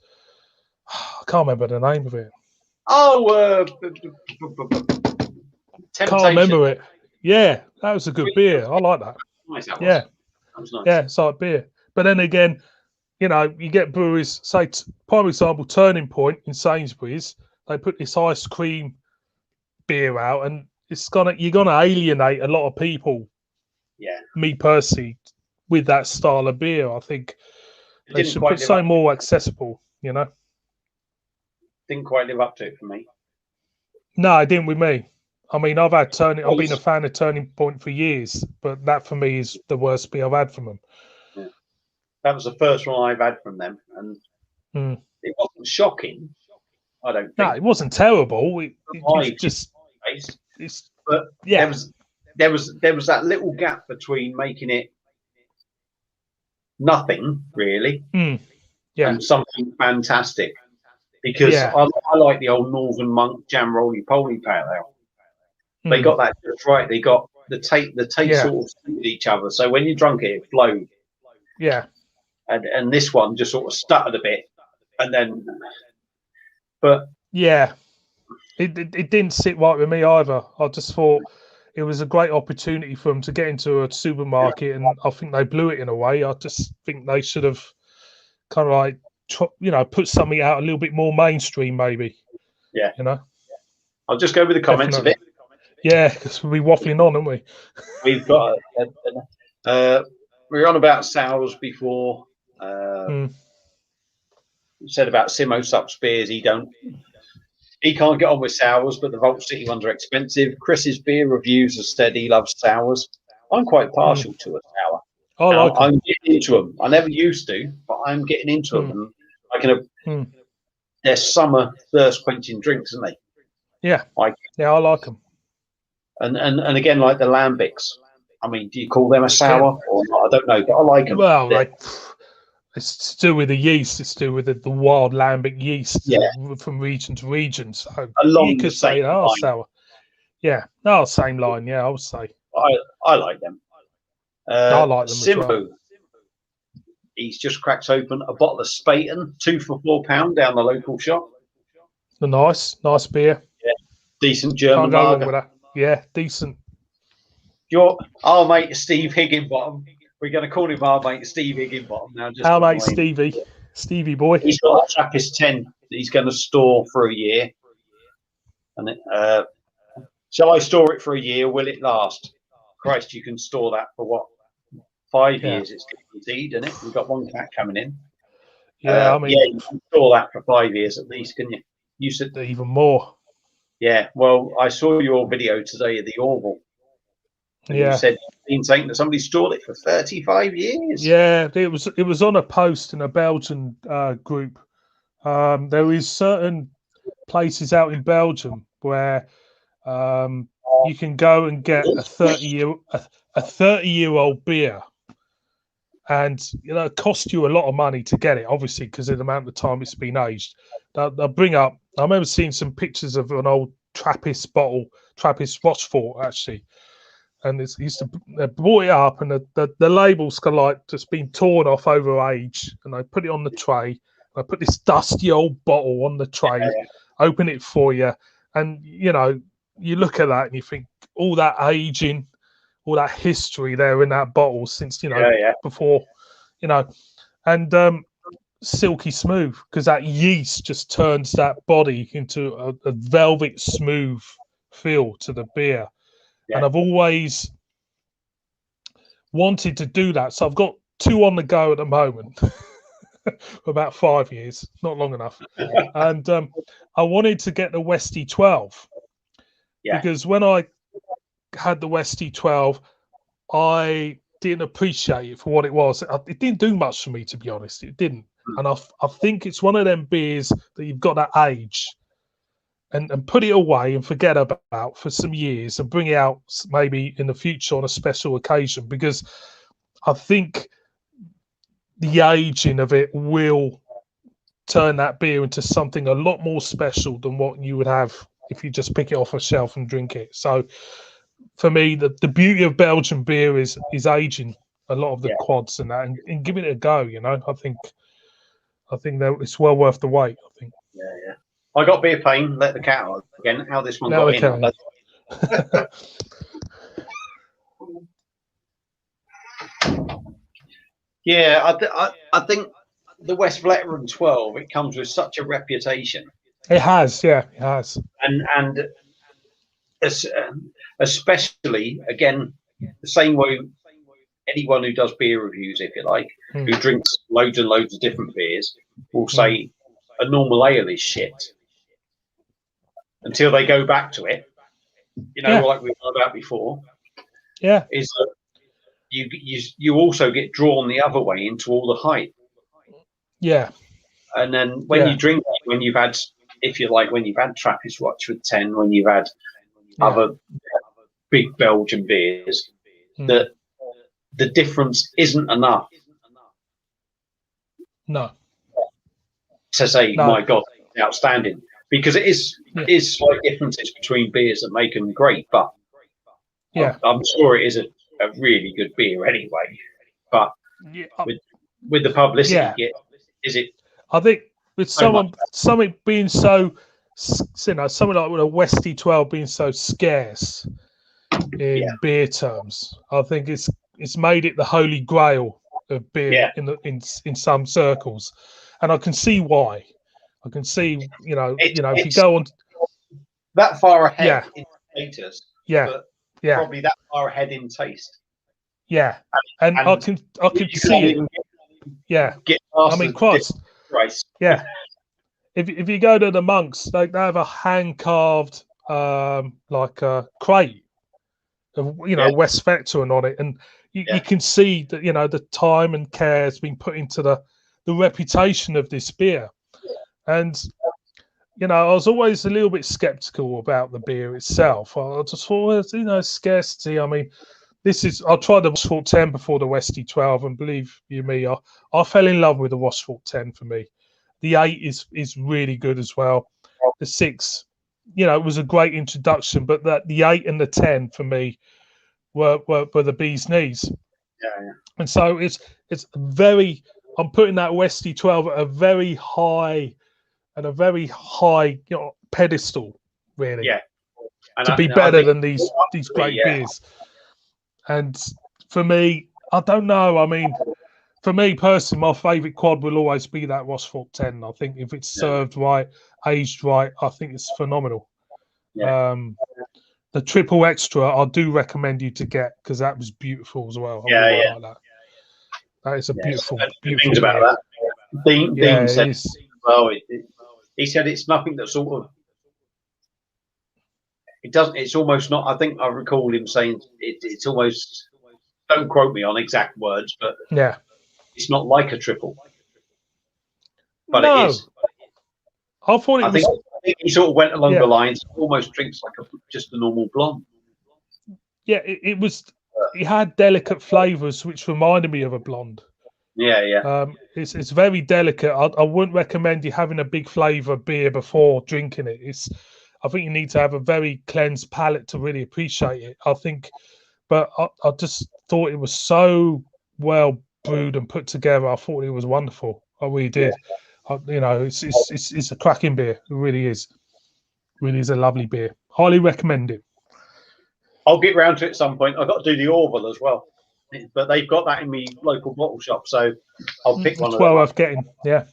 I can't remember the name of it. Oh, Can't remember it. Yeah, that was a good beer. I like that. Nice, that was. Yeah, that was nice. Yeah, it's like beer. But then again, you know, you get breweries, say, prime example, Turning Point in Sainsbury's, they put this ice cream beer out, and you're gonna alienate a lot of people. Yeah. Me personally, with that style of beer, I think they should put something more accessible. You know. Didn't quite live up to it for me. No, it didn't with me. I mean, I've been a fan of Turning Point for years, but that for me is the worst beer I've had from them. Yeah. That was the first one I've had from them, and it wasn't shocking. I don't think. No, it wasn't terrible. It was just, but yeah, there was that little gap between making it nothing really, and something fantastic. Because I like the old Northern Monk Jam Roly Poly Pale Ale. They got that just right. They got the taste sort of suited each other. So when you drunk it, it flowed. Yeah. And this one just sort of stuttered a bit, and then, but yeah, it didn't sit right with me either. I just thought it was a great opportunity for them to get into a supermarket, and I think they blew it in a way. I just think they should have kind of like, you know, put something out a little bit more mainstream, maybe. Yeah. You know. I'll just go with the comments a bit. Yeah, because we'll be waffling on, aren't we? We've got we were on about sours before. Said about Simo Sup Spears, he can't get on with sours, but the Vault City ones are expensive. Chris's beer reviews are steady, he loves sours. I'm quite partial to a sour. I'm getting into them. I never used to, but I'm getting into them. And they're summer thirst quenching drinks, aren't they? Yeah. I like them. And again, like the Lambics. I mean, do you call them a sour or not? I don't know, but I like them. Well, it's to do with the yeast. It's to do with the wild lambic yeast from region to region. So you could say sour. Yeah, same line. Yeah, I would say. I like them. I like them Simo, as well. He's just cracked open a bottle of Spaten, 2 for £4 down the local shop. Nice beer. Yeah, decent German lager. Yeah, decent. Our mate Steve Higginbottom. We're going to call him our mate Steve Higginbottom now. Our mate Stevie boy. He's got a Trappist 10 that he's going to store for a year. And shall I store it for a year? Will it last? Christ, you can store that for what? 5 years? It's guaranteed, isn't it? We've got one cat coming in. Yeah, I mean, you can store that for 5 years at least, can you? You said even more. Yeah, well, I saw your video today of the Orville. You said you've saying that somebody stored it for 35 years. Yeah, it was on a post in a Belgian group. There is certain places out in Belgium where you can go and get a 30-year-old beer, and it costs you a lot of money to get it, obviously, because of the amount of time it's been aged. They'll bring up. I remember seeing some pictures of an old Trappist bottle, Trappist Rochefort, actually. And they brought it up, and the label's got like just been torn off over age, and they put it on the tray. I put this dusty old bottle on the tray, open it for you, and you look at that and you think all that aging, all that history there in that bottle since before, and silky smooth, because that yeast just turns that body into a velvet smooth feel to the beer. And I've always, wanted to do that. So I've got 2 on the go at the moment for about 5 years, not long enough. And I wanted to get the Westie 12 because when I had the Westie 12, I didn't appreciate it for what it was. It didn't do much for me, to be honest. It didn't. And I think it's one of them beers that you've got to age and put it away and forget about for some years and bring it out maybe in the future on a special occasion, because I think the aging of it will turn that beer into something a lot more special than what you would have if you just pick it off a shelf and drink it. So for me, the beauty of Belgian beer is aging a lot of the quads and that, and giving it a go. You know, I think that it's well worth the wait. I think. Yeah. I got beer pain. Let the cat out again. How this one got in? Yeah, I think the West Veteran 12. It comes with such a reputation. It has, yeah, it has, and especially again the same way anyone who does beer reviews, if you like, who drinks loads and loads of different beers, will say a normal ale is shit until they go back to it. You know, like we were about before. Yeah, is that you also get drawn the other way into all the hype. Yeah, and then when you drink it, when you've had, if you like, when you've had Trappist Rochford 10, when you've had other big Belgian beers, that the difference isn't enough. No. To say, my God, it's outstanding, because it is slight differences between beers that make them great, but I'm sure it is a really good beer anyway. But with the publicity you get, is it? I think with something being so, you know, something like with a Westie 12 being so scarce in beer terms, I think it's made it the holy grail of beer in some circles, and I can see why. I can see, you know, if you go on that far ahead in status, but probably that far ahead in taste. Yeah, and I can see it. I mean, Christ. Yeah. If you go to the Monks, they have a hand carved like a crate of West Veteran on it, and you can see that the time and care has been put into the reputation of this beer. And I was always a little bit skeptical about the beer itself. I just thought, scarcity. I mean, I tried the Rochefort 10 before the Westie 12, and believe you me, I fell in love with the Rochefort 10 for me. The 8 is really good as well. The 6, it was a great introduction, but the 8 and the 10 for me were the bee's knees. Yeah. And so it's very. I'm putting that Westie 12 at a very high pedestal, really. Yeah. To be better than these great beers. And for me, I don't know. I mean, for me personally, my favourite quad will always be that Rochefort 10. I think if it's served right, aged right, I think it's phenomenal. Yeah. The triple extra, I do recommend you to get, because that was beautiful as well. I really like that. That is a beautiful things about that. Dean said, well, he said it's nothing that sort of. It doesn't. It's almost not. I think I recall him saying it's almost. Don't quote me on exact words, but it's not like a triple. But it is. I thought I think he sort of went along the lines. Almost drinks like just a normal blonde. Yeah, it was. It had delicate flavours which reminded me of a blonde. Yeah. It's very delicate. I wouldn't recommend you having a big flavour beer before drinking it. I think you need to have a very cleansed palate to really appreciate it. I think, but I just thought it was so well brewed and put together. I thought it was wonderful. I really did. It's a cracking beer. It really is. Really is a lovely beer. Highly recommend it. I'll get round to it at some point. I've got to do the Orville as well, but they've got that in my local bottle shop, so I'll pick one. It's well worth getting. Yeah.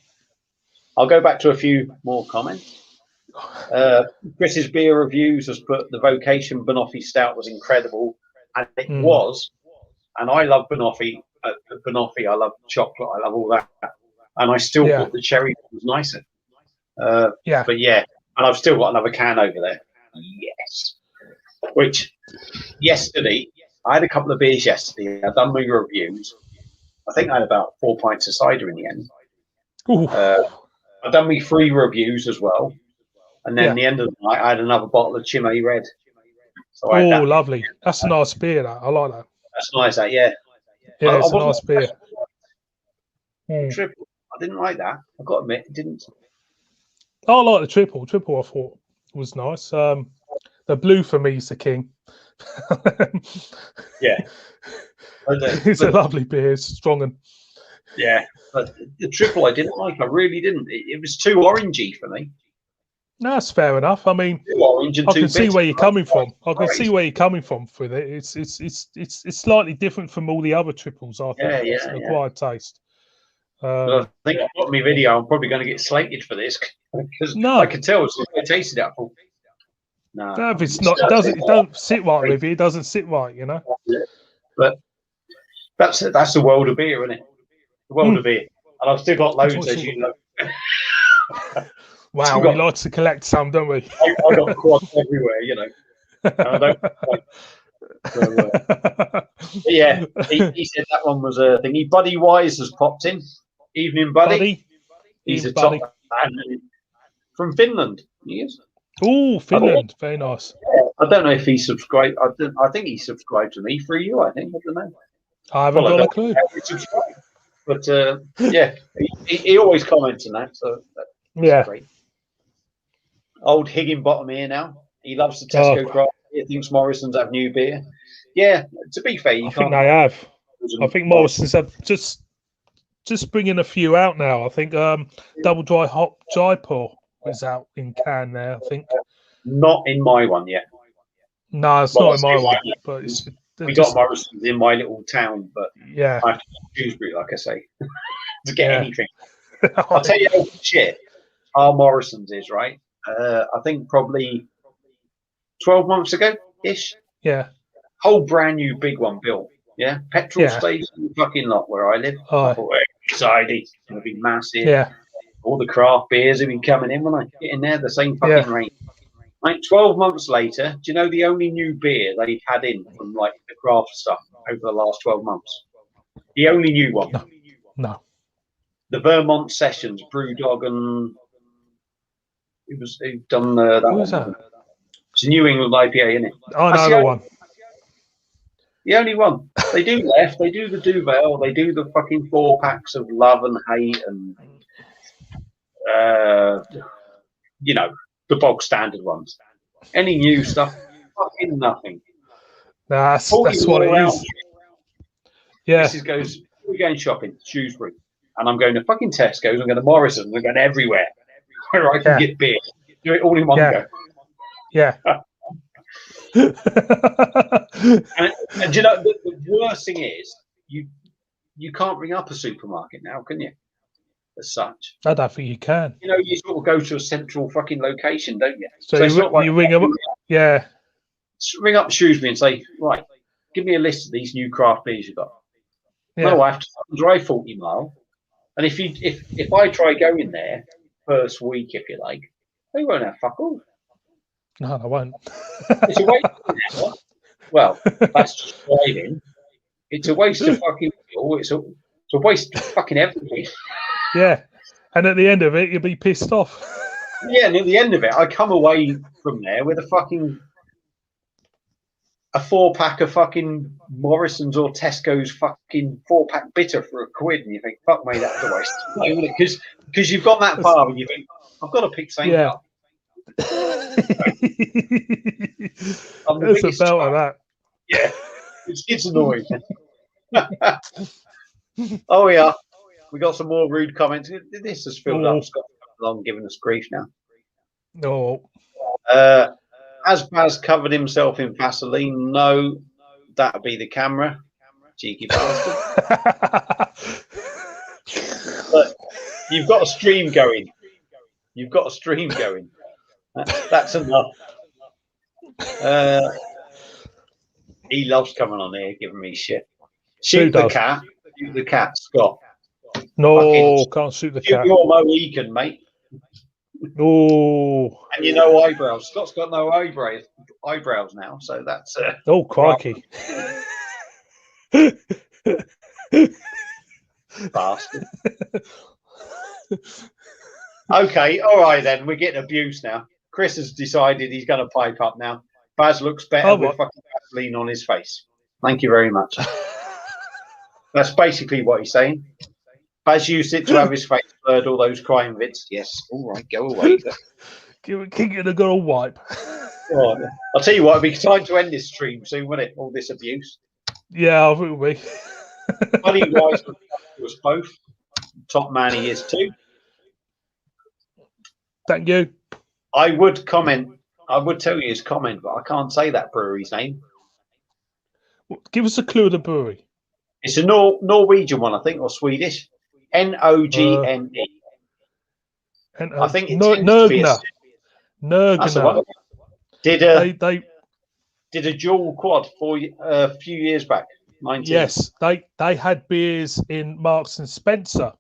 I'll go back to a few more comments. Chris's beer reviews has put the Vocation Banoffee Stout was incredible, and it was. and I love banoffee. Banoffee, I love chocolate, I love all that, and I still thought the cherry was nicer. But yeah, and I've still got another can over there. Yes. Which yesterday, I had a couple of beers yesterday. I've done my reviews. I think I had about 4 pints of cider in the end. I've done me 3 reviews as well. And then at the end of the night, I had another bottle of Chimay Red. So lovely. That's a nice beer, that. I like that. That's nice, that, yeah. Yeah, it's a nice beer. Triple. I didn't like that. I've got to admit, it didn't. I like the triple. Triple, I thought was nice. The blue for me is the king. Yeah. It's a lovely beer. It's strong and. Yeah, but the triple I didn't like. I really didn't. It was too orangey for me. No, that's fair enough. I mean, I can see where you're coming from. I can see where you're coming from with it. It's slightly different from all the other triples. I think it's an acquired taste. I think I've got my video. I'm probably going to get slated for this because I could tell as soon as I tasted it. No, if it's not, it don't sit right with you. It doesn't sit right, you know. Yeah. But that's the world of beer, isn't it? The world of beer, and I've still got loads, as you know. Wow, we like to collect some, don't we? I got quads everywhere, you know. And I don't. Yeah, he said that one was a thingy. Buddy Wise has popped in. Evening, Buddy. He's a top man from Finland. He is. Oh, Finland, very nice. Yeah, I don't know if he subscribed. I think he subscribed to me through you. I think I don't know. I haven't got a clue. But yeah, he always comments on that. So that's great. Old Higginbottom here now. He loves the Tesco craft. He thinks Morrison's have new beer. Yeah, to be fair, I think they have. I think Morrison's have just bringing a few out now. I think Double Dry Hop Jaipur was out in can there. I think not in my one yet. No, it's not in my one. But we got Morrison's in my little town, but yeah, I have to Shrewsbury, like I say, to get anything. I'll tell you how shit our Morrison's is, right? I think probably 12 months ago ish. Yeah. Whole brand new big one built. Yeah. Petrol station fucking lot where I live. Excited. It's going to be massive. Yeah. All the craft beers have been coming in when I get in there, the same fucking range. Like 12 months later, do you know the only new beer they've had in from like the craft stuff over the last 12 months? The only new one. No. The Vermont Sessions, Brewdog, and they've done that. Who was that? It's a New England IPA, isn't it? Oh, no, that one. The only one. They do left. They do the Duvel. They do the fucking 4-packs of Love and Hate and, you know, the bog standard ones. Any new stuff? Fucking nothing. That's what it is. Yeah. We're going shopping, Shrewsbury. And I'm going to fucking Tesco's. I'm going to Morrison's. I'm going everywhere where I can get beer. Do it all in one go. Yeah. and you know, the worst thing is you can't ring up a supermarket now, can you? As such, I don't think you can. You know, you sort of go to a central fucking location, don't you? So you ring them up. Yeah. Ring up Shrewsbury and say, right, give me a list of these new craft beers you've got. Yeah. No, I have to drive 40 miles. And if I try going there first week, if you like, they won't have fuck all. No, I won't. It's a waste of an hour. Well, that's just driving. It's a waste of fucking fuel. It's a waste of fucking everything. Yeah. And at the end of it, you'll be pissed off. Yeah, and at the end of it, I come away from there with a 4-pack of fucking Morrison's or Tesco's fucking 4-pack bitter for £1, and you think, fuck me, that's a waste of time, because you've gone that far and you think, I've got to pick something up. It's about that. Yeah, it's annoying. Oh yeah, we got some more rude comments. This has filled up. Scott long giving us grief now. No. Has Baz covered himself in Vaseline? No, that'd be the camera. Cheeky bastard. But you've got a stream going. That's enough. He loves coming on here giving me shit. Shoot the does? cat. Shoot the cat, Scott. No, can't shoot the Shoot cat. your Mohican, mate. Oh, And you know eyebrows. Scott's got no eyebrows now, so that's oh, crikey. bastard. Okay, all right then. We're getting abused now. Chris has decided he's going to pipe up now. Baz looks better with fucking Vaseline on his face. Thank you very much. That's basically what he's saying. Baz used it to have his face blurred, all those crime vids. Yes, all right, go away. Give it a good old wipe. Oh, I'll tell you what, it'll be time to end this stream soon, won't it? All this abuse. Yeah, I think it will be. Buddy Wise was both. Top man he is too. Thank you. I would tell you his comment, but I can't say that brewery's name. Give us a clue of the brewery. It's a Norwegian one, I think, or Swedish. Nogne. And, I think it's Nurgner. That's the one. They did a dual quad for a few years back. 19. Yes, they had beers in Marks and Spencer.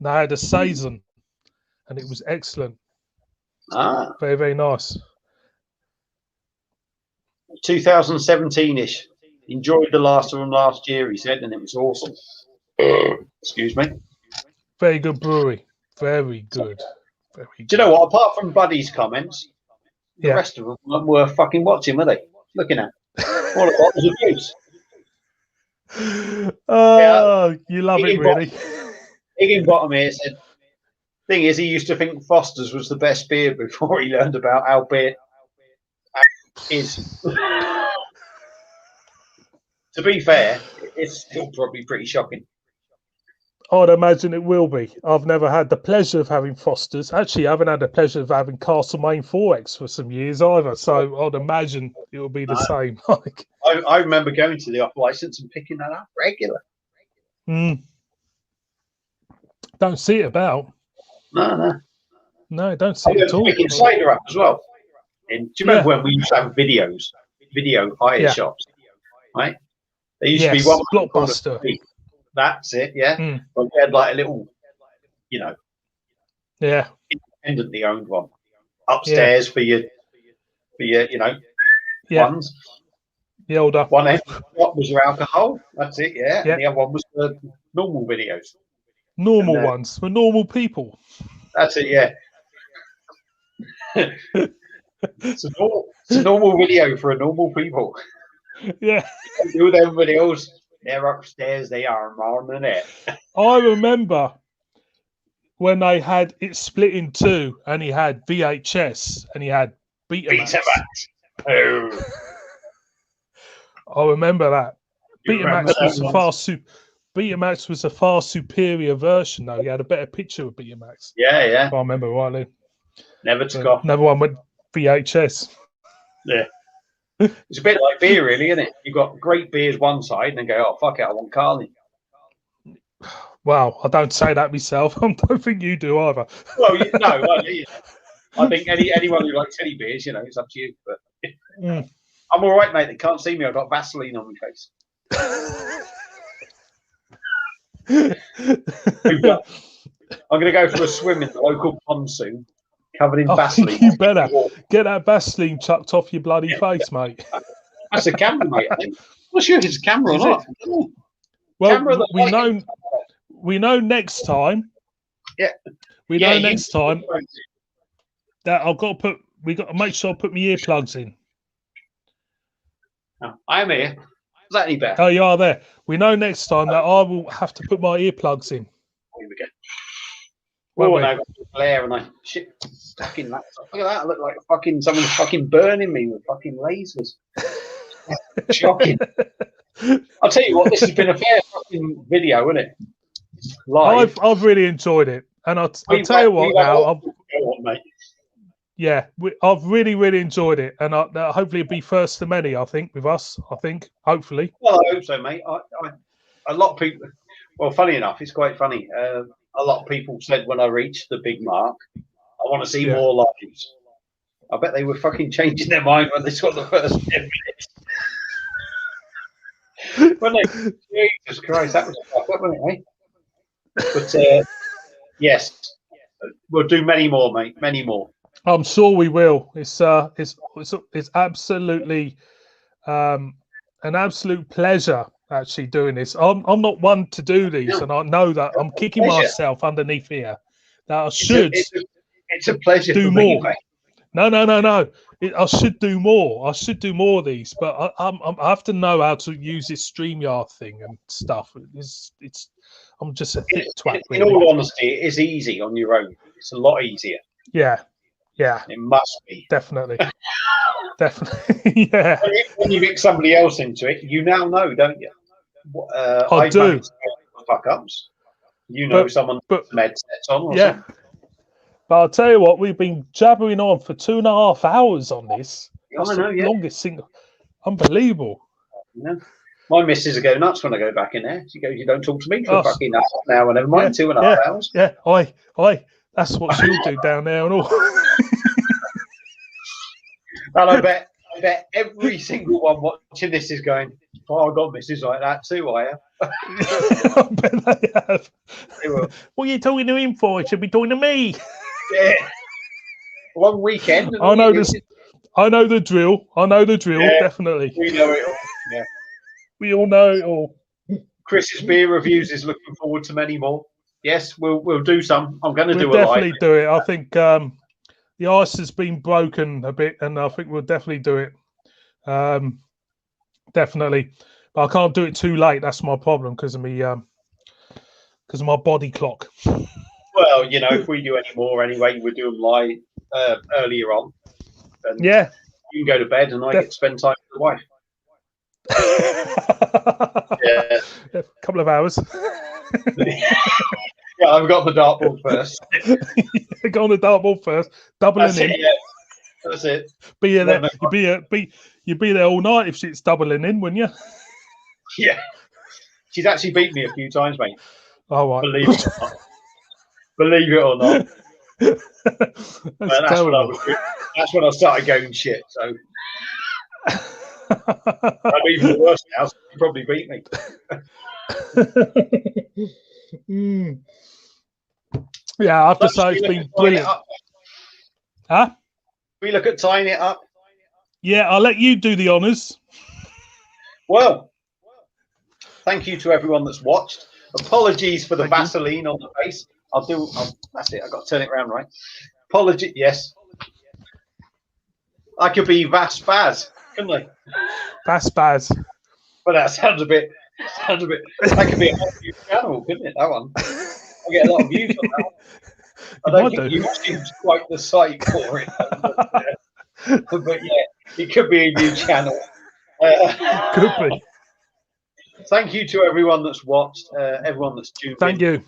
They had a saison, and it was excellent. Very, very nice. 2017-ish. Enjoyed the last of them last year, he said, and it was awesome. Excuse me. Very good brewery. Very good. Very good. Do you know what? Apart from Buddy's comments, the rest of them weren't worth fucking watching, were they? Looking at. All it was abuse. Oh, you love it, really. Higginbottom here said, thing is, he used to think Foster's was the best beer before he learned about how beer is. To be fair, it's still probably pretty shocking. I'd imagine it will be. I've never had the pleasure of having Foster's. Actually, I haven't had the pleasure of having Castlemaine 4X for some years either. So I'd imagine it will be the same. I remember going to the off license and picking that up regular. Don't see it about. No, don't see it at all. Picking cider up as well. And do you remember when we used to have video hire shops, right? There used to be one Blockbuster. That's it, yeah. But we had like a little, independently owned one upstairs for your ones. The older one end was your alcohol. That's it, yeah. And the other one was for normal videos. Normal ones for normal people. That's it, yeah. It's a normal video for a normal people. Yeah. Do them videos. They're upstairs. They are on it. I remember when they had it split in two, and he had VHS and he had Betamax. Oh. I remember that. Betamax was a far superior version, though. He had a better picture of Betamax. Yeah. If I remember rightly. Never took off. Another one with VHS. Yeah. It's a bit like beer, really, isn't it? You've got great beers one side and then go, oh, fuck it, I want Carling. Well, I don't say that myself. I don't think you do either. Well, I think anyone who likes any beers, it's up to you. But I'm all right, mate. They can't see me. I've got Vaseline on my face. I'm going to go for a swim in the local pond soon. Covered in Vaseline. You better get that Vaseline chucked off your bloody face, mate. That's a camera, mate. I think. I'm not sure if it's a camera or not. Well, we know next time. Yeah. We know next time that we got to make sure I put my earplugs in. Oh, I'm here. Is that any better? Oh, you are there. We know next time that I will have to put my earplugs in. Here we go. Oh, no, I've got glare and I shit fucking laptop. Look at that. I look like someone's fucking burning me with fucking lasers. Shocking. I'll tell you what, this has been a fair fucking video, isn't it? Live. I've really enjoyed it. And I'll tell you what now. I've really, really enjoyed it. And hopefully it'll be first to many, I think, with us. Hopefully. Well, I hope so, mate. A lot of people, well, funny enough, it's quite funny. A lot of people said when I reached the big mark, I want to see more lives. I bet they were fucking changing their mind when they saw the first 10 minutes. Jesus Christ, that was a fuck up, wasn't it? But yes, we'll do many more, mate. Many more. I'm sure we will. It's absolutely an absolute pleasure actually doing this. I'm not one to do these, and I know that I'm kicking myself underneath here. That I should. It's a pleasure do for more. Me, mate. No. I should do more. I should do more of these, but I have to know how to use this StreamYard thing and stuff. I'm just a thick twat. In all honesty, it is easy on your own. It's a lot easier. Yeah. It must be. Definitely. Definitely. Yeah. When you mix somebody else into it, you now know, don't you? I do. Fuck ups. You know, someone puts med sets on. Or something. But I'll tell you what, we've been jabbering on for 2.5 hours on this. That's the longest single. Unbelievable. Yeah. My missus will go nuts when I go back in there. She goes, "You don't talk to me for fucking half an hour, never mind 2.5 hours." Yeah, that's what she'll do down there and all. And I bet every single one watching this is going, "Oh, I got misses like that too, I have." I bet they have. They will. What are you talking to him for? He should be talking to me. Yeah. One weekend. I know this. I know the drill. Yeah, definitely. We know it all. Yeah. We all know it all. Chris's beer reviews is looking forward to many more. Yes, we'll do some. I'm going to do a live. We'll definitely do it. I think the ice has been broken a bit, and I think we'll definitely do it. Definitely, but I can't do it too late. That's my problem because of me. Because of my body clock. Well, you know, if we do any more anyway, we'll do them live earlier on. And yeah. You can go to bed and I get to spend time with the wife. Yeah. A couple of hours. Yeah, I've got the dartboard first. Go on the dartboard first. Doubling in. Yeah. That's it. Be there. You'd be there all night if it's doubling in, wouldn't you? Yeah. She's actually beat me a few times, mate. Oh, right. Believe it or not. Believe it or not. That's when I started going shit. So I'm even worse now. So you probably beat me. Yeah, I have to say it's been brilliant. Huh? We look at tying it up. Yeah, I'll let you do the honours. Well, thank you to everyone that's watched. Apologies for the Vaseline on the face. That's it. I've got to turn it around right. Apology. Yes. I could be Vaspaz, couldn't I? Vaspaz. But that sounds a bit. That could be a whole new channel, couldn't it? That one. I get a lot of views on that one. I don't think YouTube's quite the site for it. But yeah, it could be a new channel. Could be. Thank you to everyone that's watched, everyone that's tuned in. Thank you.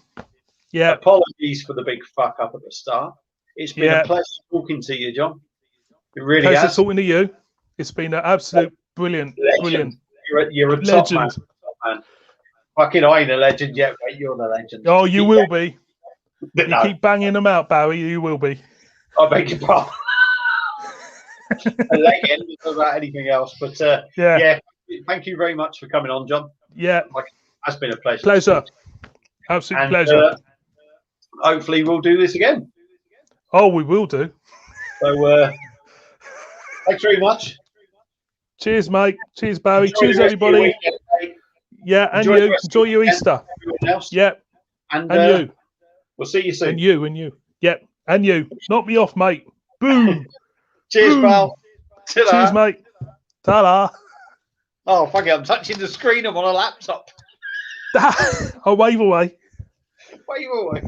Yeah. Apologies for the big fuck up at the start. It's been a pleasure talking to you, John. It really has. Pleasure talking to you. It's been an absolute brilliant. You're a top man. Fucking I ain't a legend yet, mate. You're the legend. Oh, you will be. You keep banging them out, Barry. You will be. I beg your pardon. A legend about anything else, but yeah. Thank you very much for coming on, John. Yeah, that's been a pleasure. Absolute pleasure. Hopefully, we'll do this again. Oh, we will do. So, thanks very much. Cheers, mate. Cheers, Barry. Cheers, everybody. Yeah, and you. Enjoy your Easter. Yeah, and you. We'll see you soon. And you. Yeah, and you. Knock me off, mate. Boom. Cheers, pal. Cheers, mate. Ta-da. Oh, fuck it. I'm touching the screen. I'm on a laptop. I'll wave away. Wave away.